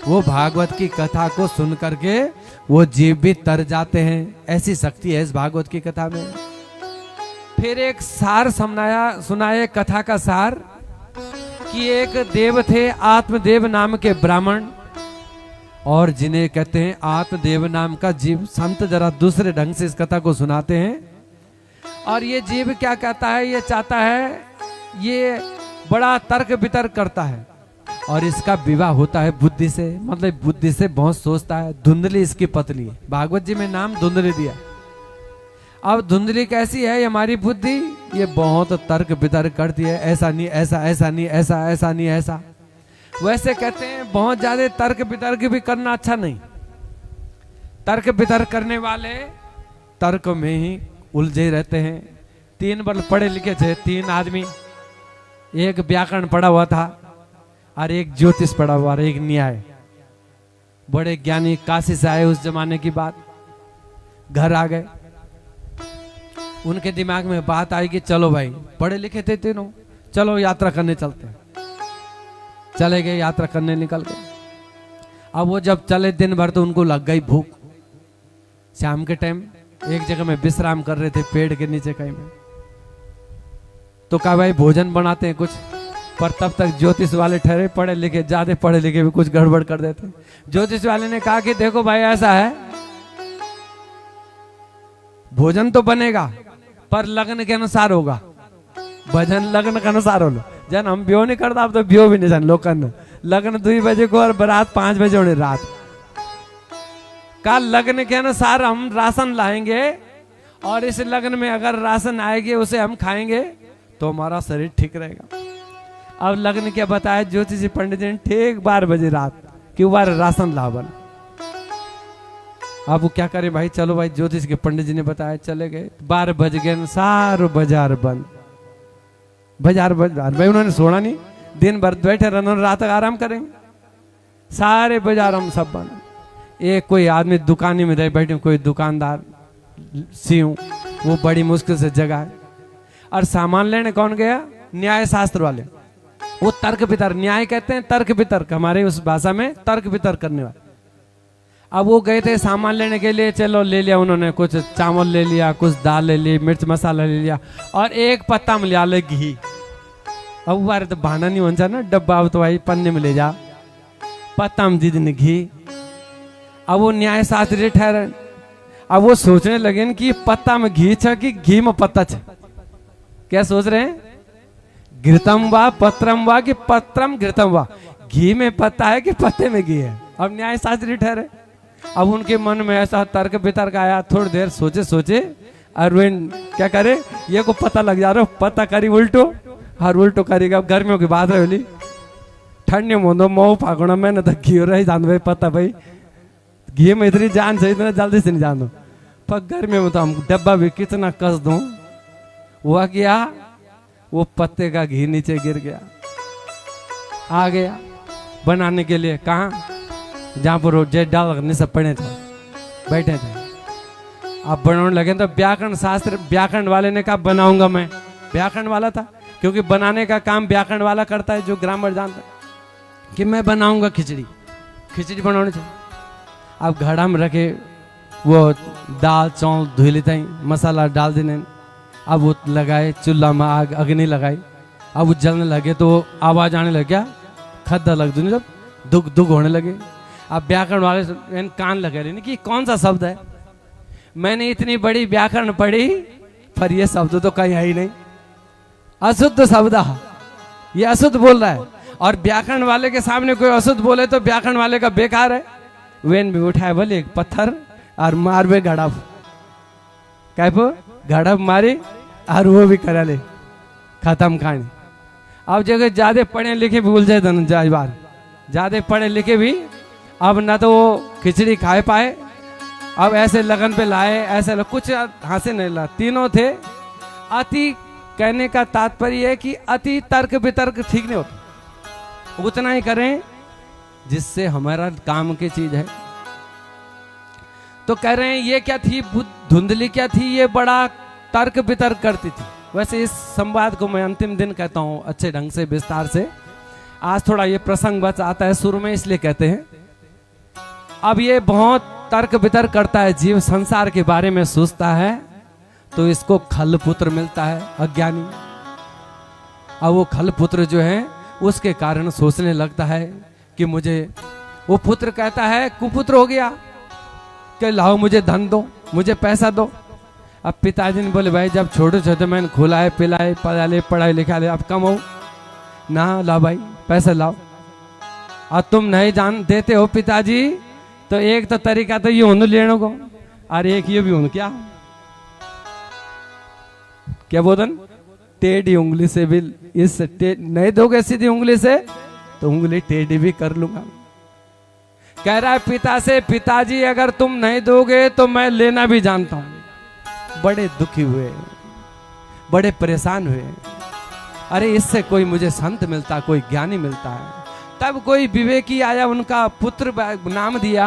वो भागवत की कथा को सुन करके वो जीव भी तर जाते हैं। ऐसी शक्ति है इस भागवत की कथा में। फिर एक सार सुनाया कथा का सार कि एक देव थे आत्मदेव नाम के ब्राह्मण, और जिन्हें कहते हैं आत्मदेव नाम का जीव। संत जरा दूसरे ढंग से इस कथा को सुनाते हैं। और ये जीव क्या कहता है, ये चाहता है, ये बड़ा तर्क वितर्क करता है और इसका विवाह होता है बुद्धि से, मतलब बुद्धि से बहुत सोचता है। धुंधली इसकी पतली है, भागवत जी में नाम धुंधली दिया। अब धुंधली कैसी है हमारी बुद्धि, ये बहुत तर्क वितर्क करती है, ऐसा नहीं ऐसा, ऐसा नहीं ऐसा, ऐसा नहीं ऐसा। वैसे कहते हैं बहुत ज्यादा तर्क वितर्क भी करना अच्छा नहीं। तर्क वितर्क करने वाले तर्क में ही उलझे रहते हैं। 3 बार पढ़े लिखे थे 3 आदमी, एक व्याकरण पढ़ा हुआ था और एक ज्योतिष पढ़ा हुआ और एक न्याय। बड़े ज्ञानी काशी से आए उस जमाने की बात, घर आ गए। उनके दिमाग में बात आई कि चलो भाई, पढ़े लिखे थे तीनों, चलो यात्रा करने चलते हैं। चले गए, यात्रा करने निकल गए। अब वो जब चले दिन भर तो उनको लग गई भूख। शाम के टाइम एक जगह में विश्राम कर रहे थे पेड़ के नीचे कहीं में, तो कहा भाई भोजन बनाते हैं कुछ। पर तब तक ज्योतिष वाले ठहरे, पढ़े लिखे, ज्यादा पढ़े लिखे भी कुछ गड़बड़ कर देते। ज्योतिष वाले ने कहा कि देखो भाई ऐसा है, भोजन तो बनेगा पर लग्न के अनुसार होगा, भजन लग्न के अनुसार हो। जन हम ब्यो नहीं करता, अब तो ब्यो भी नहीं जान लोकन, लग्न 2 बजे को और बारात 5 बजे होने रात का। लग्न के अनुसार हम राशन लाएंगे और इस लग्न में अगर राशन आएगी उसे हम खाएंगे तो हमारा शरीर ठीक रहेगा। अब लग्न क्या बताया ज्योतिषी पंडित जी ने, ठीक 12 बजे रात कि बार राशन लावन। अब वो क्या करे भाई, चलो भाई ज्योतिष के पंडित जी ने बताया, चले गए। 12 बज गए, सारो बाजार बंद, बाजार भाई उन्होंने सोना नहीं, दिन भर बैठे रहना, रात तक आराम करेंगे। सारे बाजार हम सब बंद। एक कोई आदमी दुकानी में रह बैठे, कोई दुकानदार सिंह, वो बड़ी मुश्किल से जगह है। और सामान लेने कौन गया, न्याय शास्त्र वाले, वो तर्क वितर्क, न्याय कहते हैं तर्क वितर्क, हमारे उस भाषा में तर्क वितर्क करने वाले। अब वो गए थे सामान लेने के लिए, चलो ले लिया उन्होंने, कुछ चावल ले लिया, कुछ दाल ले ली, मिर्च मसाला ले लिया और एक पत्ता में लिया ले घी। अब बारे तो बहाना नहीं होना ना, डब्बा अब तो भाई पन्ने में ले जा, पत्ता में दीदी ने घी। अब वो न्याय शास्त्री ठहरे, अब वो सोचने लगे कि पत्ता में घी छ कि घी में पत्ता छ। क्या सोच रहे हैं, घृतम वा पत्रम वा कि पत्रम घृतम वा, घी में पत्ता है कि पत्ते में घी है। अब न्याय शास्त्री ठहरे। अब उनके मन में ऐसा तर्क वितर्क आया, थोड़ी देर सोचे सोचे अरविंद क्या करे, ये को पता लग जा रहा, पता करी उल्टो और उल्टो करेगा। गर्मियों की बात है बोली, ठंडी में मऊ फागुना में न तो घी रही जान भाई, पता भाई घी में इतनी जान से इतना जल्दी से नहीं जान दो, पर गर्मी में तो हम डब्बा भी कितना कस दूं। हुआ क्या, वो पत्ते का घी नीचे गिर गया, आ गया बनाने के लिए। कहाँ, जहाँ पर वो जेट डाल नहीं सब पड़े थे, बैठे थे। अब बनाने लगे तो व्याकरण शास्त्र, व्याकरण वाले ने कहा बनाऊंगा मैं, व्याकरण वाला था क्योंकि बनाने का काम व्याकरण वाला करता है जो ग्रामर जानता है, कि मैं बनाऊंगा खिचड़ी, खिचड़ी बनाने चाहिए। अब घड़ा में रखे वो दाल चावल धुई लेते हैं, मसाला डाल देने। अब वो लगाए चूल्हा में, आग अग्नि लगाई। अब वो जलने लगे तो आवाज आने लग गया, खद्दा लग दूँ, जब दुख दुख होने लगे। अब व्याकरण वाले कान लगे रहे कि कौन सा शब्द है, मैंने इतनी बड़ी व्याकरण पढ़ी पर ये शब्द तो कहीं है ही नहीं, अशुद्ध शब्द, ये अशुद्ध बोल रहा है। और व्याकरण वाले के सामने कोई अशुद्ध बोले तो व्याकरण वाले का बेकार है। वेन भी उठाए बोले एक पत्थर और मार बे गड़ब, कह गड़ब मारी और वो भी करा ले, खत्म कहानी। अब जगह ज्यादा पढ़े लिखे भी भूल जाए बार, ज्यादा पढ़े लिखे भी अब ना तो वो खिचड़ी खाए पाए। अब ऐसे लगन पे लाए, ऐसे कुछ हाथ से नहीं ला, तीनों थे। अति कहने का तात्पर्य है कि अति तर्क वितर्क ठीक नहीं होता, उतना ही करें जिससे हमारा काम की चीज है। तो कह रहे हैं ये क्या थी, धुंधली क्या थी, ये बड़ा तर्क वितर्क करती थी। वैसे इस संवाद को मैं अंतिम दिन कहता हूं अच्छे ढंग से विस्तार से, आज थोड़ा ये प्रसंग बच आता है शुरू में इसलिए कहते हैं। अब ये बहुत तर्क वितर्क करता है, जीव संसार के बारे में सोचता है तो इसको खल पुत्र मिलता है, अज्ञानी। अब वो खल पुत्र जो है उसके कारण सोचने लगता है कि मुझे, वो पुत्र कहता है कुपुत्र हो गया कि लाओ मुझे धन दो, मुझे पैसा दो। अब पिताजी ने बोले भाई जब छोटे छोटे मैंने खुलाए पिलाए पढ़ाए पढ़ाई लिखाए, अब कमाओ ना, लाओ भाई पैसा लाओ। और तुम नहीं जान देते हो पिताजी, तो एक तो तरीका तो ये होने लेने को, और एक ये भी होने क्या बोधन, टेढ़ी उंगली से भी इस नहीं दोगे सीधी उंगली से तो उंगली टेढ़ी भी कर लूंगा। कह रहा है पिता से, पिताजी अगर तुम नहीं दोगे तो मैं लेना भी जानता हूं। बड़े दुखी हुए, बड़े परेशान हुए, अरे इससे कोई मुझे संत मिलता, कोई ज्ञानी मिलता है। तब कोई विवेकी आया, उनका पुत्र नाम दिया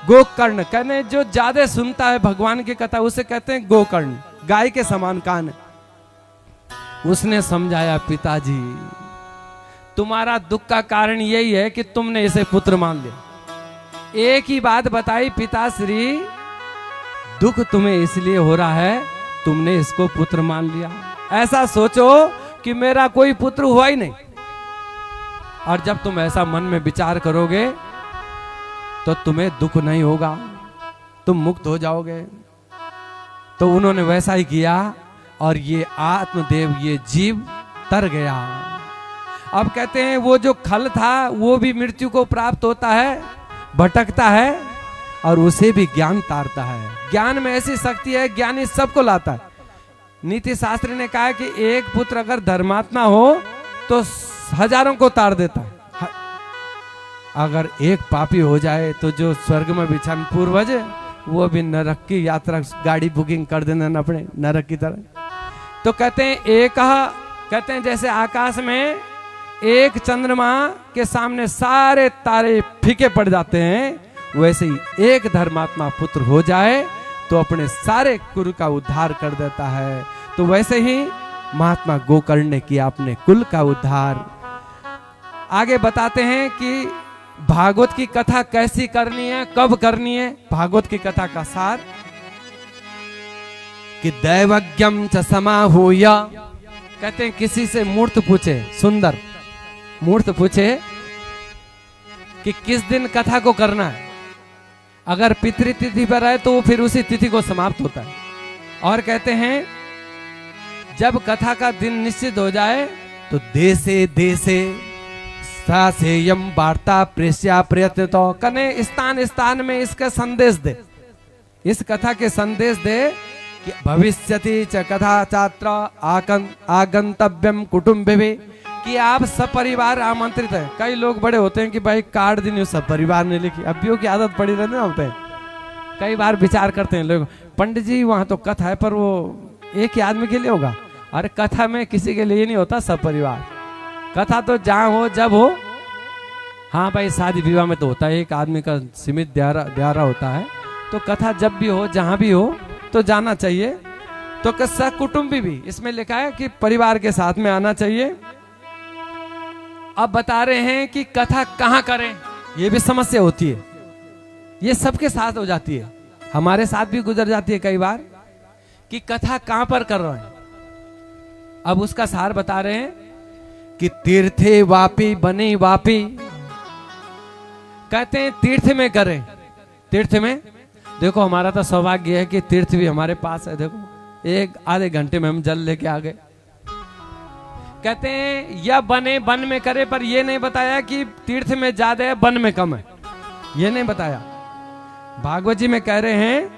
गोकर्ण। कहने जो ज्यादा सुनता है भगवान की कथा उसे कहते हैं गोकर्ण, गाय के समान कान। उसने समझाया पिताजी तुम्हारा दुख का कारण यही है कि तुमने इसे पुत्र मान लिया। एक ही बात बताई पिताश्री, दुख तुम्हें इसलिए हो रहा है तुमने इसको पुत्र मान लिया। ऐसा सोचो कि मेरा कोई पुत्र हुआ ही नहीं, और जब तुम ऐसा मन में विचार करोगे तो तुम्हें दुख नहीं होगा, तुम मुक्त हो जाओगे। तो उन्होंने वैसा ही किया और ये आत्मदेव, ये जीव तर गया। अब कहते हैं वो जो खल था वो भी मृत्यु को प्राप्त होता है, भटकता है और उसे भी ज्ञान तारता है। ज्ञान में ऐसी शक्ति है, ज्ञानी सबको लाता है। नीति शास्त्र ने कहा कि एक पुत्र अगर धर्मात्मा हो तो हजारों को तार देता है, अगर एक पापी हो जाए तो जो स्वर्ग में बिछान पूर्वज वो भी नरक की यात्रा गाड़ी बुकिंग कर देना अपने नरक की तरह। तो कहते हैं कहते हैं जैसे आकाश में एक चंद्रमा के सामने सारे तारे फीके पड़ जाते हैं, वैसे ही एक धर्मात्मा पुत्र हो जाए तो अपने सारे कुल का उद्धार कर देता है। तो वैसे ही महात्मा गोकर्ण ने किया अपने कुल का उद्धार। आगे बताते हैं कि भागवत की कथा कैसी करनी है, कब करनी है। भागवत की कथा का सार कि दैवज्ञम च समाहूय, कहते हैं किसी से मूर्त पूछे, सुंदर मूर्त पूछे कि किस दिन कथा को करना है। अगर पितृतिथि पर है तो फिर उसी तिथि को समाप्त होता है। और कहते हैं जब कथा का दिन निश्चित हो जाए तो देशे देशे सासेयम वार्ता प्रेष्या प्रयत्न, तो कने स्थान स्थान में इसका संदेश दे, इस कथा के संदेश दे कि भविष्यति च कथा छात्र आगंतव्यम कुटुंबे, कि आप सब परिवार आमंत्रित है। कई लोग बड़े होते हैं कि भाई कार्ड दिन सब परिवार ने लिखी, अभियों की आदत पड़ी रहने होते हैं। कई बार विचार करते हैं लोग, पंडित जी वहां तो कथा है पर वो एक ही आदमी के लिए होगा। अरे कथा में किसी के लिए नहीं होता, सब परिवार। कथा तो जहां हो जब हो। हाँ भाई शादी विवाह में तो होता है, एक आदमी का सीमित द्वारा होता है। तो कथा जब भी हो जहां भी हो तो जाना चाहिए। तो कस्सा कुटुंबी भी इसमें लिखा है कि परिवार के साथ में आना चाहिए। अब बता रहे हैं कि कथा कहां करें, ये भी समस्या होती है। ये सबके साथ हो जाती है, हमारे साथ भी गुजर जाती है कई बार कि कथा कहां पर कर रहे हैं। अब उसका सार बता रहे हैं कि तीर्थे वापी बने वापी, कहते हैं तीर्थ में करें। तीर्थ में देखो हमारा तो सौभाग्य है कि तीर्थ भी हमारे पास है। देखो एक आधे घंटे में हम जल लेके आ गए। कहते हैं या बने वन में करे, पर ये नहीं बताया कि तीर्थ में ज्यादा है वन में कम है, ये नहीं बताया। भागवत जी में कह रहे हैं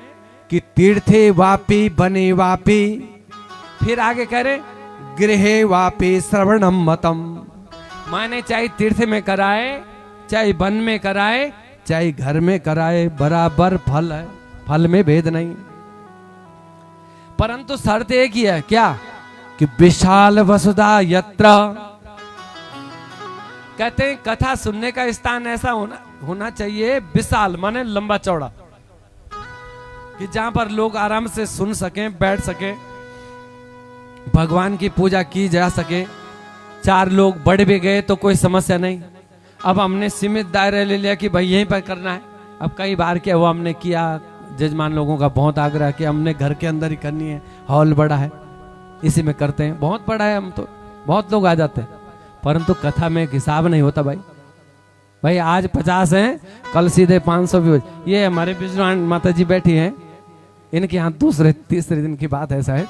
कि तीर्थे वापी बने वापी, फिर आगे कह रहे गृहे वापी श्रवणम मतम, माने चाहे तीर्थ में कराए चाहे वन में कराए चाहे घर में कराए बराबर फल है, फल में भेद नहीं। परंतु शर्त एक ही है, क्या कि विशाल वसुधा यत्र, कहते हैं कथा सुनने का स्थान ऐसा होना चाहिए विशाल माने लंबा चौड़ा, कि जहां पर लोग आराम से सुन सकें, बैठ सके, भगवान की पूजा की जा सके। चार लोग बढ़ भी गए तो कोई समस्या नहीं। अब हमने सीमित दायरे ले लिया कि भाई यहीं पर करना है। अब कई बार क्या हुआ, हमने किया, जजमान लोगों का बहुत आग्रह कि हमने घर के अंदर ही करनी है, हॉल बड़ा है इसी में करते हैं, बहुत बड़ा है, हम तो बहुत लोग आ जाते हैं। परंतु कथा में एक हिसाब नहीं होता भाई। भाई आज 50 हैं, कल सीधे 500 भी हो। ये हमारे बिजवान माता जी बैठी हैं, इनके यहाँ दूसरे तीसरे दिन की बात है शायद,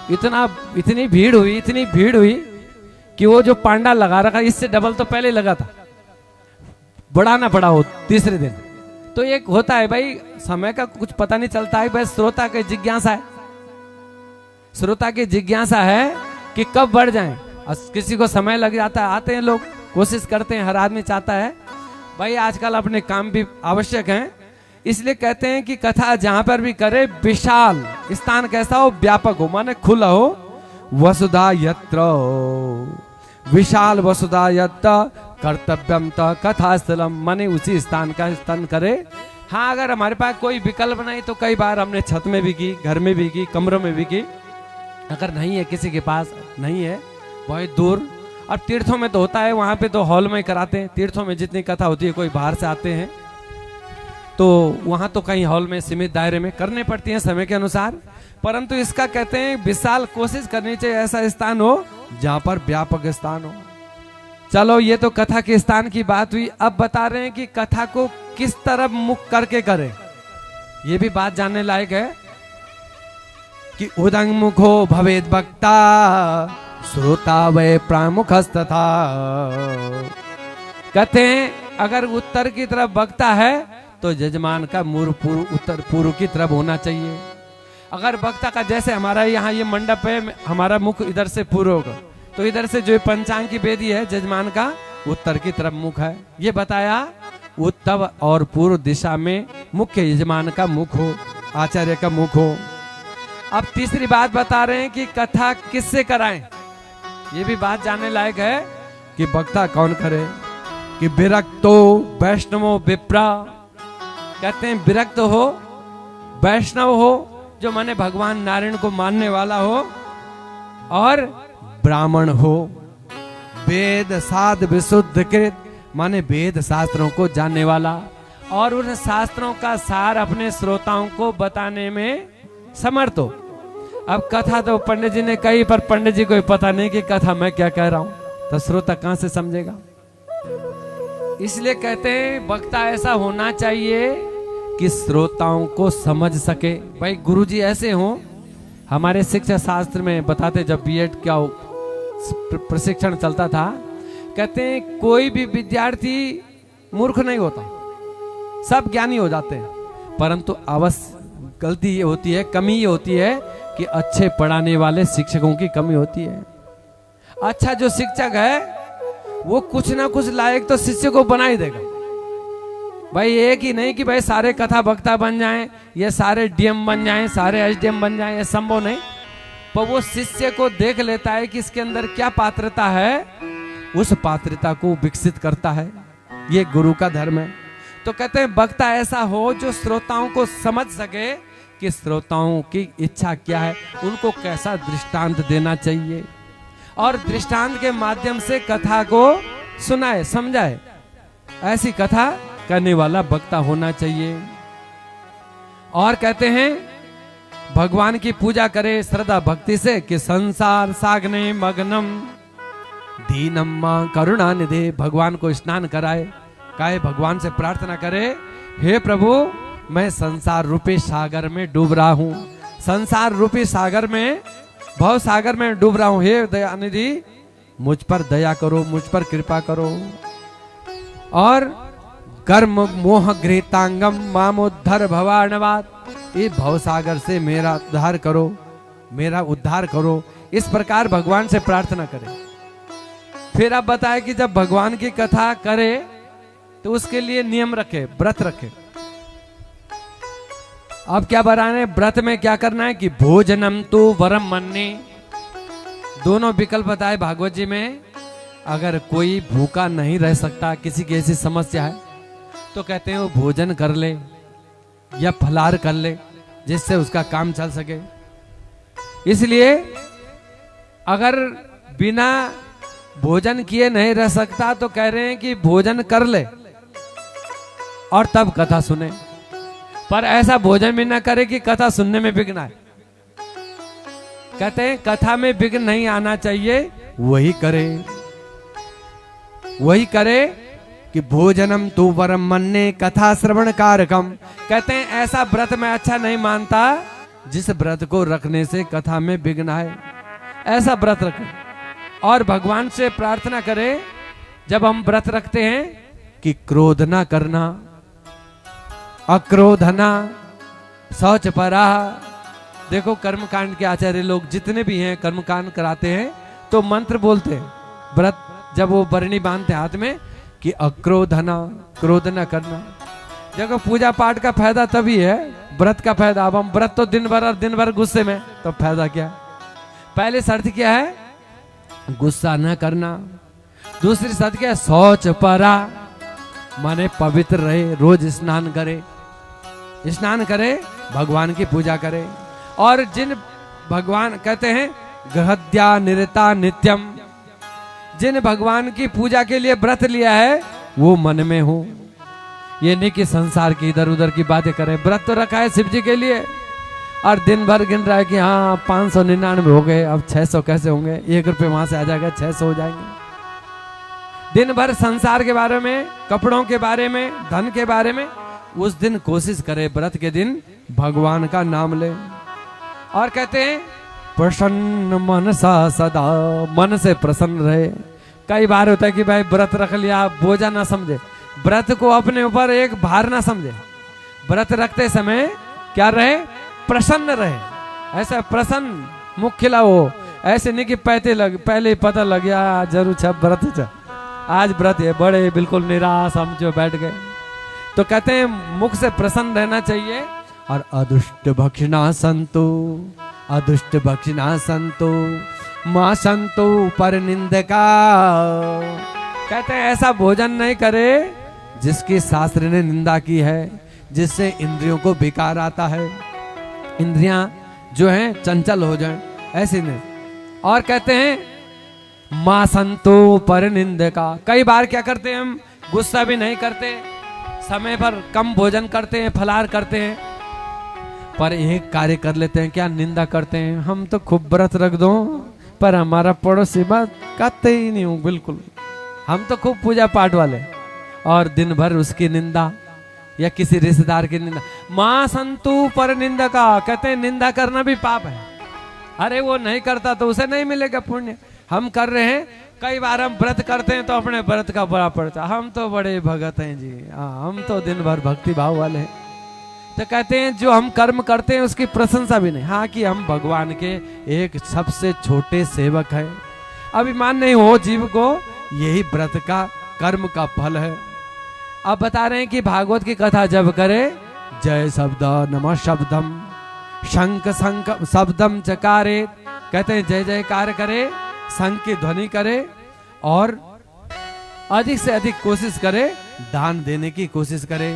इतनी भीड़ हुई कि वो जो पांडा लगा रखा इससे डबल तो पहले लगा था, बढ़ाना पड़ा हो तीसरे दिन। तो एक होता है भाई, समय का कुछ पता नहीं चलता है। बस श्रोता की जिज्ञासा है कि कब बढ़ जाएं। किसी को समय लग जाता है, आते हैं लोग, कोशिश करते हैं, हर आदमी चाहता है भाई आजकल अपने काम भी आवश्यक हैं, इसलिए कहते हैं कि कथा जहां पर भी करे विशाल स्थान कैसा हो, व्यापक हो, माने खुला हो। वसुधा यत्र, विशाल वसुधा यत्र कर्तव्यम त कथा स्थलम, माने उसी स्थान का स्थान करे। हाँ अगर हमारे पास कोई विकल्प नहीं तो कई बार हमने छत में भी की, घर में भी की, कमरों में भी की। अगर नहीं है, किसी के पास नहीं है बहुत दूर, अब तीर्थों में तो होता है, वहां पे तो हॉल में कराते हैं। तीर्थों में जितनी कथा होती है, कोई बाहर से आते हैं तो वहां तो कहीं हॉल में सीमित दायरे में करने पड़ती है समय के अनुसार। परंतु इसका कहते हैं विशाल कोशिश करनी चाहिए, ऐसा स्थान हो जहां पर व्यापक स्थान हो। चलो ये तो कथा के स्थान की बात हुई। अब बता रहे हैं कि कथा को किस तरफ मुख करके करें, ये भी बात जानने लायक है कि उदंग मुखो भवेद वक्ता श्रोता वे प्रामुखस्तथा, कहते हैं अगर उत्तर की तरफ वक्ता है तो जजमान का मुंह उत्तर पूर्व की तरफ होना चाहिए। अगर वक्ता का, जैसे हमारा यहाँ ये मंडप है, हमारा मुख इधर से पूर्व होगा, तो इधर से जो पंचांग की वेदी है जजमान का उत्तर की तरफ मुख है। ये बताया उत्तर और पूर्व दिशा में मुख्य यजमान का मुख हो, आचार्य का मुख हो। अब तीसरी बात बता रहे हैं कि कथा किससे कराएं, ये भी बात जानने लायक है कि वक्ता कौन करे। कि विरक्तो वैष्णवो विप्रा, कहते हैं विरक्त हो, वैष्णव हो, जो माने भगवान नारायण को मानने वाला हो, और ब्राह्मण हो, वेद साध विशुद्ध कृत, माने वेद शास्त्रों को जानने वाला, और उन शास्त्रों का सार अपने श्रोताओं को बताने में समर्थ हो। अब कथा तो पंडित जी ने कही, पर पंडित जी को पता नहीं कि कथा मैं क्या कह रहा हूं, तो श्रोता कहां से समझेगा। इसलिए कहते हैं वक्ता ऐसा होना चाहिए कि श्रोताओं को समझ सके। भाई गुरुजी ऐसे हों, हमारे शिक्षा शास्त्र में बताते, जब बीएड का प्रशिक्षण चलता था, कहते हैं कोई भी विद्यार्थी मूर्ख नहीं होता, सब ज्ञानी हो जाते हैं, परंतु अवश्य गलती ये होती है, कमी ये होती है कि अच्छे पढ़ाने वाले शिक्षकों की कमी होती है। अच्छा जो शिक्षक है वो कुछ ना कुछ लायक तो शिष्य को बना ही देगा। भाई एक ही नहीं कि भाई सारे कथा वक्ता बन जाएं, ये सारे डीएम बन जाएं, सारे एसडीएम बन जाएं, ये संभव नहीं। पर वो शिष्य को देख लेता है कि इसके अंदर क्या पात्रता है, उस पात्रता को विकसित करता है। ये गुरु का धर्म है। तो कहते हैं वक्ता ऐसा हो जो श्रोताओं को समझ सके कि श्रोताओं की इच्छा क्या है, उनको कैसा दृष्टांत देना चाहिए, और दृष्टांत के माध्यम से कथा को सुनाए, समझाए। ऐसी कथा करने वाला वक्ता होना चाहिए। और कहते हैं भगवान की पूजा करे श्रद्धा भक्ति से कि संसार सागने मग्नम दीनम्मा करुणा निधे। भगवान को स्नान कराए, काहे भगवान से प्रार्थना करे, हे प्रभु मैं संसार रूपी सागर में डूब रहा हूं, संसार रूपी सागर में, भव सागर में डूब रहा हूं, हे दयानिधि मुझ पर दया करो, मुझ पर कृपा करो। और कर्म मोह गृहीतांगम मामोद्धर भवार्णवात, इस भव सागर से मेरा उद्धार करो, मेरा उद्धार करो। इस प्रकार भगवान से प्रार्थना करें। फिर आप बताएं कि जब भगवान की कथा करे तो उसके लिए नियम रखे, व्रत रखे। अब क्या बनाने, व्रत में क्या करना है कि भोजनम तो वरम मन्ने। दोनों विकल्प बताए भागवत जी में। अगर कोई भूखा नहीं रह सकता, किसी की ऐसी समस्या है, तो कहते हैं वो भोजन कर ले या फलाहार कर ले, जिससे उसका काम चल सके। इसलिए अगर बिना भोजन किए नहीं रह सकता तो कह रहे हैं कि भोजन कर ले और तब कथा सुने। पर ऐसा भोजन भी ना करे कि कथा सुनने में विघ्न आए। कहते हैं कथा में विघ्न नहीं आना चाहिए, वही करे, वही करे कि भोजनम तू वरम मन्ने कथा श्रवण कारकम। कहते हैं ऐसा व्रत मैं अच्छा नहीं मानता जिस व्रत को रखने से कथा में विघ्न आए। ऐसा व्रत रखें और भगवान से प्रार्थना करें जब हम व्रत रखते हैं कि क्रोध ना करना, अक्रोधना, शौच परा। देखो कर्मकांड के आचार्य लोग जितने भी हैं कर्मकांड कराते हैं तो मंत्र बोलते हैं व्रत, जब वो बरनी बांधते हाथ में कि अक्रोधना, क्रोध न करना। देखो पूजा पाठ का फायदा तभी है, व्रत का फायदा। अब हम व्रत तो दिन भर गुस्से में, तो फायदा क्या? पहले शर्त क्या है? गुस्सा न करना। दूसरी शर्त क्या है? शौच परा, माने पवित्र रहे, रोज स्नान करे, स्नान करे, भगवान की पूजा करे। और जिन भगवान कहते हैं गृहद्या निरता नित्यम, जिन भगवान की पूजा के लिए व्रत लिया है वो मन में हो। ये नहीं कि संसार की इधर उधर की बातें करें। व्रत तो रखा है शिव जी के लिए और दिन भर गिन रहा है कि हाँ 599 हो गए, अब 600 कैसे होंगे, 1 रुपये वहां से आ जाएगा, 600 हो जाएंगे। दिन भर संसार के बारे में, कपड़ों के बारे में, धन के बारे में। उस दिन कोशिश करे व्रत के दिन भगवान का नाम ले। और कहते हैं प्रसन्न मन सा सदा, मन से प्रसन्न रहे। कई बार होता है कि भाई व्रत रख लिया, बोझा ना समझे, व्रत को अपने ऊपर एक भार ना समझे। व्रत रखते समय क्या रहे? प्रसन्न रहे। ऐसा प्रसन्न मुख खिला हो, ऐसे नहीं कि पहले पता लग गया जरूर छप व्रत छ, आज व्रत है, बड़े बिल्कुल निराश हम जो बैठ गए। तो कहते हैं मुख से प्रसन्न रहना चाहिए। और अदुष्ट भक्षिणा संतो, अदुष्ट भक्षिणा संतो मां संतो पर निंदका। कहते हैं ऐसा भोजन नहीं करे जिसकी शास्त्र ने निंदा की है, जिससे इंद्रियों को विकार आता है, इंद्रियां जो हैं चंचल हो जाएं, ऐसे नहीं। और कहते हैं मां संतो पर निंदका। कई बार क्या करते हैं हम, गुस्सा भी नहीं करते, समय पर कम भोजन करते हैं, फलाहार करते हैं, पर एक कार्य कर लेते हैं, क्या निंदा करते हैं। हम तो खूब व्रत रख दो पर हमारा पड़ोसी बात कहते ही नहीं हूं बिल्कुल, हम तो खूब पूजा पाठ वाले, और दिन भर उसकी निंदा या किसी रिश्तेदार की निंदा। मां संतु पर निंदा का। कहते हैं निंदा करना भी पाप है। अरे वो नहीं करता तो उसे नहीं मिलेगा पुण्य, हम कर रहे हैं। कई बार हम व्रत करते हैं तो अपने व्रत का बड़ा पड़ता, हम तो बड़े भगत हैं जी, हम तो दिन भर भक्ति भाव वाले हैं। तो कहते हैं जो हम कर्म करते हैं उसकी प्रशंसा भी नहीं, हाँ कि हम भगवान के एक सबसे छोटे सेवक है। अभिमान नहीं हो जीव को, यही व्रत का कर्म का फल है। अब बता रहे हैं कि भागवत की कथा जब करे, जय शब्द नमः शब्दम शंख शंख शब्दम चकारे, कहते हैं जय जयकार करे, शंख की ध्वनि करे और अधिक से अधिक कोशिश करे, दान देने की कोशिश करे।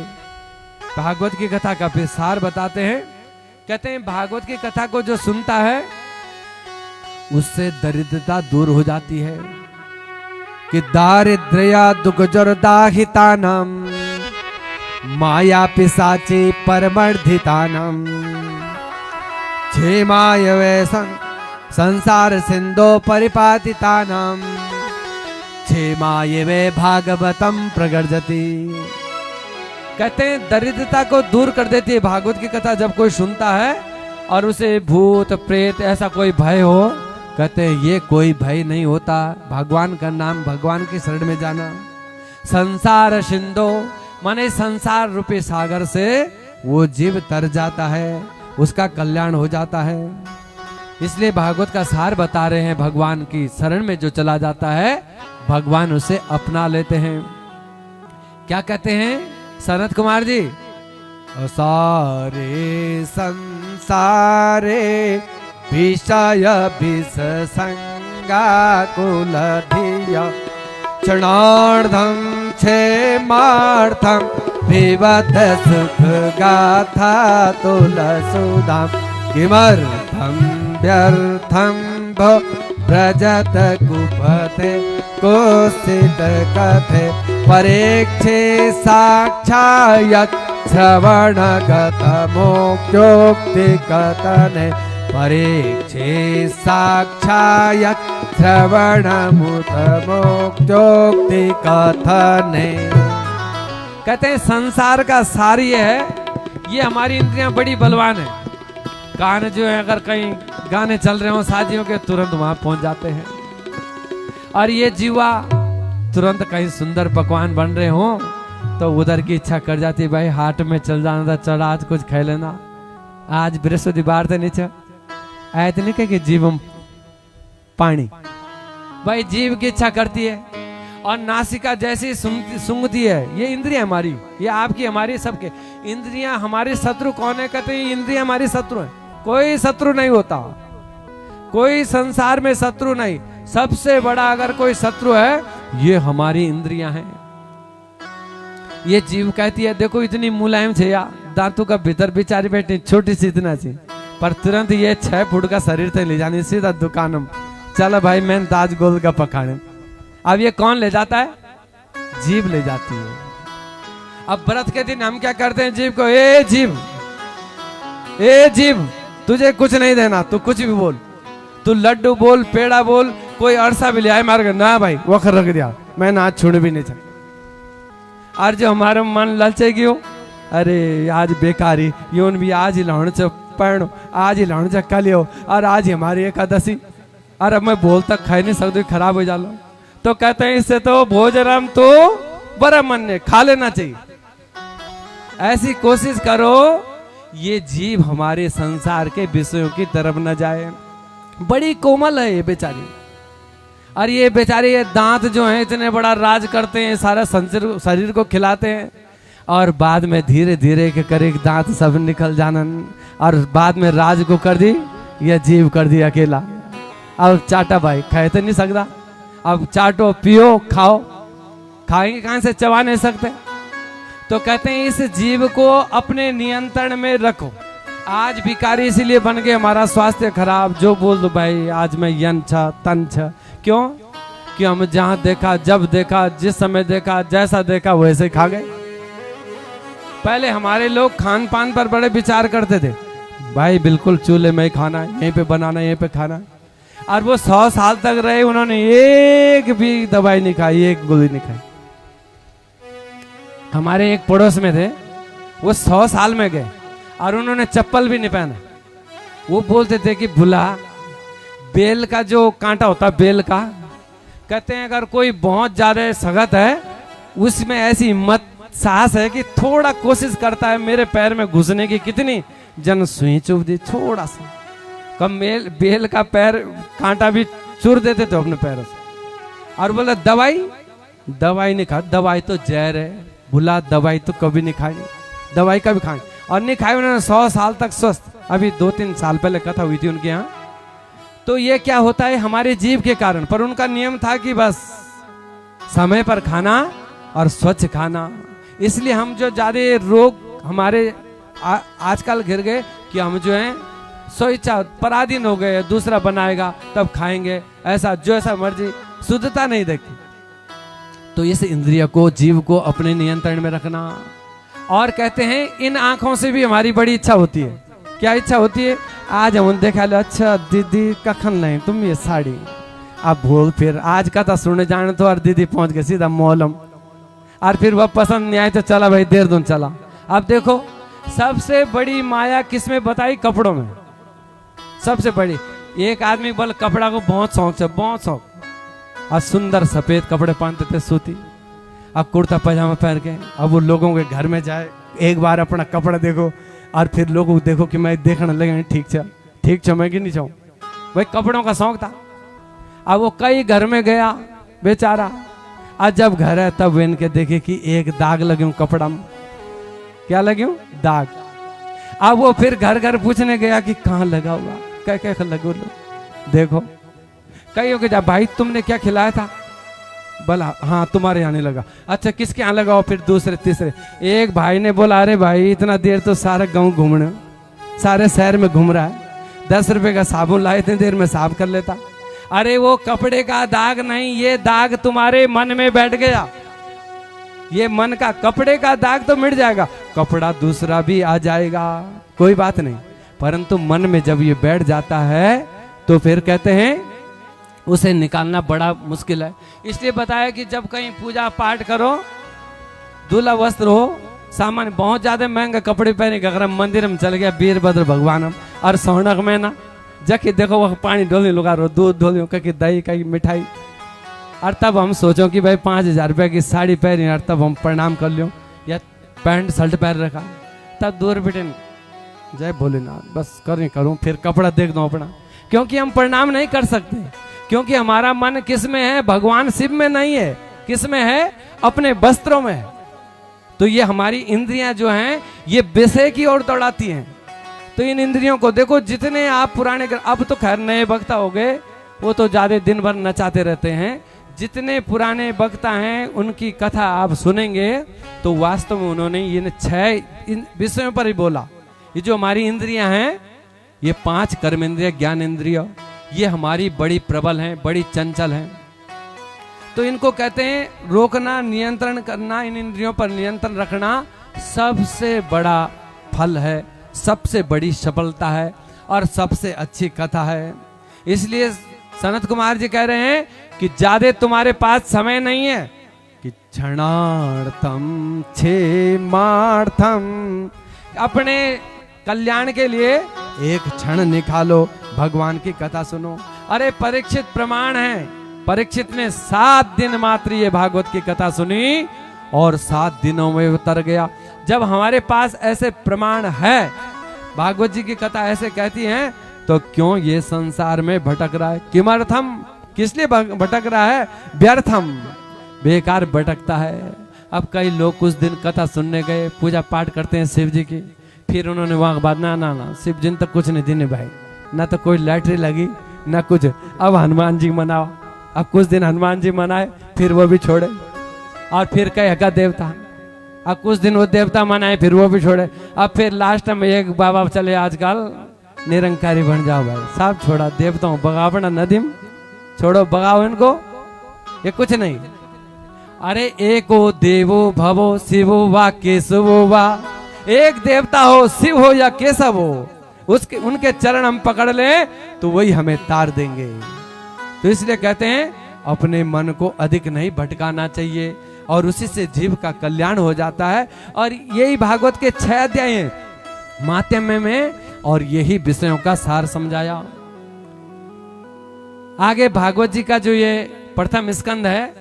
भागवत की कथा का फिर सार बताते हैं, कहते हैं भागवत की कथा को जो सुनता है उससे दरिद्रता दूर हो जाती है। कि दारिद्र्या दुर्गजर दाहितानम माया पिशाचे परमर्धितानम क्षेमाय वैसं संसार सिंधो परिपातितानम क्षेमाय वे भागवतम प्रगर्जति। कहते हैं दरिद्रता को दूर कर देती है भागवत की कथा जब कोई सुनता है और उसे भूत प्रेत ऐसा कोई भय हो, कहते हैं ये कोई भय नहीं होता, भगवान का नाम भगवान की शरण में जाना। संसार सिंधु माने संसार रूपी सागर से वो जीव तर जाता है, उसका कल्याण हो जाता है। इसलिए भागवत का सार बता रहे हैं, भगवान की शरण में जो चला जाता है भगवान उसे अपना लेते हैं। क्या कहते हैं सनत कुमार जी, सारे संसारे विषय विष संगा कुलधिया क्षणार्धम क्षेमार्थम विवत सुख गाथा तुलसुधाम किमर्थम व्यर्थम भो व्रजत कुपते कोसित कथे परीक्षे साक्षायत श्रवणगत मोक्षोक्ति कथने परीक्षे साक्षायत श्रवणमुत मोक्षोक्ति कथने। कहते हैं संसार का सार ये है, ये हमारी इंद्रियां बड़ी बलवान है। कान जो है अगर कहीं गाने चल रहे हो शादियों के, तुरंत वहां पहुंच जाते हैं। और ये जीवा तुरंत कहीं सुंदर पकवान बन रहे हो तो उधर की इच्छा कर जाती है, भाई हाट में चल जाना था, चल आज कुछ खा लेना, आज बृहस्पतिवार थे नीचे आए तो नहीं कहे कि जीव पानी, भाई जीव की इच्छा करती है। और नासिका जैसी सूंघती है, ये इंद्रिया हमारी, ये आपकी हमारी सबके इंद्रियां हमारे शत्रु कौन है, कहते हैं इंद्रियां हमारी शत्रु है। कोई शत्रु नहीं होता, कोई संसार में शत्रु नहीं, सबसे बड़ा अगर कोई शत्रु है ये हमारी इंद्रियां हैं। ये जीव कहती है देखो इतनी मुलायम छे या दांतों का भीतर बेचारी बैठी छोटी सी इतना सी, पर तुरंत ये 6 फुट का शरीर तक ले जानी सीधा दुकान में, चलो भाई मैं दाज गोल का पकाने। अब ये कौन ले जाता है, जीव ले जाती है। अब व्रत के दिन हम क्या करते हैं जीव को, ए जीव तुझे कुछ नहीं देना, तू कुछ भी बोल, तू लड्डू बोल पेड़ा बोल, कोई अरसा भी ले आए मार ना भाई वो रख दिया, मैं ना छुड़ भी नहीं सकता। और जो हमारे मन ललचेगी हो, अरे आज बेकारी यून भी आज ही लाउन च पैणो, आज ही लाउन च कलियो, और आज ही हमारी एकादशी, और अब मैं बोल तक खाई नहीं सकती, खराब हो जालो। तो कहते हैं इससे तो भोजनम तो बड़ा मन ने खा लेना चाहिए। ऐसी कोशिश करो ये जीव हमारे संसार के विषयों की तरफ न जाए। बड़ी कोमल है ये बेचारी, और ये बेचारी ये दांत जो है इतने बड़ा राज करते हैं, सारा शरीर को खिलाते हैं, और बाद में धीरे धीरे के करे दांत सब निकल जाना, और बाद में राज को कर दी ये जीव कर दी अकेला। अब चाटा भाई खाए तो नहीं सकता, अब चाटो पियो खाओ, खाएंगे कहां से, चबा नहीं सकते। तो कहते हैं इस जीव को अपने नियंत्रण में रखो। आज भिखारी इसीलिए बन गए, हमारा स्वास्थ्य खराब, जो बोल दो भाई आज मैं यन छ तन छ, क्यों कि हम जहां देखा जब देखा जिस समय देखा जैसा देखा वैसे खा गए। पहले हमारे लोग खान पान पर बड़े विचार करते थे, भाई बिल्कुल चूल्हे में ही खाना है, यहीं पे बनाना यहीं पे खाना, और वो 100 साल तक रहे, उन्होंने एक भी दवाई नहीं खाई, एक गोली नहीं खाई। हमारे एक पड़ोस में थे, वो 100 साल में गए और उन्होंने चप्पल भी नहीं पहना। वो बोलते थे कि भुला बेल का जो कांटा होता बेल का, कहते हैं अगर कोई बहुत ज्यादा सख्त है उसमें ऐसी हिम्मत साहस है कि थोड़ा कोशिश करता है मेरे पैर में घुसने की, कितनी जन सुई चुभ दी थोड़ा सा, कम बेल का पैर कांटा भी चुर देते थे अपने पैरों से। और बोला दवाई नहीं खा, दवाई तो जहर है, भुला दवाई तो कभी नहीं खाई, दवाई कभी खाई और नहीं खाई उन्होंने 100 साल तक स्वस्थ। अभी 2-3 साल पहले कथा हुई थी उनके यहाँ। तो ये क्या होता है हमारे जीव के कारण, पर उनका नियम था कि बस समय पर खाना और स्वच्छ खाना। इसलिए हम जो ज्यादा रोग हमारे आजकल घिर गए कि हम जो है स्वेच्छा पराधीन हो गए, दूसरा बनाएगा तब खाएंगे, ऐसा जो ऐसा मर्जी, शुद्धता नहीं देखी। तो इस इंद्रिय को, जीव को अपने नियंत्रण में रखना। और कहते हैं इन आंखों से भी हमारी बड़ी इच्छा होती है। क्या इच्छा होती है? आज हम देखा लो, अच्छा दीदी कखन नहीं तुम ये साड़ी, अब भूल फिर आज कथा सुनने जाने तो और दीदी पहुंच गए सीधा मॉलम, और फिर वह पसंद नहीं आए तो चला भाई देहरादून चला। अब देखो सबसे बड़ी माया किसमें बताई? कपड़ों में सबसे बड़ी। एक आदमी बोल कपड़ा को बहुत शौक है, बहुत शौक, और सुंदर सफेद कपड़े पहनते थे सूती, अब कुर्ता पजामा पहन के, अब वो लोगों के घर में जाए एक बार अपना कपड़ा देखो और फिर लोगों को देखो कि मैं देखने लगे ठीक छ मैं कि नहीं चाहूँ, भाई कपड़ों का शौक था। अब वो कई घर में गया बेचारा, आज जब घर है तब इनके देखे कि एक दाग लगे कपड़ा में। क्या लगे? दाग। अब वो फिर घर घर पूछने गया कि कहाँ लगा हुआ, क्या लगे देखो। कई हो गया भाई तुमने क्या खिलाया था? बोला हाँ तुम्हारे यहाँ नहीं लगा। अच्छा किसके यहाँ लगाओ? फिर दूसरे तीसरे। एक भाई ने बोला अरे भाई इतना देर तो सारा गांव घूमने, सारे शहर में घूम रहा है, 10 रुपए का साबुन लाए, इतनी देर में साफ कर लेता। अरे वो कपड़े का दाग नहीं, ये दाग तुम्हारे मन में बैठ गया, ये मन का, कपड़े का दाग तो मिट जाएगा, कपड़ा दूसरा भी आ जाएगा, कोई बात नहीं, परंतु मन में जब ये बैठ जाता है तो फिर कहते हैं उसे निकालना बड़ा मुश्किल है। इसलिए बताया कि जब कहीं पूजा पाठ करो, दूल्हा वस्त्र हो, सामान बहुत ज्यादा महंगा कपड़े पहने के अगर मंदिर में चल गया वीरभद्र भगवान और सौनक में ना जाके देखो वह पानी ढोलने लगा रो, दूध ढोलने कहीं दही कहीं मिठाई, और तब हम सोचो कि भाई 5,000 रुपए की साड़ी पहनी और तब हम प्रणाम कर लियो या पैंट शर्ट पहन रखा, तब दूर बेटे जय भोलेनाथ बस करूं फिर कपड़ा देख दो अपना, क्योंकि हम प्रणाम नहीं कर सकते, क्योंकि हमारा मन किस में है? भगवान शिव में नहीं है, किस में है? अपने वस्त्रों में है। तो ये हमारी इंद्रियां जो हैं ये विषय की ओर दौड़ाती हैं। तो इन इंद्रियों को देखो, जितने आप पुराने अब तो खैर नए वक्ता हो गए, वो तो ज्यादा दिन भर नचाते रहते हैं, जितने पुराने वक्ता हैं उनकी कथा आप सुनेंगे तो वास्तव में उन्होंने ये 6 विषयों पर ही बोला। ये जो हमारी इंद्रियां हैं, ये 5 कर्मेंद्रिय, ज्ञान इंद्रिय, ये हमारी बड़ी प्रबल हैं, बड़ी चंचल हैं। तो इनको कहते हैं रोकना, नियंत्रण करना, इन इंद्रियों पर नियंत्रण रखना सबसे बड़ा फल है, सबसे बड़ी सफलता है और सबसे अच्छी कथा है। इसलिए सनत कुमार जी कह रहे हैं कि ज्यादा तुम्हारे पास समय नहीं है कि क्षणार्थम क्षेमार्थम, अपने कल्याण के लिए एक क्षण निकालो, भगवान की कथा सुनो। अरे परीक्षित प्रमाण है, परीक्षित ने 7 दिन मात्र ये भागवत की कथा सुनी और 7 दिनों में उतर गया। जब हमारे पास ऐसे प्रमाण है, भागवत जी की कथा ऐसे कहती है, तो क्यों ये संसार में भटक रहा है? किमर्थम, किस लिए भटक रहा है? व्यर्थम, बेकार भटकता है। अब कई लोग कुछ दिन कथा सुनने गए, पूजा पाठ करते हैं शिव जी की, फिर उन्होंने वहां बाद ना शिव जी तक कुछ नहीं देने भाई, ना तो कोई लैटरी लगी ना कुछ, अब हनुमान जी मनाओ। अब कुछ दिन हनुमान जी मनाए, फिर वो भी छोड़े, और फिर कई हका देवता, अब कुछ दिन वो देवता मनाए, फिर वो भी छोड़े, अब फिर लास्ट में एक बाबा चले आजकल निरंकारी बन जाओ भाई, सब छोड़ा, देवताओं बगावना नदीम छोड़ो, बगाओ इनको, ये कुछ नहीं। अरे एको देवो भवो शिवो वा केशवो वा, एक देवता हो, शिव हो या केशव हो, उसके उनके चरण हम पकड़ ले तो वही हमें तार देंगे। तो इसलिए कहते हैं अपने मन को अधिक नहीं भटकाना चाहिए और उसी से जीव का कल्याण हो जाता है। और यही भागवत के 6 अध्याय हैं माध्यम में, और यही विषयों का सार समझाया। आगे भागवत जी का जो ये प्रथम स्कंद है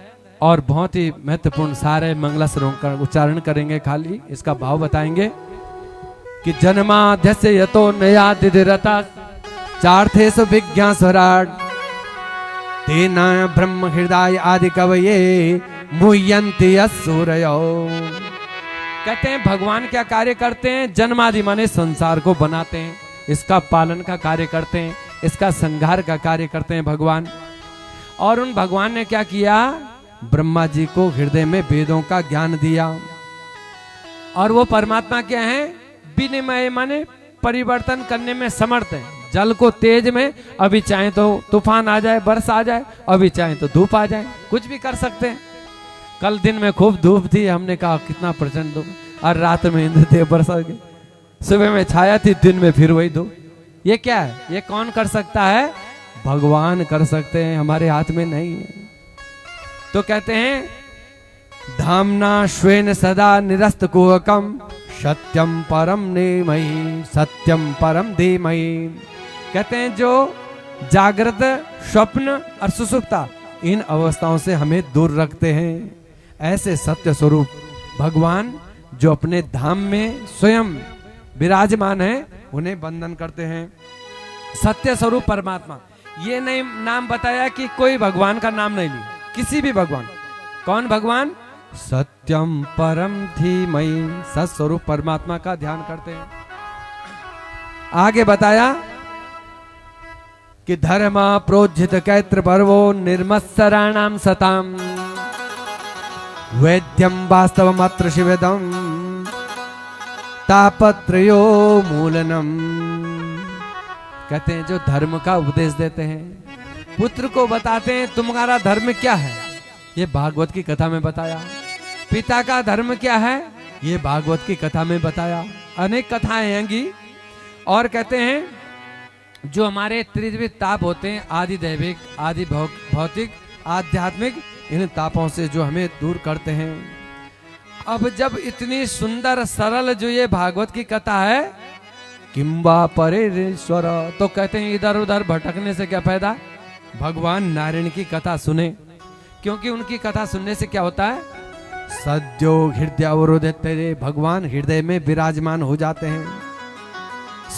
और बहुत ही महत्वपूर्ण सारे मंगलाचरणों का उच्चारण करेंगे। खाली इसका भाव बताएंगे कि जन्माद्यस्य यतो नयादिरता चार्थेषु विज्ञा स्वराट तेना ब्रह्म हृदय आदि कवये मुह्यन्ति सूर्यो। कहते हैं भगवान क्या कार्य करते हैं? जन्मादि माने संसार को बनाते हैं, इसका पालन का कार्य करते हैं, इसका संहार का कार्य करते हैं भगवान। और उन भगवान ने क्या किया? ब्रह्मा जी को हृदय में वेदों का ज्ञान दिया। और वो परमात्मा क्या है? विनिमय माने परिवर्तन करने में समर्थ है। जल को तेज में अभी चाहे तो तूफान आ जाए, वर्षा आ जाए, अभी चाहे तो धूप आ जाए, कुछ भी कर सकते हैं। कल दिन में खूब धूप थी, हमने कहा कितना प्रचंड धूप, और रात में इंद्रदेव बरसा गए। सुबह में छाया थी, दिन में फिर वही धूप। ये क्या है? ये कौन कर सकता है? भगवान कर सकते हैं, हमारे हाथ में नहीं है। तो कहते हैं धामना श्वेन सदा निरस्त कुहकम सत्यम परम नेमयी सत्यम परम धीमहि। कहते हैं जो जागृत, स्वप्न और सुसुप्ता इन अवस्थाओं से हमें दूर रखते हैं, ऐसे सत्य स्वरूप भगवान जो अपने धाम में स्वयं विराजमान है, उन्हें बंधन करते हैं। सत्य स्वरूप परमात्मा, ये नहीं नाम बताया कि कोई भगवान का नाम नहीं लिया, किसी भी भगवान। कौन भगवान? सत्यम परम धीमहि, सत्स्वरूप परमात्मा का ध्यान करते हैं। आगे बताया कि धर्म प्रोज्झित कैत्र पर्वो निर्मत्सराणाम सताम वैद्यम वास्तवमत्र शिवदम तापत्रयो मूलनम। कहते हैं जो धर्म का उपदेश देते हैं, पुत्र को बताते हैं तुम्हारा धर्म क्या है, ये भागवत की कथा में बताया। पिता का धर्म क्या है, ये भागवत की कथा में बताया। अनेक कथाएं हैंगी। और कहते हैं जो हमारे त्रिविध ताप होते हैं, आदि दैविक, आदि भौतिक, आध्यात्मिक, इन तापों से जो हमें दूर करते हैं। अब जब इतनी सुंदर सरल जो ये भागवत की कथा है, किंबा परेश्वर, तो कहते हैं इधर उधर भटकने से क्या फायदा? भगवान नारायण की कथा सुने, क्योंकि उनकी कथा सुनने से क्या होता है? सद्यो हृदय अवरोध, तेरे भगवान हृदय में विराजमान हो जाते हैं।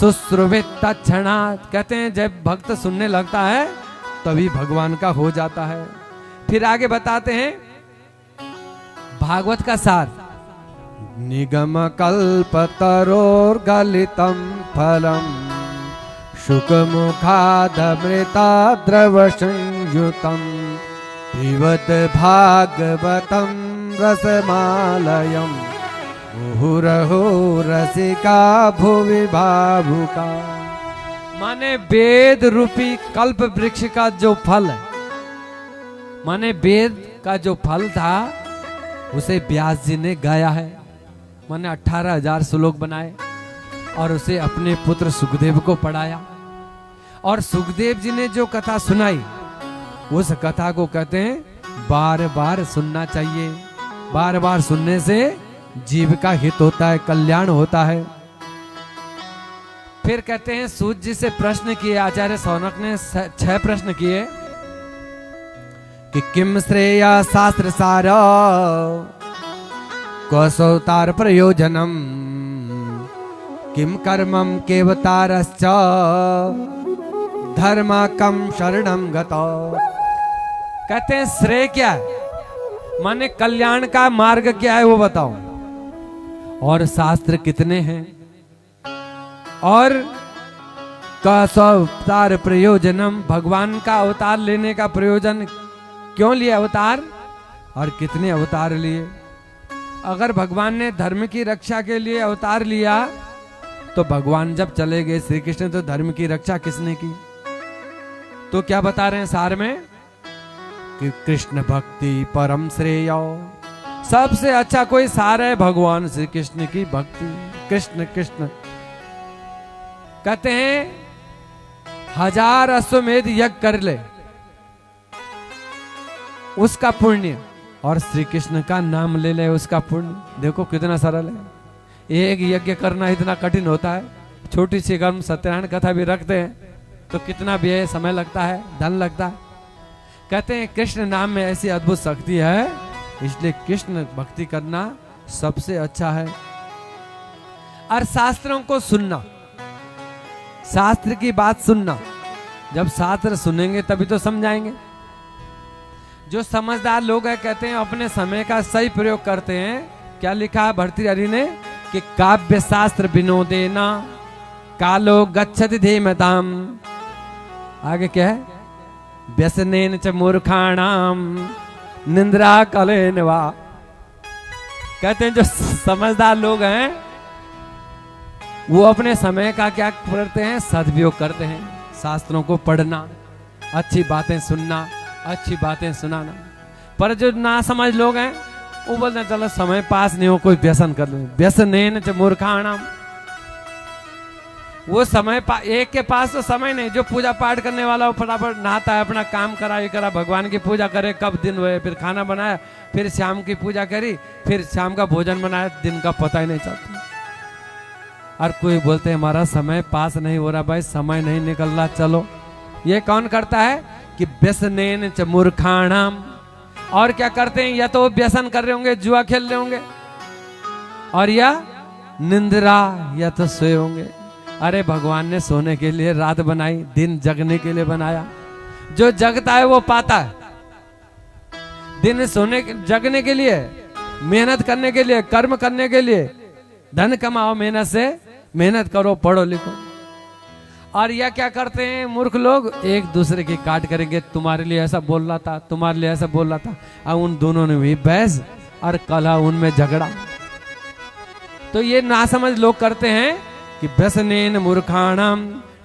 सुश्रुवित तत्क्षणात्, कहते हैं जब भक्त सुनने लगता है तभी भगवान का हो जाता है। फिर आगे बताते हैं भागवत का सार, निगम कल्पतरोर्गलितं फलम शुक मुखादमृता द्रव संयुतम पिबत भागवतम रसमालयम मुहुरहो रसिका भुवि भावुका। माने वेद रूपी कल्प वृक्ष का जो फल है, माने वेद का जो फल था, उसे व्यास जी ने गाया है। माने 18,000 श्लोक बनाए और उसे अपने पुत्र सुखदेव को पढ़ाया। और सुखदेव जी ने जो कथा सुनाई, उस कथा को कहते हैं बार बार सुनना चाहिए। बार बार सुनने से जीव का हित होता है, कल्याण होता है। फिर कहते हैं सूत जी से प्रश्न किए आचार्य सौनक ने, 6 प्रश्न किए कि किम श्रेय शास्त्र सार कौसौतार प्रयोजनम किम कर्मम केवतारश्च धर्म कम शरणम गतो। कहते हैं श्रेय क्या है, माने कल्याण का मार्ग क्या है वो बताओ, और शास्त्र कितने हैं, और कौसौतार प्रयोजनम, भगवान का अवतार लेने का प्रयोजन क्यों लिया अवतार, और कितने अवतार लिए। अगर भगवान ने धर्म की रक्षा के लिए अवतार लिया, तो भगवान जब चले गए श्री कृष्ण, तो धर्म की रक्षा किसने की? तो क्या बता रहे हैं सार में कि कृष्ण भक्ति परम श्रेय, सबसे अच्छा कोई सार है भगवान श्री कृष्ण की भक्ति। कृष्ण कृष्ण कहते हैं 1000 अश्वमेध यज्ञ कर ले, उसका पुण्य, और श्री कृष्ण का नाम ले ले, उसका पुण्य। देखो कितना सरल है। एक यज्ञ करना इतना कठिन होता है। छोटी सी कर्म सत्यनारायण कथा भी रखते हैं तो कितना व्यय, समय लगता है, धन लगता है। कहते हैं कृष्ण नाम में ऐसी अद्भुत शक्ति है, इसलिए कृष्ण भक्ति करना सबसे अच्छा है। और शास्त्रों को सुनना, शास्त्र की बात सुनना, जब शास्त्र सुनेंगे तभी तो समझाएंगे। जो समझदार लोग हैं कहते हैं अपने समय का सही प्रयोग करते हैं। क्या लिखा है भर्तृहरि ने कि काव्य शास्त्र विनोदेना कालो गच्छति धीमताम। आगे क्या है, व्यसनेन च मूर्खाणाम निंद्रा कलेन वा। कहते हैं जो समझदार लोग हैं वो अपने समय का क्या करते हैं, सदुपयोग करते हैं। शास्त्रों को पढ़ना, अच्छी बातें सुनना, अच्छी बातें सुनाना। पर जो ना समझ लोग हैं वो बोलते हैं चलो समय पास नहीं हो, कोई व्यसन कर लो। व्यसनेन च मूर्खाणाम, वो समय एक के पास तो समय नहीं। जो पूजा पाठ करने वाला वो फटाफट नहाता है, अपना काम करा, ये करा, भगवान की पूजा करे, कब दिन हुए, फिर खाना बनाया, फिर शाम की पूजा करी, फिर शाम का भोजन बनाया, दिन का पता ही नहीं चलता। और कोई बोलते हैं हमारा समय पास नहीं हो रहा, भाई समय नहीं निकल रहा, चलो। ये कौन करता है कि व्यसनेन च मूर्खाणाम। और क्या करते हैं, या तो वो व्यसन कर रहे होंगे, जुआ खेल रहे होंगे, और या निंद्रा, या तो सोए होंगे। अरे भगवान ने सोने के लिए रात बनाई, दिन जगने के लिए बनाया। जो जगता है वो पाता है। दिन सोने जगने के लिए, मेहनत करने के लिए, कर्म करने के लिए। धन कमाओ मेहनत से, मेहनत करो, पढ़ो लिखो। और यह क्या करते हैं मूर्ख लोग, एक दूसरे की काट करेंगे, तुम्हारे लिए ऐसा बोल रहा था, तुम्हारे लिए ऐसा बोल रहा था, और उन दोनों ने भी बहस और कलह, उनमें झगड़ा। तो ये नासमझ लोग करते हैं कि व्यसनेन मूर्खाणाम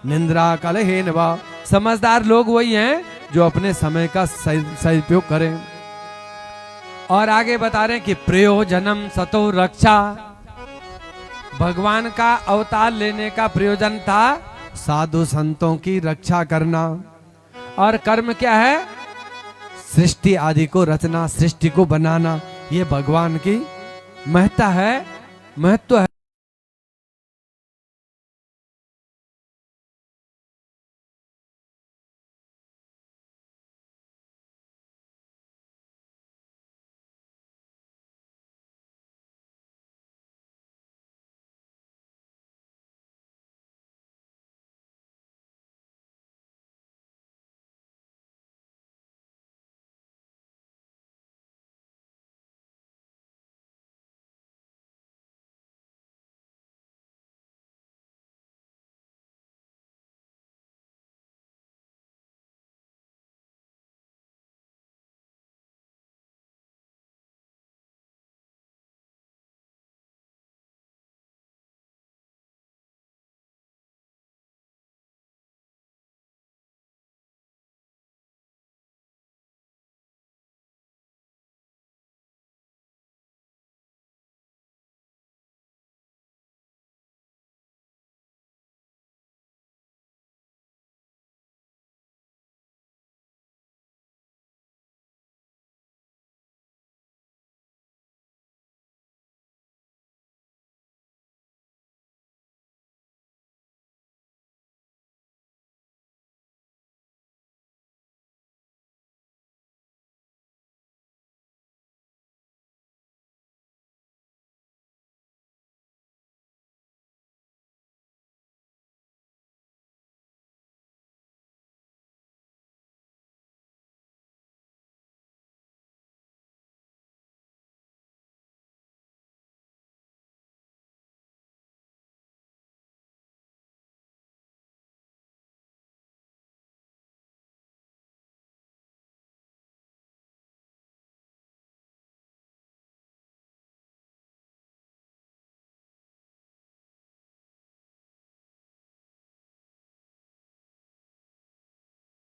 निंद्रा कलहेन वा। समझदार लोग वही हैं जो अपने समय का सही उपयोग करें। और आगे बता रहे हैं कि प्रयोजनम सतो रक्षा। भगवान का अवतार लेने का प्रयोजन था साधु संतों की रक्षा करना। और कर्म क्या है, सृष्टि आदि को रचना, सृष्टि को बनाना। ये भगवान की महत्ता है, महत्व है।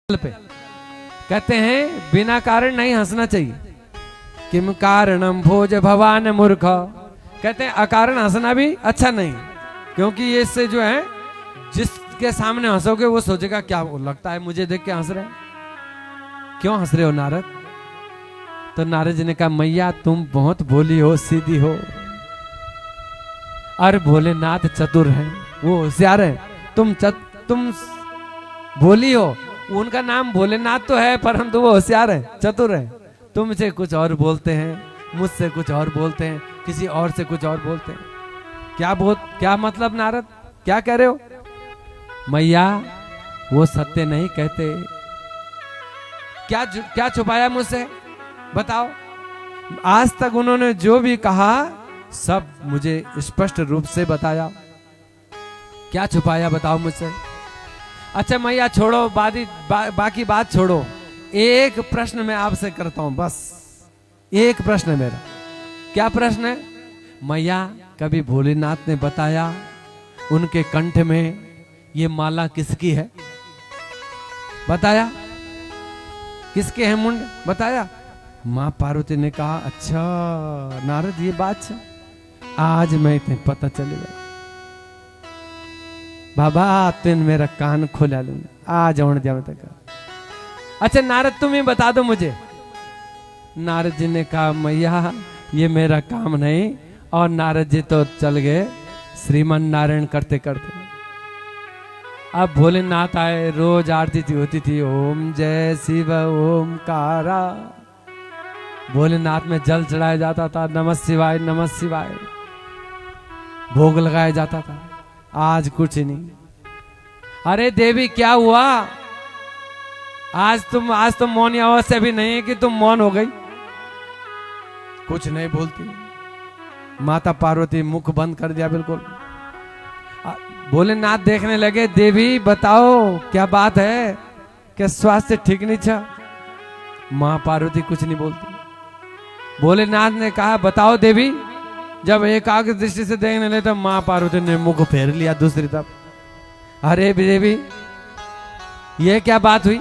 पे कहते हैं बिना कारण नहीं हंसना चाहिए। किम कारणम भोज भवान मूर्ख। कहते हैं अकारण हंसना भी अच्छा नहीं, क्योंकि ये इससे जो है जिसके सामने हंसोगे वो सोचेगा क्या लगता है मुझे देख के हंस रहे, क्यों हंस रहे हो नारद। तो नारद जी ने कहा मैया तुम बहुत भोली हो, सीधी हो, और भोलेनाथ चतुर हैं, वो होशियार है। तुम भोली हो उनका नाम भोलेनाथ तो है, परंतु वो होशियार है, चतुर है। तुमसे कुछ और बोलते हैं, मुझसे कुछ और बोलते हैं, किसी और से कुछ और बोलते हैं। क्या मतलब नारद, क्या कह रहे हो? मैया वो सत्य नहीं कहते। क्या छुपाया मुझसे, बताओ। आज तक उन्होंने जो भी कहा सब मुझे स्पष्ट रूप से बताया। क्या छुपाया बताओ मुझसे। अच्छा मैया छोड़ो, बाकी बात छोड़ो। एक प्रश्न मैं आपसे करता हूं, बस एक प्रश्न मेरा। क्या प्रश्न है? मैया कभी भोलेनाथ ने बताया उनके कंठ में ये माला किसकी है? बताया किसके हैं मुंड? बताया। मां पार्वती ने कहा अच्छा नारद ये बात है, आज मैं तुम्हें पता चलेगा। बाबा तुम मेरा कान खोला लो, आज और जाओ तक। अच्छा नारद तुम ही बता दो मुझे। नारद जी ने कहा मैया ये मेरा काम नहीं। और नारद जी तो चल गए श्रीमन नारायण करते करते। अब भोलेनाथ आए, रोज आरती होती थी, ओम जय शिव ओमकारा। भोलेनाथ में जल चढ़ाया जाता था, नमः शिवाय नमः शिवाय, भोग लगाया जाता था। आज कुछ नहीं। अरे देवी क्या हुआ? आज तुम मौन अवस्था भी नहीं है कि तुम मौन हो गई, कुछ नहीं बोलती। माता पार्वती मुख बंद कर दिया बिल्कुल। भोलेनाथ देखने लगे, देवी बताओ क्या बात है, क्या स्वास्थ्य ठीक नहीं था? मां पार्वती कुछ नहीं बोलती। भोलेनाथ ने कहा बताओ देवी। जब एकाग्र दृष्टि से देखने लगे तो मां पार्वती ने मुख फेर लिया दूसरी तरफ। अरे देवी ये क्या बात हुई?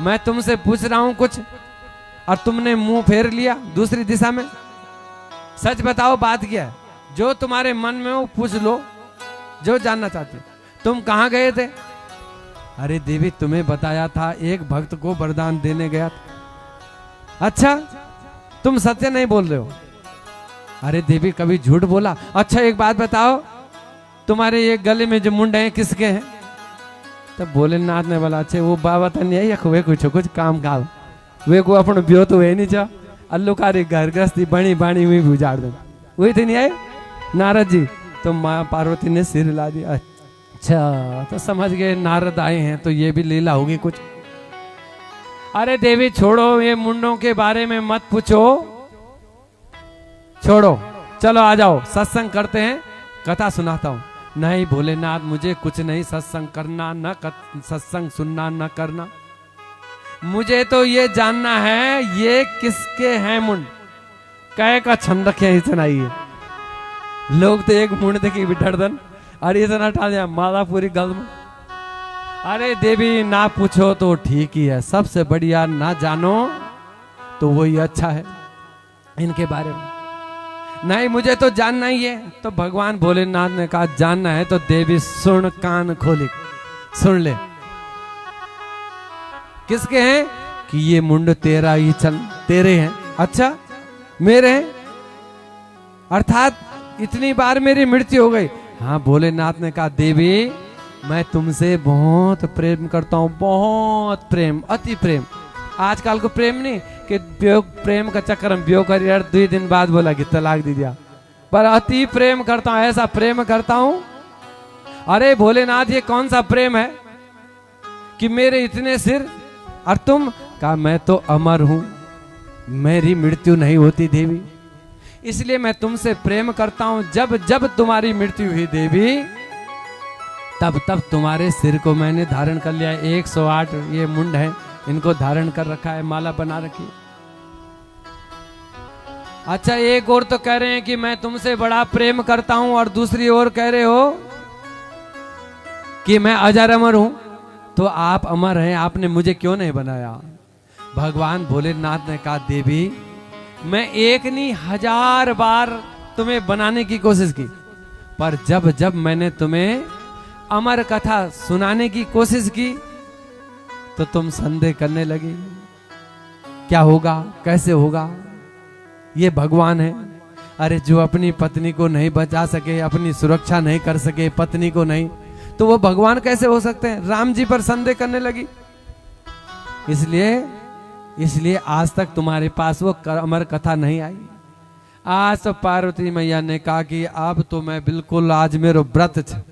मैं तुमसे पूछ रहा हूं कुछ और तुमने मुंह फेर लिया दूसरी दिशा में। सच बताओ बात क्या है? जो तुम्हारे मन में हो पूछ लो, जो जानना चाहते। तुम कहां गए थे? अरे देवी तुम्हें बताया था एक भक्त को वरदान देने गया था। अच्छा तुम सत्य नहीं बोल रहे हो? अरे देवी कभी झूठ बोला? अच्छा एक बात बताओ, तुम्हारे ये गले में जो मुंड है किसके हैं? तब भोलेनाथ ने बोला अच्छे वो बाबा तो नहीं है, वे कुछ काम का वे को अपन ब्यो तो है नहीं चा अल्लुकारी घर गृहस्थी बनी बाणी हुई भी उजाड़ दे, वही थे नहीं आए नारद जी। तो माँ पार्वती ने सिर हिला दिया। अच्छा तो समझ गए नारद आए हैं तो ये भी लीला होगी कुछ। अरे देवी छोड़ो, ये मुंडों के बारे में मत पूछो, छोड़ो, चलो आ जाओ सत्संग करते हैं, कथा सुनाता हूं। नहीं भोलेनाथ मुझे कुछ नहीं सत्संग करना, न सत्संग सुनना, न करना। मुझे तो ये जानना है ये किसके हैं मुंड, कह का छंद रखे इतना ही है। लोग तो एक मुंड देखी बिठरदन और इतना उठा दिया माला पूरी गल में। अरे देवी ना पूछो तो ठीक ही है, सबसे बढ़िया ना जानो तो वही अच्छा है इनके बारे में। नहीं मुझे तो जानना ही है। तो भगवान भोलेनाथ ने कहा जानना है तो देवी सुन, कान खोली सुन ले। किसके हैं? कि ये मुंड तेरा ही चल, तेरे हैं। अच्छा मेरे हैं, अर्थात इतनी बार मेरी मृत्यु हो गई। हाँ भोलेनाथ ने कहा देवी मैं तुमसे बहुत प्रेम करता हूं, बहुत प्रेम, अति प्रेम। आजकल को प्रेम नहीं कि प्रेम का चक्कर में ब्यो कर यार 2 दिन बाद बोला कि तलाक दे दिया, पर अति प्रेम करता हूं, ऐसा प्रेम करता हूं। अरे भोलेनाथ ये कौन सा प्रेम है कि मेरे इतने सिर और तुम? कहा मैं तो अमर हूं, मेरी मृत्यु नहीं होती देवी, इसलिए मैं तुमसे प्रेम करता हूं। जब जब तुम्हारी मृत्यु हुई देवी तब तब तुम्हारे सिर को मैंने धारण कर लिया। 108 ये मुंड है, इनको धारण कर रखा है, माला बना रखी। अच्छा एक और तो कह रहे हैं कि मैं तुमसे बड़ा प्रेम करता हूं और दूसरी ओर कह रहे हो कि मैं अजर अमर हूं। तो आप अमर हैं, आपने मुझे क्यों नहीं बनाया? भगवान भोलेनाथ ने कहा देवी मैं एक नहीं 1000 बार तुम्हें बनाने की कोशिश की, पर जब जब मैंने तुम्हें अमर कथा सुनाने की कोशिश की तो तुम संदेह करने लगी, क्या होगा, कैसे होगा। ये भगवान है। अरे जो अपनी पत्नी को नहीं बचा सके, अपनी सुरक्षा नहीं कर सके, पत्नी को नहीं, तो वो भगवान कैसे हो सकते हैं? राम जी पर संदेह करने लगी। इसलिए आज तक तुम्हारे पास वो अमर कथा नहीं आई। आज तो पार्वती मैया ने कहा कि अब तो मैं बिल्कुल आज मेरो व्रत है,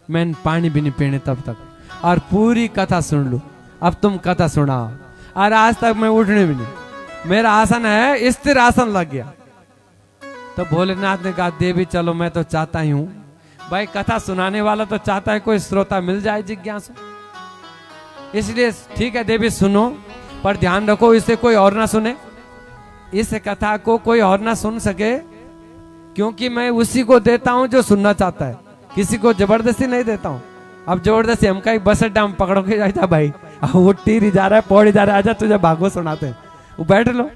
मैं पानी भी नहीं पीने तब तक, और पूरी कथा सुन लूं। अब तुम कथा सुनाओ। और आज तक मैं उठने भी नहीं, मेरा आसन है स्थिर आसन लग गया। तो भोलेनाथ ने कहा देवी चलो, मैं तो चाहता ही हूं भाई, कथा सुनाने वाला तो चाहता है कोई श्रोता मिल जाए जिज्ञासु, इसलिए ठीक है देवी सुनो, पर ध्यान रखो इसे कोई और ना सुने, इस कथा को कोई और ना सुन सके, क्योंकि मैं उसी को देता हूं जो सुनना चाहता है, किसी को जबरदस्ती नहीं देता हूं। अब जबरदस्ती हम कहीं बस अड्डा में पकड़ो के जाता भाई, वो टीरी जा रहा है, पौड़ी जा रहा है, आजा तुझे भागवत सुनाते हैं, वो बैठ लो,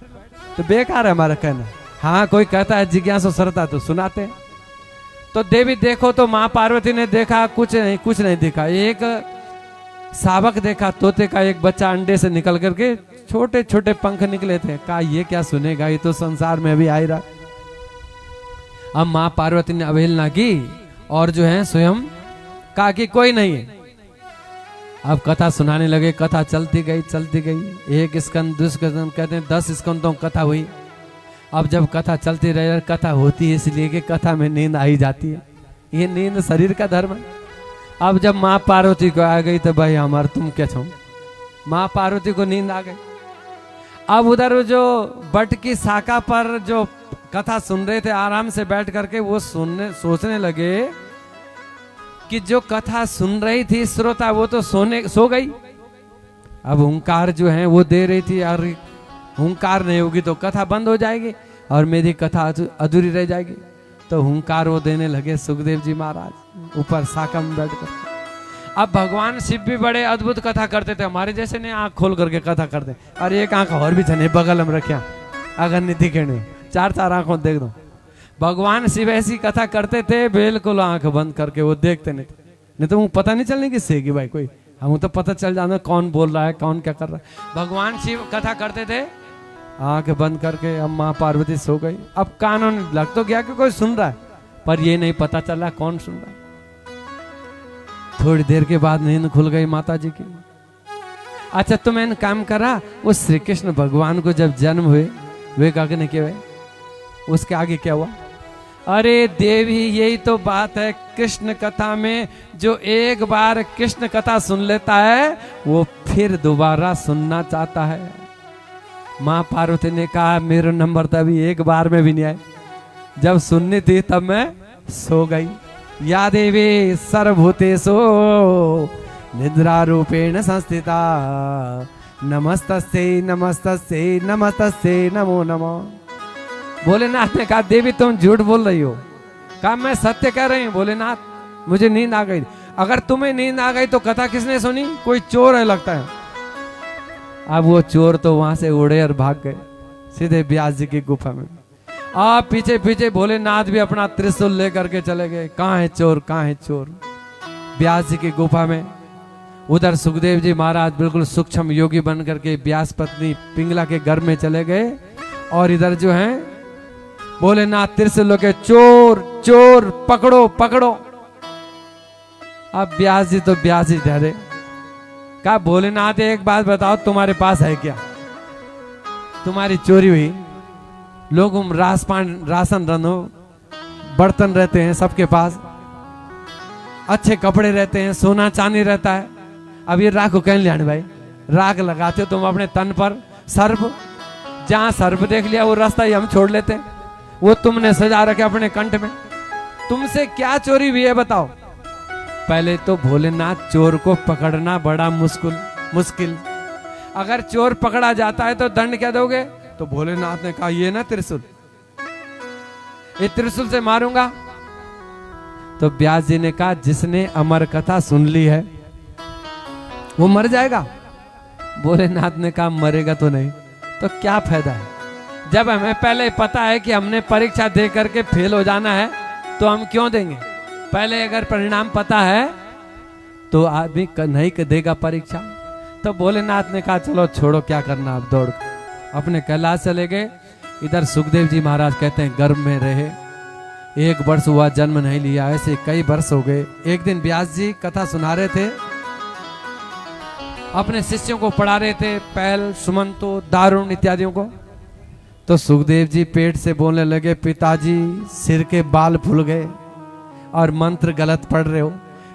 तो बेकार है हमारा कहना। हाँ कोई कहता है जिज्ञासु सरता तो सुनाते हैं। तो देवी देखो, तो माँ पार्वती ने देखा कुछ नहीं दिखा। एक शावक देखा, तोते का एक बच्चा अंडे से निकल करके छोटे छोटे पंख निकले थे। कहा ये क्या सुनेगा, ये तो संसार में अभी आ रहा। अब माँ पार्वती ने अवहेलना की और जो है स्वयं कहा कि कोई नहीं है। अब कथा सुनाने लगे, कथा चलती गई, एक स्कंद दो स्कंद, कहते हैं 10 स्कंदों कथा हुई। अब जब कथा चलती रहे, कथा होती है इसलिए कि कथा में नींद आई जाती है, ये नींद शरीर का धर्म है। अब जब माँ पार्वती को आ गई तो भाई हमार तुम क्या छो, माँ पार्वती को नींद आ गई। अब उधर जो बट की शाखा पर जो कथा सुन रहे थे आराम से बैठ करके, वो सोचने लगे कि जो कथा सुन रही थी श्रोता वो तो सो गई। अब हुंकार जो है वो दे रही थी, और हुंकार नहीं होगी तो कथा बंद हो जाएगी और मेरी कथा अधूरी रह जाएगी। तो हुंकार वो देने लगे सुखदेव जी महाराज ऊपर शाखा में बैठकर। अब भगवान शिव भी बड़े अद्भुत कथा करते थे, हमारे जैसे ने आंख खोल करके कथा करते, और एक आंख और भी छने बगल में रखा, अगर नहीं दिखे नहीं 4 आंखों देख दो। भगवान शिव ऐसी कथा करते थे, बिल्कुल आंख बंद करके वो देखते नहीं तो वो पता नहीं चलने किससे कि भाई कोई, हम तो पता चल जाना कौन बोल रहा है कौन क्या कर रहा है। भगवान शिव कथा करते थे आंख बंद करके। अब माँ पार्वती सो गई। अब कानून लग तो गया कि कोई सुन रहा है, पर ये नहीं पता चला कौन सुन रहा है। थोड़ी देर के बाद नींद खुल गई माता जी की। अच्छा तो मैंने काम करा, वो श्री कृष्ण भगवान को जब जन्म हुए वे काके क्या हुए, उसके आगे क्या हुआ? अरे देवी यही तो बात है कृष्ण कथा में, जो एक बार कृष्ण कथा सुन लेता है वो फिर दोबारा सुनना चाहता है। माँ पार्वती ने कहा मेरा नंबर तो अभी एक बार में भी नहीं आए, जब सुननी थी तब मैं सो गई। या देवी सर्वभूतेषु निद्रा रूपेण संस्थिता, नमस्तस्यै नमस्तस्यै नमस्तस्यै नमो नमः। भोलेनाथ ने कहा देवी तुम झूठ बोल रही हो। कहा मैं सत्य कह रही हूँ भोलेनाथ, मुझे नींद आ गई। अगर तुम्हें नींद आ गई तो कथा किसने सुनी? कोई चोर है लगता है। अब वो चोर तो वहां से उड़े और भाग गए सीधे व्यास जी की गुफा में। आप पीछे पीछे भोलेनाथ भी अपना त्रिशूल लेकर के चले गए। कहाँ है चोर, कहाँ है चोर? व्यास जी की गुफा में। उधर सुखदेव जी महाराज बिल्कुल सूक्ष्म योगी बन करके व्यास पत्नी पिंगला के घर में चले गए, और इधर जो है भोलेनाथ त्रिशूल के चोर चोर पकड़ो पकड़ो। अब व्यास जी तो व्यास जी ठहरे। कहा भोलेनाथ एक बात बताओ, तुम्हारे पास है क्या? तुम्हारी चोरी हुई, लोग राशन रनो बर्तन रहते हैं सबके पास, अच्छे कपड़े रहते हैं, सोना चांदी रहता है। अब ये राख को कहीं ले आने भाई, राख लगाते हो तुम अपने तन पर, सर्प जहां सर्प देख लिया वो रास्ता ही हम छोड़ लेते हैं, वो तुमने सजा रखे अपने कंठ में। तुमसे क्या चोरी हुई है बताओ? पहले तो भोलेनाथ चोर को पकड़ना बड़ा मुश्किल। अगर चोर पकड़ा जाता है तो दंड क्या दोगे? तो भोलेनाथ ने कहा ये ना त्रिशूल, ये त्रिशूल से मारूंगा। तो व्यास जी ने कहा जिसने अमर कथा सुन ली है वो मर जाएगा। भोलेनाथ ने कहा मरेगा तो नहीं, तो क्या फायदा है? जब हमें पहले पता है कि हमने परीक्षा दे करके फेल हो जाना है तो हम क्यों देंगे? पहले अगर परिणाम पता है तो आदमी नहीं देगा परीक्षा। तो भोलेनाथ ने कहा चलो छोड़ो क्या करना, अब दौड़ अपने कैलाश चले गए। इधर सुखदेव जी महाराज कहते हैं गर्भ में रहे, 1 वर्ष हुआ जन्म नहीं लिया, ऐसे कई वर्ष हो गए। एक दिन व्यास जी कथा सुना रहे थे, अपने शिष्यों को पढ़ा रहे थे, पहल, सुमंतो, दारुण इत्यादियों को। तो सुखदेव जी पेट से बोलने लगे, पिताजी सिर के बाल फूल गए और मंत्र गलत पढ़ रहे हो।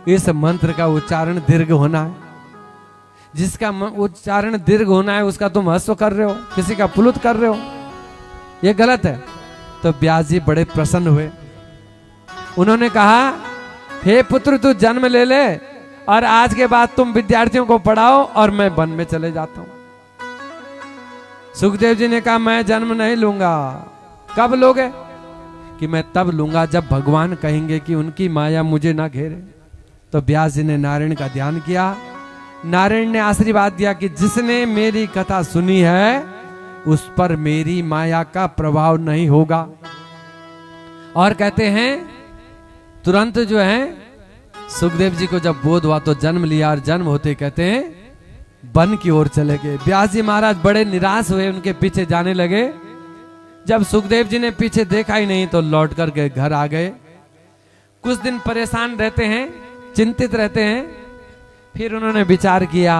इस मंत्र का उच्चारण दीर्घ होना है, जिसका उच्चारण दीर्घ होना है उसका तुम ह्रस्व कर रहे हो, किसी का प्लुत कर रहे हो, यह गलत है। तो व्यास जी बड़े प्रसन्न हुए। उन्होंने कहा, हे पुत्र तू जन्म ले ले और आज के बाद तुम विद्यार्थियों को पढ़ाओ और मैं वन में चले जाता हूं। सुखदेव जी ने कहा, मैं जन्म नहीं लूंगा। कब लोगे? कि मैं तब लूंगा जब भगवान कहेंगे कि उनकी माया मुझे ना घेरे। तो व्यास जी ने नारायण का ध्यान किया। नारायण ने आशीर्वाद दिया कि जिसने मेरी कथा सुनी है उस पर मेरी माया का प्रभाव नहीं होगा। और कहते हैं तुरंत जो है सुखदेव जी को जब बोध हुआ तो जन्म लिया, और जन्म होते कहते हैं वन की ओर चले गए। व्यास जी महाराज बड़े निराश हुए, उनके पीछे जाने लगे। जब सुखदेव जी ने पीछे देखा ही नहीं तो लौट करके घर आ गए। कुछ दिन परेशान रहते हैं, चिंतित रहते हैं। फिर उन्होंने विचार किया,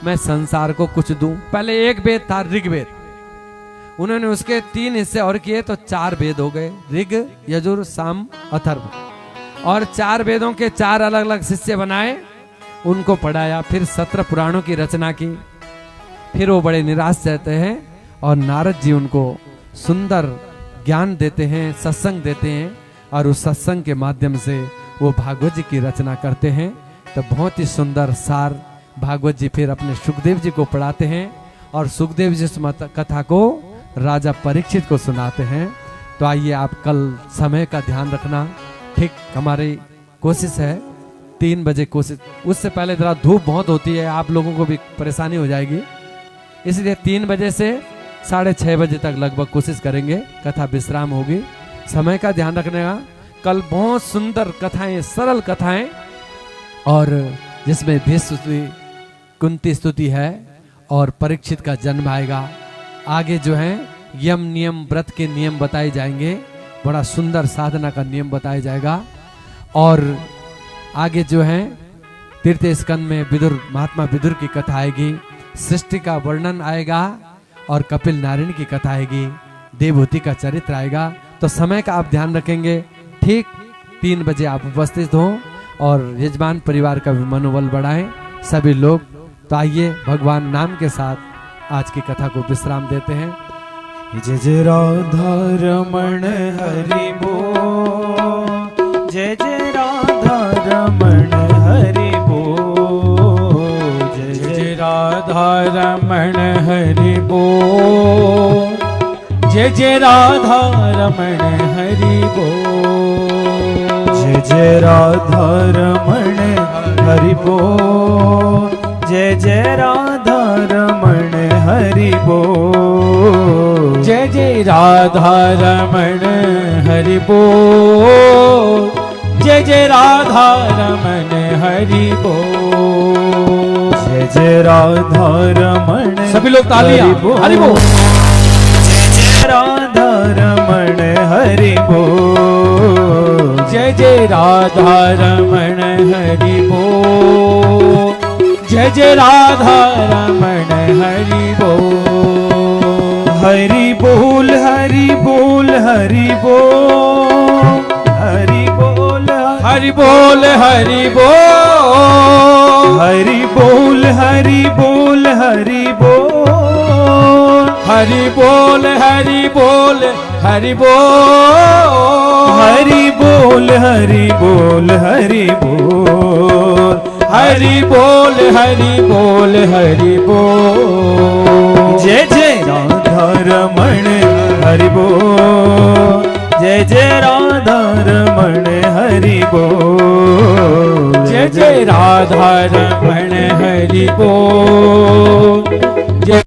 मैं संसार को कुछ दूं। पहले एक वेद था, ऋग्वेद। उन्होंने उसके 3 हिस्से और किए तो 4 वेद हो गए, ऋग, यजुर, साम, अथर्व। और 4 वेदों के 4 अलग अलग शिष्य बनाए, उनको पढ़ाया। फिर 17 पुराणों की रचना की। फिर वो बड़े निराश रहते हैं और नारद जी उनको सुंदर ज्ञान देते हैं, सत्संग देते हैं, और उस सत्संग के माध्यम से वो भागवत जी की रचना करते हैं। तो बहुत ही सुंदर सार भागवत जी फिर अपने सुखदेव जी को पढ़ाते हैं, और सुखदेव जी इस कथा को राजा परीक्षित को सुनाते हैं। तो आइए आप कल समय का ध्यान रखना। ठीक हमारी कोशिश है 3 बजे, कोशिश उससे पहले जरा धूप बहुत होती है, आप लोगों को भी परेशानी हो जाएगी, इसलिए 3 बजे से 6:30 बजे तक लगभग कोशिश करेंगे, कथा विश्राम होगी। समय का ध्यान रखने का। कल बहुत सुंदर कथाएं, सरल कथाएं, और जिसमें भीष्म स्तुति, कुंती स्तुति है, और परीक्षित का जन्म आएगा। आगे जो है यम नियम व्रत के नियम बताए जाएंगे, बड़ा सुंदर साधना का नियम बताया जाएगा। और आगे जो है तृतीय स्कंद में विदुर, महात्मा विदुर की कथा आएगी, सृष्टि का वर्णन आएगा, और कपिल नारायण की कथा आएगी, देवहूति का चरित्र आएगा। तो समय का आप ध्यान रखेंगे। ठीक 3 बजे आप उपस्थित हों और यजमान परिवार का भी मनोबल बढ़ाएं सभी लोग। तो आइए भगवान नाम के साथ आज की कथा को विश्राम देते हैं। जय जय राधा रमण हरि बोल, जय जय राधा रमण हरि बोल, जय जय राधा रमण हरि बोल, जय जय राधा रमण हरि बोल, जय जय राधा रमण हरि बोल, जय जय राधा रमण हरि बोल, जय जय राधा रमण हरि बोल, जय जय राधा रमण हरि बोल, जय जय राधा रमण। सभी लोग तालियां, हरि बोल। जय जय राधा रमण हरि बोल, जय जय राधा रमण हरि बोल, जय जय राधा रमण हरि बोल, हरि बोल हरि बोल हरि बोल, हरि बोल हरि बोल हरि बोल, हरि बोल हरि बोल हरि बोल, हरि बोल हरि बोल हरि बोल, हरि बोल हरि बोल हरि बोल, हरि बोल हरि बोल हरि बोल, जय जय राधा रमण हरि बोल, जय जय राधा रमण हरि बोल, जय जय राधा रमण हरि बोल, जय